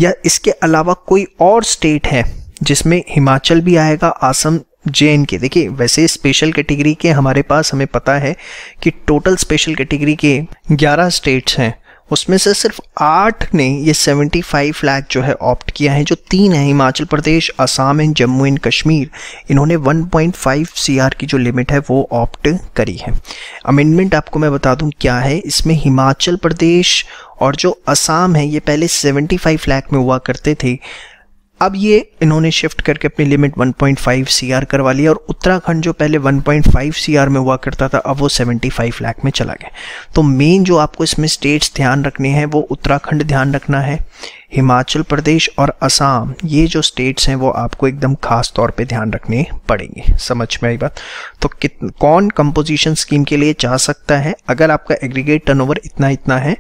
या इसके अलावा कोई और स्टेट है जिसमें हिमाचल भी आएगा, असम, JNK। देखिए, वैसे स्पेशल कैटेगरी के हमारे पास हमें पता है कि टोटल स्पेशल कैटेगरी के 11 स्टेट्स हैं, उसमें से सिर्फ 8 ने ये 75 लाख जो है ऑप्ट किया है। जो 3 है, हिमाचल प्रदेश, असम एंड जम्मू एंड कश्मीर, इन्होंने 1.5 CR की जो लिमिट है वो ऑप्ट करी है। अमेंडमेंट आपको मैं बता दूं क्या है इसमें। हिमाचल प्रदेश और जो असम है ये पहले 75 लाख में हुआ करते थे, अब ये इन्होंने शिफ्ट करके अपनी लिमिट 1.5 CR करवा लिया, और उत्तराखंड जो पहले 1.5 CR में हुआ करता था, अब वो 75 लाख में चला गया। तो मेन जो आपको इसमें स्टेट्स ध्यान रखने हैं वो उत्तराखंड ध्यान रखना है, हिमाचल प्रदेश और असम, ये जो स्टेट्स हैं वो आपको एकदम खास तौर पे ध्यान रखने पड़ेंगे। समझ में आई बात? तो कौन कंपोजिशन स्कीम के लिए जा सकता है अगर आपका एग्रीगेट टर्नओवर इतना है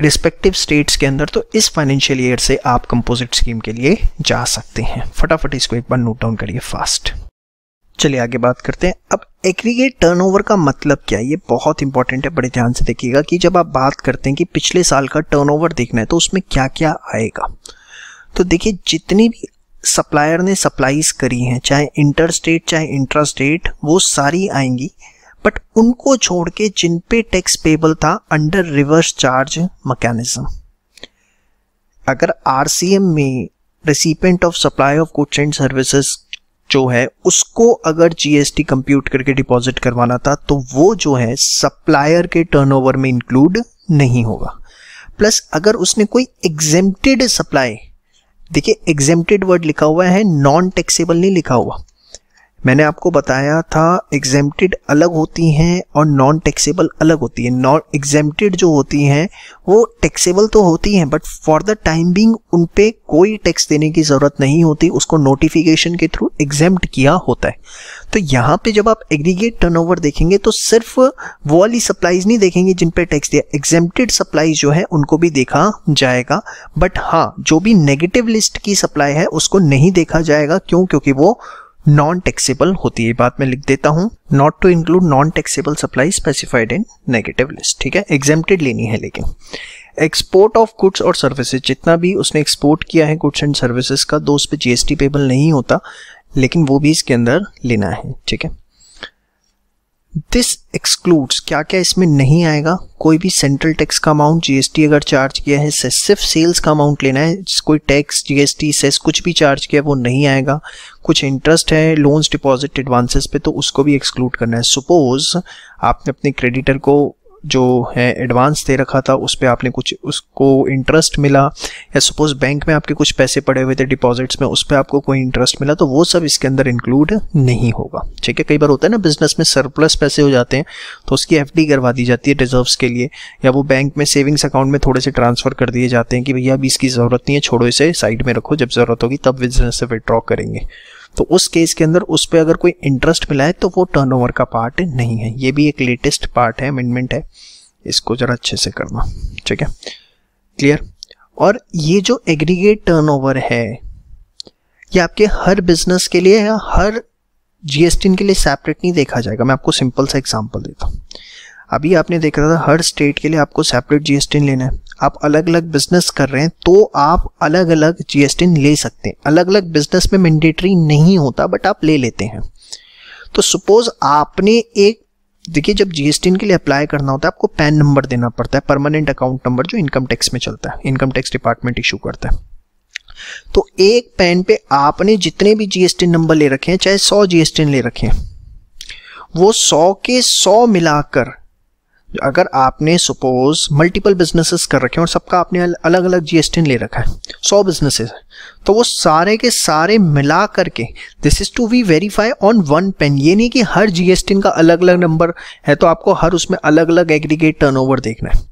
रिस्पेक्टिव स्टेट्स के अंदर, तो इस फाइनेंशियल ईयर से आप कंपोजिट स्कीम के लिए जा सकते हैं। फटाफट इसको एक बार नोट डाउन करिए फास्ट। चलिए आगे बात करते हैं। अब एग्रीगेट टर्नओवर का मतलब क्या है, ये बहुत इंपॉर्टेंट है, बड़े ध्यान से देखिएगा कि जब आप बात करते हैं कि पिछले साल का टर्नओवर देखना है तो उसमें क्या क्या आएगा। तो देखिए, जितनी भी सप्लायर ने सप्लाईज करी हैं, चाहे इंटर स्टेट चाहे इंट्रा स्टेट, वो सारी आएंगी, बट उनको छोड़ के जिन पे टैक्स पेबल था अंडर रिवर्स चार्ज मैकेनिज्म। अगर RCM में recipient of supply of goods and services जो है उसको अगर GST कंप्यूट करके डिपॉजिट करवाना था, तो वो जो है सप्लायर के टर्नओवर में इंक्लूड नहीं होगा। प्लस अगर उसने कोई एग्जेम्प्टेड सप्लाई, देखिए एग्जेम्प्टेड वर्ड लिखा हुआ है, नॉन टैक्सेबल नहीं लिखा हुआ। मैंने आपको बताया था एग्जेम्प्टेड अलग होती हैं और नॉन टैक्सेबल अलग होती है। नॉन एग्जेम्प्टेड जो होती हैं वो टैक्सेबल तो होती हैं, but for the time being उन पे कोई टैक्स देने की ज़रूरत नहीं होती, उसको नोटिफिकेशन के थ्रू एग्जेम्प्ट किया होता है। तो यहाँ पे जब आप एग्रीगेट टर्नओवर देखेंगे तो सिर्फ वो वाली सप्लाईज नहीं देखेंगे जिन पे टैक्स दिया, एग्जेम्प्टेड सप्लाईज जो है उनको भी देखा जाएगा। बट हाँ, जो भी नेगेटिव लिस्ट की सप्लाई है उसको नहीं देखा जाएगा। क्यों? क्योंकि वो नॉन टैक्सेबल होती है। बात मैं लिख देता हूं, not to include non taxable supply specified in negative list. ठीक है, एग्जेम्प्टेड लेनी है। लेकिन एक्सपोर्ट ऑफ गुड्स और सर्विसेज, जितना भी उसने एक्सपोर्ट किया है गुड्स एंड सर्विसेज का, तो उस पर GST पेबल नहीं होता, लेकिन वो भी इसके अंदर लेना है। ठीक है, दिस एक्सक्लूड्स, क्या क्या इसमें नहीं आएगा, कोई भी सेंट्रल टैक्स का अमाउंट, जीएसटी अगर चार्ज किया है, सिर्फ सेल्स का अमाउंट लेना है, कोई टैक्स, जीएसटी, सेस कुछ भी चार्ज किया वो नहीं आएगा। कुछ इंटरेस्ट है लोन्स, डिपॉजिट, एडवांसेस पे, तो उसको भी एक्सक्लूड करना है। सपोज आपने अपने क्रेडिटर को जो है एडवांस दे रखा था, उस पर आपने कुछ उसको इंटरेस्ट मिला, या सपोज बैंक में आपके कुछ पैसे पड़े हुए थे डिपॉजिट्स में, उस पर आपको कोई इंटरेस्ट मिला, तो वो सब इसके अंदर इंक्लूड नहीं होगा। ठीक है, कई बार होता है ना बिजनेस में सरप्लस पैसे हो जाते हैं तो उसकी एफडी करवा दी जाती है रिजर्व्स के लिए, या वो बैंक में सेविंग्स अकाउंट में थोड़े से ट्रांसफर कर दिए जाते हैं कि भैया अभी इसकी ज़रूरत नहीं है, छोड़ो इसे साइड में रखो, जब ज़रूरत होगी तब बिजनेस से विड्रॉ करेंगे। तो उस केस के अंदर उस पर अगर कोई इंटरेस्ट मिला है तो वो टर्नओवर का पार्ट नहीं है। ये भी एक लेटेस्ट पार्ट है, अमेंडमेंट है, इसको जरा अच्छे से करना। ठीक है, क्लियर। और ये जो एग्रीगेट टर्नओवर है ये आपके हर बिजनेस के लिए या हर जीएसटी के लिए सेपरेट नहीं देखा जाएगा। मैं आपको सिंपल सा एग्जांपल देता हूँ। अभी आपने देख रहा था हर स्टेट के लिए आपको सेपरेट जीएसटी लेना है। आप अलग अलग बिजनेस कर रहे हैं तो आप अलग अलग जीएसटी ले सकते हैं। अलग अलग बिजनेस में मैंडेटरी नहीं होता बट आप ले लेते हैं। तो सपोज आपने एक, देखिए जब जीएसटी के लिए अप्लाई करना होता है आपको पैन नंबर देना पड़ता है, परमानेंट अकाउंट नंबर, जो इनकम टैक्स में चलता है, इनकम टैक्स डिपार्टमेंट इशू करता है। तो एक पैन पे आपने जितने भी जीएसटी नंबर ले रखे हैं, चाहे 100 जीएसटी ले रखे हैं, वो 100 के 100 मिलाकर, अगर आपने सपोज मल्टीपल बिजनेसेस कर रखे हैं और सबका आपने अलग अलग जीएसटी ले रखा है, 100 बिजनेसेस है, तो वो सारे के सारे मिला करके this is to be verify on one PAN. ये नहीं कि हर जीएसटी का अलग अलग नंबर है तो आपको हर उसमें अलग अलग एग्रीगेट टर्नओवर देखना है।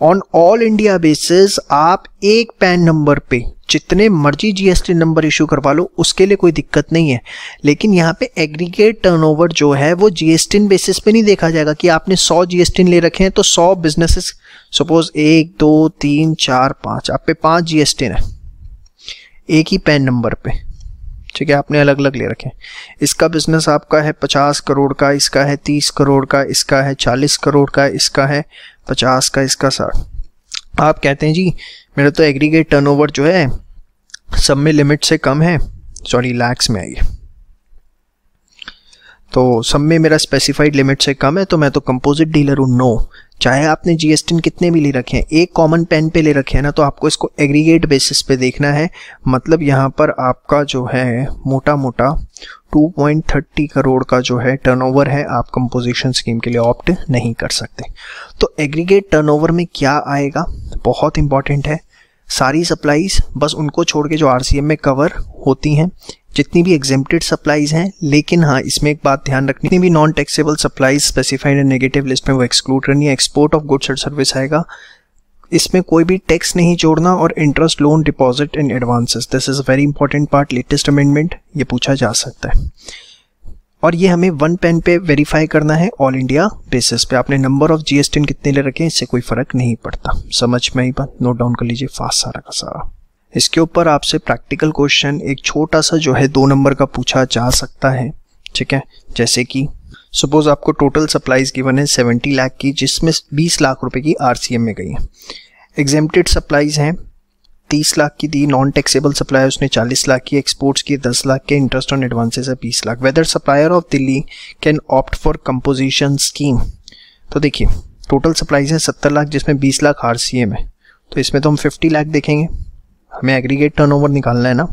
ऑन ऑल इंडिया बेसिस आप एक पैन नंबर पे जितने मर्जी जीएसटी नंबर इशू करवा लो, उसके लिए कोई दिक्कत नहीं है। लेकिन यहाँ पे एग्रीगेट टर्नओवर जो है वो जीएसटी बेसिस पे नहीं देखा जाएगा कि आपने 100 जीएसटी ले रखे हैं तो 100 बिजनेसेस, सपोज 1 2 3 4 5, आप पे 5 जीएसटी है एक ही पैन नंबर पे। ठीक है, आपने अलग अलग ले रखे हैं। इसका बिजनेस आपका है 50 करोड़ का, इसका है 30 करोड़ का, इसका है 40 करोड़ का, इसका है 50 का, इसका 60। आप कहते हैं जी मेरा तो एग्रीगेट टर्नओवर जो है सब में लिमिट से कम है, सॉरी लैक्स में आई है, तो सब में मेरा स्पेसिफाइड लिमिट से कम है तो मैं तो कंपोजिट डीलर हूँ। नो, चाहे आपने जीएसटी कितने भी ले रखे हैं, एक कॉमन पेन पे ले रखे हैं ना, तो आपको इसको एग्रीगेट बेसिस पे देखना है। मतलब यहाँ पर आपका जो है मोटा मोटा 2.30 करोड़ का जो है टर्नओवर है, आप कंपोजिशन स्कीम के लिए ऑप्ट नहीं कर सकते। तो एग्रीगेट टर्नओवर में क्या आएगा, बहुत इंपॉर्टेंट है, सारी सप्लाईज, बस उनको छोड़ के जो आरसीएम में कवर होती हैं, जितनी भी एग्जेम्प्टेड सप्लाईज हैं। लेकिन हाँ, इसमें एक बात ध्यान रखनी, जितनी भी non taxable supplies specified and negative list में वो एक्सक्लूड करनी है। Export of goods and service आएगा, इसमें कोई भी टैक्स नहीं जोड़ना, और interest, loan, deposit and advances, this is a very important part, latest amendment, ये पूछा जा सकता है। और ये हमें वन पेन पे वेरीफाई करना है ऑल इंडिया बेसिस पे। आपने नंबर ऑफ जीएसटी कितने ले रखे हैं इससे कोई फर्क नहीं पड़ता। समझ में ही बात, नोट डाउन कर लीजिए फास्ट सारा का सारा। इसके ऊपर आपसे प्रैक्टिकल क्वेश्चन एक छोटा सा जो है 2 नंबर का पूछा जा सकता है। ठीक है, जैसे कि सपोज आपको टोटल सप्लाईज गिवन है 70 लाख की, जिसमें 20 लाख रुपए की आरसीएम में गई है। एग्जेम्प्टेड सप्लाईज हैं 30 लाख की दी, नॉन टैक्सेबल सप्लाई उसने 40 लाख की, एक्सपोर्ट्स की 10 लाख के, इंटरेस्ट ऑन एडवांसेस है 20 lakh. Whether supplier of Delhi can opt for composition scheme. तो देखिए टोटल सप्लाईज है 70 लाख, जिसमें 20 लाख आरसीएम है, तो इसमें तो हम 50 लाख देखेंगे, हमें एग्रीगेट टर्नओवर निकालना है ना।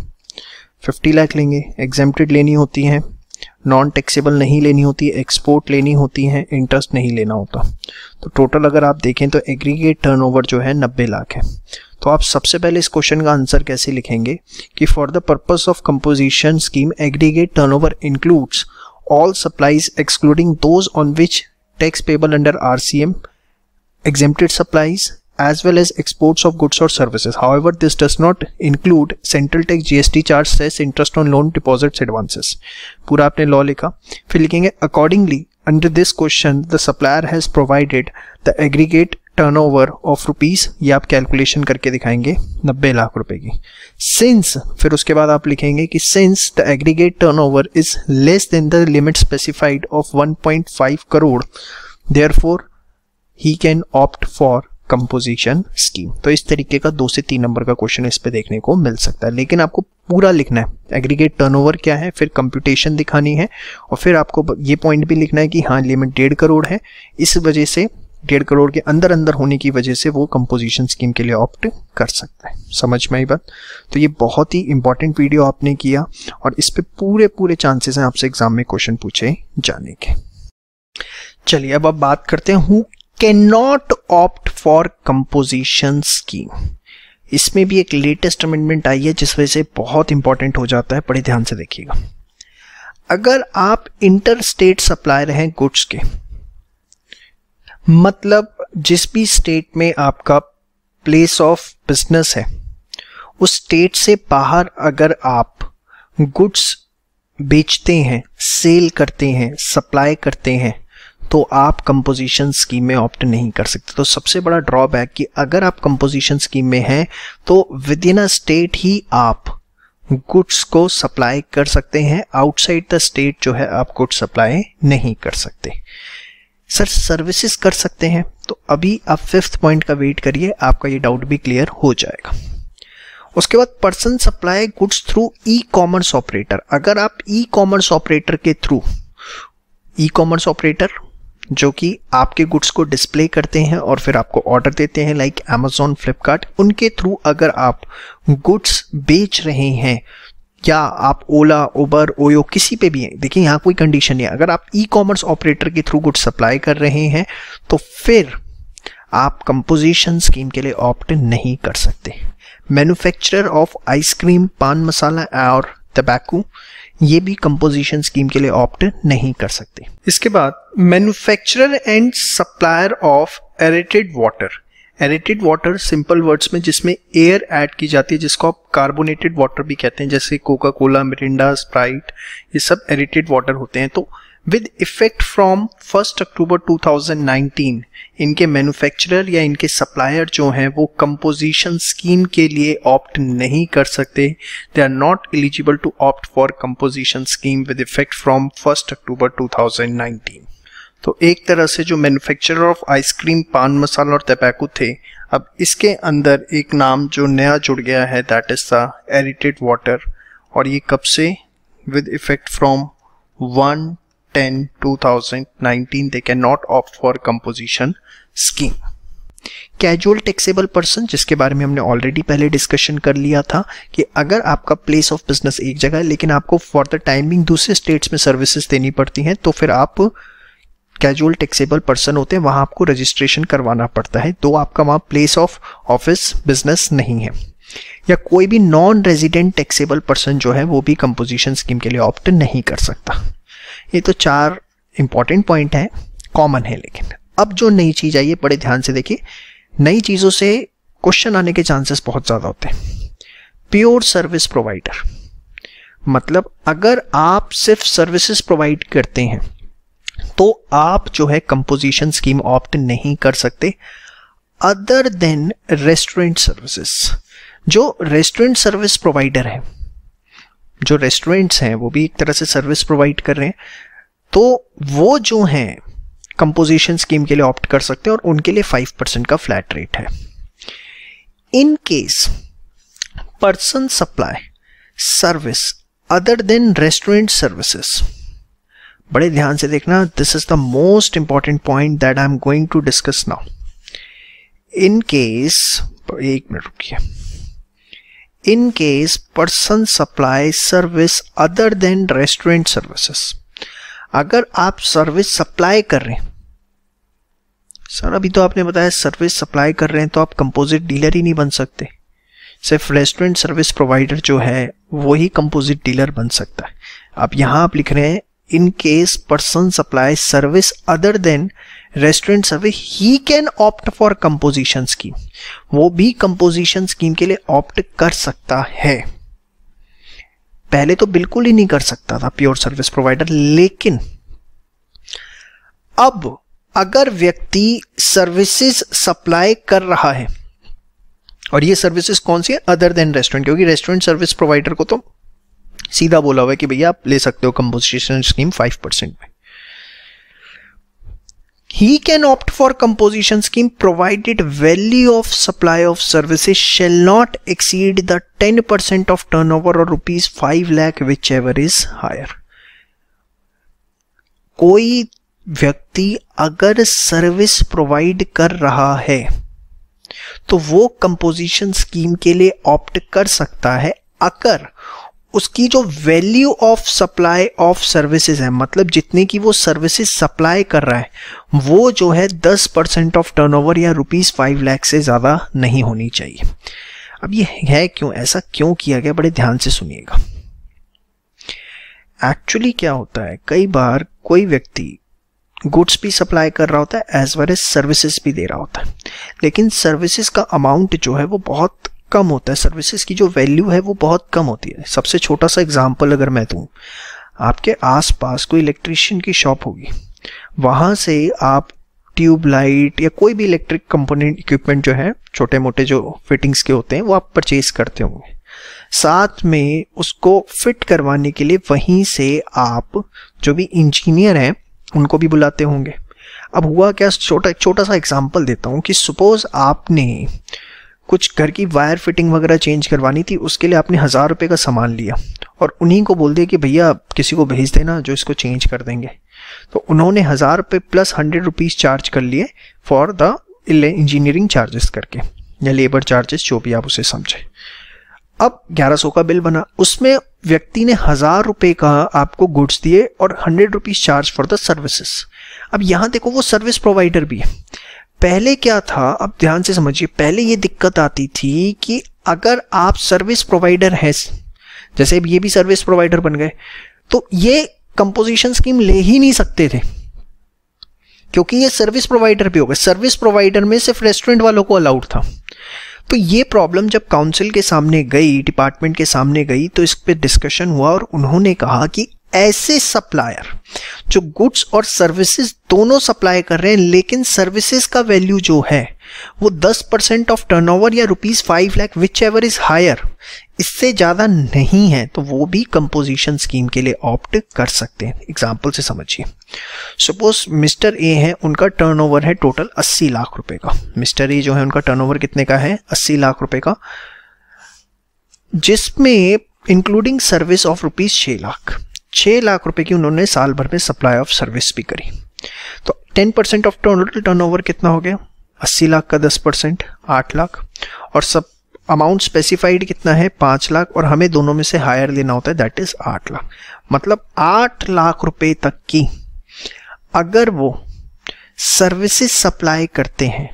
50 लाख लेंगे, एग्जेम्प्टेड लेनी होती है, नॉन टैक्सेबल नहीं लेनी होती, एक्सपोर्ट लेनी होती है, इंटरेस्ट नहीं लेना होता। तो टोटल अगर आप देखें तो एग्रीगेट टर्नओवर जो है 90 लाख है। तो आप सबसे पहले इस क्वेश्चन का आंसर कैसे लिखेंगे कि for the purpose of composition scheme aggregate turnover includes all supplies excluding those on which tax payable under RCM, exempted supplies as well as exports of goods or services. However, this does not include central tax, GST charge, cess, interest on loan, deposits, advances. पूरा आपने law लिखा, फिर लिखेंगे accordingly under this question the supplier has provided the aggregate turnover of rupees, ये आप calculation करके दिखाएंगे 90 लाख रुपए की। Since, फिर उसके बाद आप लिखेंगे कि since the aggregate turnover is less than the limit specified of 1.5 crore, therefore he can opt for composition scheme. तो इस तरीके का 2 से 3 नंबर का क्वेश्चन इस पे देखने को मिल सकता है, लेकिन आपको पूरा लिखना है। एग्रीगेट टर्नओवर क्या है, फिर कंप्यूटेशन दिखानी है, और फिर आपको ये पॉइंट भी लिखना है कि हाँ लिमिट 1.5 करोड़ है, इस वजह से 1.5 करोड़ के अंदर अंदर होने की वजह से वो कंपोजिशन स्कीम के लिए ऑप्ट कर सकता है। समझ में आई बात? तो ये बहुत ही इंपॉर्टेंट वीडियो आपने किया, और इस पे पूरे चांसेस हैं आपसे एग्जाम में क्वेश्चन पूछे जाने के। चलिए अब आप बात करते हैं who can not opt for composition scheme. इसमें भी एक लेटेस्ट अमेंडमेंट आई है जिस वजह से बहुत इंपॉर्टेंट हो जाता है, बड़े ध्यान से देखिएगा। अगर आप इंटर स्टेट सप्लायर हैं गुड्स के, मतलब जिस भी स्टेट में आपका प्लेस ऑफ बिजनेस है उस स्टेट से बाहर अगर आप गुड्स बेचते हैं, सेल करते हैं, सप्लाई करते हैं, तो आप कंपोजिशन स्कीम में ऑप्ट नहीं कर सकते। तो सबसे बड़ा ड्रॉबैक कि अगर आप कंपोजिशन स्कीम में हैं तो विद इन अ स्टेट ही आप गुड्स को सप्लाई कर सकते हैं, आउटसाइड द स्टेट जो है आप गुड्स सप्लाई नहीं कर सकते। सर सर्विसेज कर सकते हैं, तो अभी आप 5th पॉइंट का वेट करिए, आपका ये डाउट भी क्लियर हो जाएगा। उसके बाद person supply goods through e commerce operator. अगर आप ई कॉमर्स ऑपरेटर के थ्रू, ई कॉमर्स ऑपरेटर जो कि आपके गुड्स को डिस्प्ले करते हैं और फिर आपको ऑर्डर देते हैं लाइक अमेजॉन, फ्लिपकार्ट, उनके थ्रू अगर आप गुड्स बेच रहे हैं, या आप ओला, उबर, ओयो किसी पे भी हैं, देखिए यहाँ कोई कंडीशन नहीं है, अगर आप ई कॉमर्स ऑपरेटर के थ्रू गुड्स सप्लाई कर रहे हैं तो फिर आप कंपोजिशन स्कीम के लिए ऑप्ट नहीं कर सकते। मैन्युफैक्चरर ऑफ आइसक्रीम, पान मसाला और टबैको, ये भी कंपोजिशन स्कीम के लिए ऑप्ट नहीं कर सकते। इसके बाद manufacturer and supplier of aerated water. Aerated water simple words में जिसमें एयर ऐड की जाती है, जिसको आप कार्बोनेटेड वाटर भी कहते हैं, जैसे कोका कोला, मिरिंडा, स्प्राइट, ये सब एरेटेड वाटर होते हैं। तो विद इफेक्ट फ्रॉम 1 अक्टूबर 2019 इनके मैन्युफैक्चरर या इनके सप्लायर जो हैं वो कंपोजिशन स्कीम के लिए ऑप्ट नहीं कर सकते। They are not eligible to opt for composition scheme with effect from 1 October 2019। तो एक तरह से जो मैन्युफैक्चरर ऑफ आइसक्रीम, पान मसाला और टबैको थे, अब इसके अंदर एक नाम जो नया जुड़ गया है, that is the aerated water, और ये कब से, with effect from 1/10/2019 they cannot opt for composition scheme। Casual taxable person, जिसके बारे में हमने ऑलरेडी पहले डिस्कशन कर लिया था कि अगर आपका प्लेस ऑफ बिजनेस एक जगह है लेकिन आपको फॉर द टाइमिंग दूसरे स्टेट्स में सर्विसेज देनी पड़ती हैं, तो फिर आप कैजुअल टैक्सेबल पर्सन होते हैं, वहां आपको रजिस्ट्रेशन करवाना पड़ता है, तो आपका वहां प्लेस ऑफ ऑफिस बिजनेस नहीं है। या कोई भी नॉन रेजिडेंट टैक्सेबल पर्सन जो है वो भी कंपोजिशन स्कीम के लिए ऑप्ट नहीं कर सकता। ये तो 4 इंपॉर्टेंट पॉइंट हैं, कॉमन है। लेकिन अब जो नई चीज आई है, बड़े ध्यान से देखिए, नई चीजों से क्वेश्चन आने के चांसेस बहुत ज्यादा होते हैं। प्योर सर्विस प्रोवाइडर, मतलब अगर आप सिर्फ सर्विसेज प्रोवाइड करते हैं तो आप जो है कंपोजिशन स्कीम ऑप्ट नहीं कर सकते। अदर देन रेस्टोरेंट सर्विसेज, जो रेस्टोरेंट सर्विस प्रोवाइडर है, जो रेस्टोरेंट्स हैं वो भी एक तरह से सर्विस प्रोवाइड कर रहे हैं, तो वो जो हैं कंपोजिशन स्कीम के लिए ऑप्ट कर सकते हैं और उनके लिए 5% का फ्लैट रेट है। In case person supply service other than restaurant services, बड़े ध्यान से देखना, this is the most important point that I am going to discuss now. In case, 1 minute रुकिए, in case person supply service other than restaurant services, अगर आप service supply कर रहे हैं, सर अभी तो आपने बताया सर्विस सप्लाई कर रहे हैं तो आप कंपोजिट डीलर ही नहीं बन सकते, सिर्फ रेस्टोरेंट सर्विस प्रोवाइडर जो है वही कंपोजिट डीलर बन सकता है। अब यहां आप लिख रहे हैं इन case person supply service other than restaurant service he can opt for composition scheme, वो भी कंपोजिशन स्कीम के लिए ऑप्ट कर सकता है। पहले तो बिल्कुल ही नहीं कर सकता था प्योर सर्विस प्रोवाइडर, लेकिन अब अगर व्यक्ति सर्विसेज सप्लाई कर रहा है, और ये सर्विसेज कौन सी है, अदर देन रेस्टोरेंट, क्योंकि रेस्टोरेंट सर्विस प्रोवाइडर को तो सीधा बोला हुआ है कि भैया आप ले सकते हो कंपोजिशन स्कीम 5% में। he can opt for composition scheme provided value of supply of services shall not exceed the 10% of turnover or rupees 5 lakh whichever is higher. कोई व्यक्ति अगर सर्विस प्रोवाइड कर रहा है तो वो कंपोजिशन स्कीम के लिए ऑप्ट कर सकता है अगर उसकी जो value of supply of services है, मतलब जितने की वो सर्विसेज सप्लाई कर रहा है, वो जो है 10% ऑफ टर्नओवर या रुपीस 5 लाख से ज़्यादा नहीं होनी चाहिए। अब ये है क्यों, ऐसा क्यों किया गया, बड़े ध्यान से सुनिएगा। एक्चुअली क्या होता है, कई बार कोई व्यक्ति गुड्स भी सप्लाई कर रहा होता है एज वेल एज सर्विसेज भी दे रहा होता है, लेकिन सर्विसेज का अमाउंट जो है वो बहुत कम होता है, सर्विसेज की जो वैल्यू है वो बहुत कम होती है। सबसे छोटा सा एग्जांपल अगर मैं दूं, आपके आसपास कोई इलेक्ट्रिशियन की शॉप होगी, वहां से आप ट्यूब लाइट या कोई भी इलेक्ट्रिक कंपोनेंट इक्विपमेंट जो है, छोटे मोटे जो फिटिंग्स के होते हैं, वो आप परचेज करते होंगे। साथ में उसको फिट करवाने के लिए वहीं से आप जो भी इंजीनियर हैं उनको भी बुलाते होंगे। अब हुआ क्या, छोटा सा एग्जांपल देता हूँ कि सपोज आपने कुछ घर की वायर फिटिंग वगैरह चेंज करवानी थी, उसके लिए आपने 1000 रुपये का सामान लिया और उन्हीं को बोल दिया कि भैया किसी को भेज देना जो इसको चेंज कर देंगे। तो उन्होंने 1000 रुपये प्लस 100 रुपीज़ चार्ज कर लिए फॉर द इंजीनियरिंग चार्जेस करके, या लेबर चार्जेस जो भी आप उसे समझे। अब 1100 का बिल बना, उसमें व्यक्ति ने 1000 रुपये का आपको गुड्स दिए और 100 rupees charge for the services. अब यहाँ देखो वो सर्विस प्रोवाइडर भी है। पहले क्या था, अब ध्यान से समझिए, पहले ये दिक्कत आती थी कि अगर आप सर्विस प्रोवाइडर हैं, जैसे ये भी सर्विस प्रोवाइडर बन गए, तो ये कंपोजिशन स्कीम ले ही नहीं सकते थे क्योंकि ये सर्विस प्रोवाइडर भी हो गए। सर्विस प्रोवाइडर में सिर्फ रेस्टोरेंट वालों को अलाउड था। तो ये प्रॉब्लम जब काउंसिल के सामने गई, डिपार्टमेंट के सामने गई, तो इस पे डिस्कशन हुआ और उन्होंने कहा कि ऐसे सप्लायर जो गुड्स और सर्विसेज दोनों सप्लाई कर रहे हैं, लेकिन सर्विसेज का वैल्यू जो है वो 10% ऑफ टर्नओवर या rupees 5 lakh whichever is higher, इससे ज्यादा नहीं है, तो वो भी कंपोजिशन स्कीम के लिए ऑप्ट कर सकते हैं। एग्जाम्पल से समझिए, सपोज मिस्टर ए है, उनका टर्नओवर है टोटल 80 लाख रुपए का। मिस्टर ए जो है उनका टर्नओवर कितने का है, 80 लाख रुपए का, जिसमें including service of rupees 6 lakh रुपए की उन्होंने साल भर में सप्लाई ऑफ सर्विस भी करी। तो 10% ऑफ टोटल टर्नओवर कितना हो गया, 80 लाख का 10% 8 लाख, और सब अमाउंट स्पेसिफाइड कितना है 5 लाख, और हमें दोनों में से हायर लेना होता है, दैट इज 8 लाख। मतलब 8 लाख रुपए तक की अगर वो सर्विसेज सप्लाई करते हैं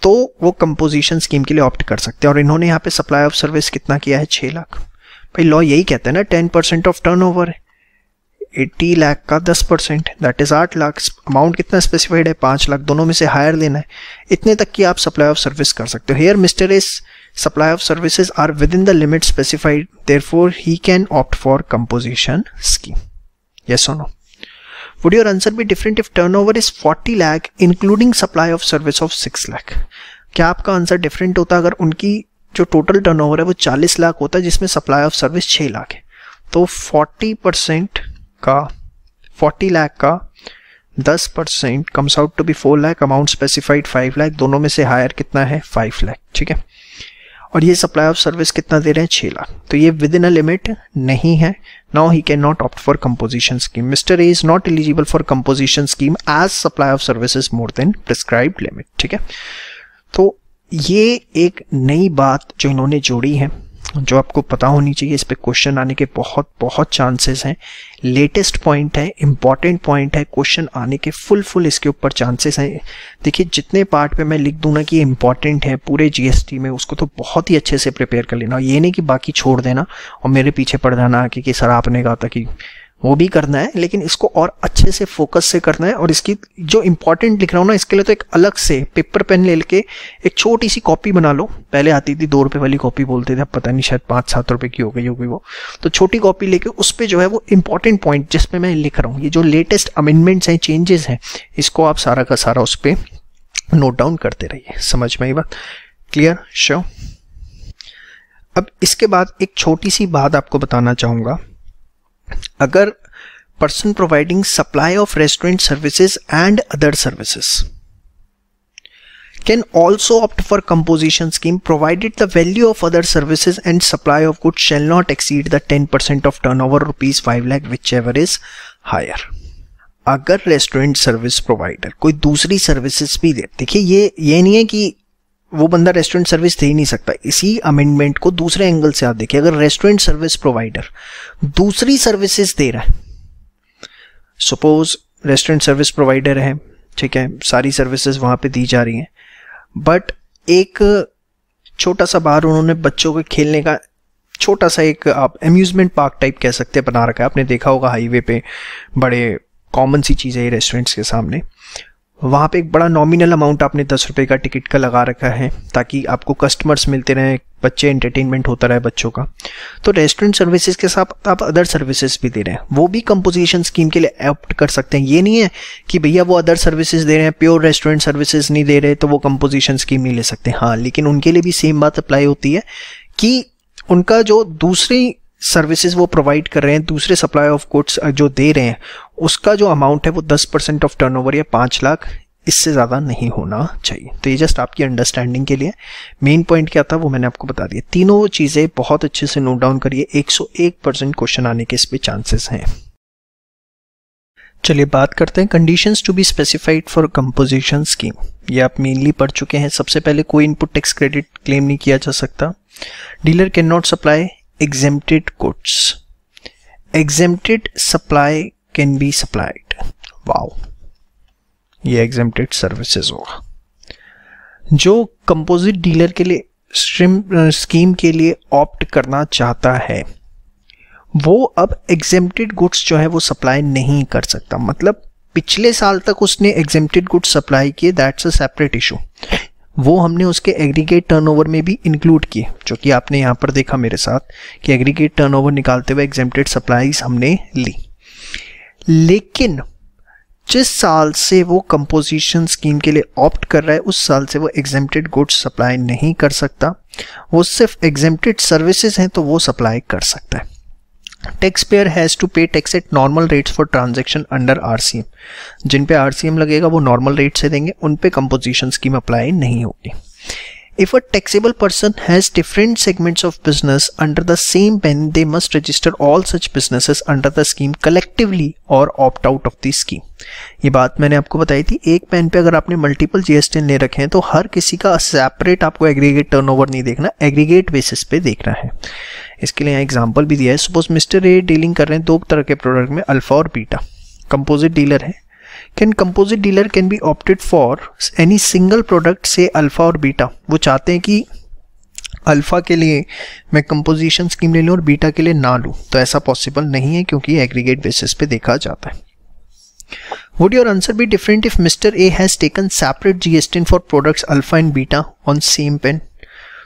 तो वो कंपोजिशन स्कीम के लिए ऑप्ट कर सकते हैं। और इन्होंने यहाँ पे सप्लाई ऑफ सर्विस कितना किया है, 6 लाख। भाई लॉ यही कहते हैं ना, 10% ऑफ टर्नओवर है, 80 लाख का 10% दैट इज 8 लाख। अमाउंट कितना स्पेसिफाइड है, 5 लाख, दोनों में से हायर लेना है, इतने तक की आप सप्लाई ऑफ सर्विस कर सकते हो। Here mister is supply of services are within the limit specified, therefore he can opt for composition scheme. Yes और no? Would your answer be different if turnover is 40 lakh including supply of service of 6 lakh? क्या आपका answer different होता अगर उनकी जो total turnover है वो 40 लाख होता है जिसमें सप्लाई ऑफ सर्विस 6 लाख है? तो 40% का 40 लाख का 10% comes out to be 4 lakh, amount specified 5 lakh, दोनों में से हायर कितना है 5 लाख, ठीक है। और ये सप्लाई ऑफ सर्विस कितना दे रहे हैं, 6 लाख, तो ये विद इन अ लिमिट नहीं है। Now he can not opt for composition scheme. Mr A is not eligible for composition scheme as supply of services more than prescribed limit, ठीक है। तो ये एक नई बात जो इन्होंने जोड़ी है, जो आपको पता होनी चाहिए, इस पे क्वेश्चन आने के बहुत बहुत चांसेस हैं। लेटेस्ट पॉइंट है, इंपॉर्टेंट पॉइंट है, क्वेश्चन आने के फुल इसके ऊपर चांसेस हैं। देखिए जितने पार्ट पे मैं लिख दूं ना कि ये इंपॉर्टेंट है पूरे जीएसटी में, उसको तो बहुत ही अच्छे से प्रिपेयर कर लेना। ये नहीं कि बाकी छोड़ देना और मेरे पीछे पड़ जाना कि सर आपने कहा था कि वो भी करना है, लेकिन इसको और अच्छे से फोकस से करना है। और इसकी जो इंपॉर्टेंट लिख रहा हूँ ना, इसके लिए तो एक अलग से पेपर पेन ले लेके एक छोटी सी कॉपी बना लो। पहले आती थी 2 रुपए वाली कॉपी बोलते थे, अब पता नहीं शायद 5-7 रुपए की हो गई होगी वो। तो छोटी कॉपी लेके उस पर जो है वो इंपॉर्टेंट पॉइंट जिसपे मैं लिख रहा हूँ, ये जो लेटेस्ट अमेंडमेंट्स हैं, चेंजेस हैं, इसको आप सारा का सारा उस पर नोट डाउन करते रहिए। समझ में आई बात? क्लियर? श्योर? अब इसके बाद एक छोटी सी बात आपको बताना चाहूँगा। अगर person providing supply of restaurant services and other services can also opt for composition scheme provided the value of other services and supply of goods shall not exceed the 10% of turnover rupees 5 lakh whichever is higher. अगर restaurant service provider कोई दूसरी services भी दे, देखिए ये नहीं है कि वो बंदा रेस्टोरेंट सर्विस दे ही नहीं सकता, इसी अमेंडमेंट को दूसरे एंगल से आप देखिए. अगर रेस्टोरेंट सर्विस प्रोवाइडर दूसरी सर्विसेज दे रहा है, सपोज रेस्टोरेंट सर्विस प्रोवाइडर है, ठीक है, सारी सर्विसेज वहां पे दी जा रही हैं, बट एक छोटा सा बाहर उन्होंने बच्चों के खेलने का छोटा सा एक आप अम्यूजमेंट पार्क टाइप कह सकते हैं बना रखा है. आपने देखा होगा हाईवे पे बड़े कॉमन सी चीज़ है ये रेस्टोरेंट्स के सामने. वहाँ पे एक बड़ा नॉमिनल अमाउंट आपने 10 रुपये का टिकट का लगा रखा है ताकि आपको कस्टमर्स मिलते रहें, बच्चे एंटरटेनमेंट होता रहे बच्चों का. तो रेस्टोरेंट सर्विसेज के साथ आप अदर सर्विसेज भी दे रहे हैं, वो भी कंपोजिशन स्कीम के लिए ऑप्ट कर सकते हैं. ये नहीं है कि भैया वो अदर सर्विसेज दे रहे हैं, प्योर रेस्टोरेंट सर्विसेज नहीं दे रहे तो वो कंपोजिशन स्कीम नहीं ले सकते. हाँ, लेकिन उनके लिए भी सेम बात अप्लाई होती है कि उनका जो दूसरी सर्विसेज वो प्रोवाइड कर रहे हैं, दूसरे सप्लाई ऑफ गुड्स जो दे रहे हैं, उसका जो अमाउंट है वो 10% ऑफ टर्नओवर या 5 लाख, इससे ज़्यादा नहीं होना चाहिए. तो ये जस्ट आपकी अंडरस्टैंडिंग के लिए. मेन पॉइंट क्या था वो मैंने आपको बता दिया. तीनों चीज़ें बहुत अच्छे से नोट डाउन करिए, 101% क्वेश्चन आने के इस पे चांसेस हैं. चलिए बात करते हैं conditions to be specified for composition scheme. ये आप मेनली पढ़ चुके हैं. सबसे पहले कोई इनपुट टैक्स क्रेडिट क्लेम नहीं किया जा सकता. Dealer can not supply exempted goods. Exempted supply can be supplied. Wow, ये exempted services होगा. जो कंपोजिट डीलर के लिए स्कीम के लिए ऑप्ट करना चाहता है वो अब exempted goods जो है वो सप्लाई नहीं कर सकता. मतलब पिछले साल तक उसने exempted goods सप्लाई किए, दैट्स अ सेपरेट इशू. वो हमने उसके एग्रीगेट टर्नओवर में भी इंक्लूड किए, जो कि आपने यहाँ पर देखा मेरे साथ कि एग्रीगेट टर्नओवर निकालते हुए एग्जेम्प्टेड सप्लाईज हमने ली. लेकिन जिस साल से वो कंपोजिशन स्कीम के लिए ऑप्ट कर रहा है उस साल से वो एग्जेम्प्टेड गुड्स सप्लाई नहीं कर सकता. वो सिर्फ एग्जेम्प्टेड सर्विसेज हैं तो वो सप्लाई कर सकता है. Tax payer has to pay tax at normal rates for transaction under RCM. जिन पे आरसीएम लगेगा वो नॉर्मल रेट से देंगे, उन पे कंपोजिशन स्कीम अप्लाई नहीं होगी. If a taxable person has different segments of business under the same pen, they must register all such businesses under the scheme collectively or opt out of the scheme. ये बात मैंने आपको बताई थी. एक pen पे अगर आपने मल्टीपल जीएसटी ले रखे हैं तो हर किसी का सेपरेट आपको एग्रीगेट टर्नओवर नहीं देखना, एग्रीगेट बेसिस पे देखना है. इसके लिए यहाँ एग्जाम्पल भी दिया है. सपोज मिस्टर ए डीलिंग कर रहे हैं 2 तरह के प्रोडक्ट में, अल्फा और बीटा. कंपोजिट डीलर है. Can composite dealer can be opted for any single product से अल्फा और बीटा. वो चाहते हैं कि अल्फा के लिए मैं कंपोजिशन स्कीम ले लूँ और बीटा के लिए ना लूँ, तो ऐसा पॉसिबल नहीं है क्योंकि एग्रीगेट बेसिस पे देखा जाता है. Would your answer be different if Mr A has taken separate GST for products alpha and beta on same PAN?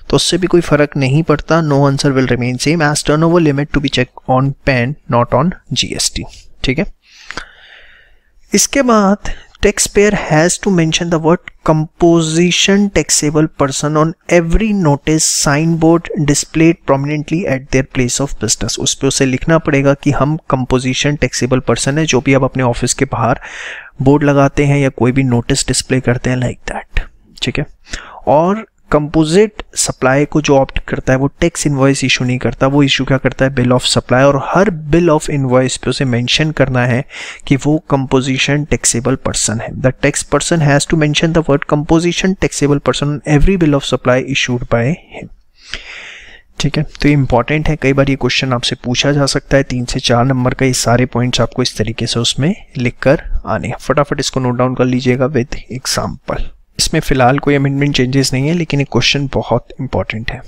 तो उससे भी कोई फर्क नहीं पड़ता. No answer will remain same as turnover limit to be check on PAN not on GST. ठीक है. इसके बाद tax payer has to mention the word composition taxable person on every notice sign board displayed prominently at their place of business. उस पर उसे लिखना पड़ेगा कि हम कंपोजिशन टैक्सेबल पर्सन है, जो भी आप अपने ऑफिस के बाहर बोर्ड लगाते हैं या कोई भी नोटिस डिस्प्ले करते हैं लाइक दैट. ठीक है. और कंपोजिट सप्लाई को जो ऑप्ट करता है वो टैक्स इनवॉइस इशू नहीं करता, वो इशू क्या करता है, बिल ऑफ सप्लाई. और हर बिल ऑफ इनवॉइस पे उसे मेंशन करना है कि वो कंपोजिशन टैक्सेबल पर्सन है. The tax person has to mention the word composition taxable person on every bill of supply issued by him. ठीक है. तो ये इंपॉर्टेंट है, कई बार ये क्वेश्चन आपसे पूछा जा सकता है. 3 से 4 नंबर का ये सारे पॉइंट्स आपको इस तरीके से उसमें लिख कर आने हैं. फटाफट इसको नोट डाउन कर लीजिएगा विद एग्जाम्पल. इसमें फिलहाल कोई अमेंडमेंट चेंजेस नहीं है, लेकिन ये क्वेश्चन बहुत इंपॉर्टेंट है.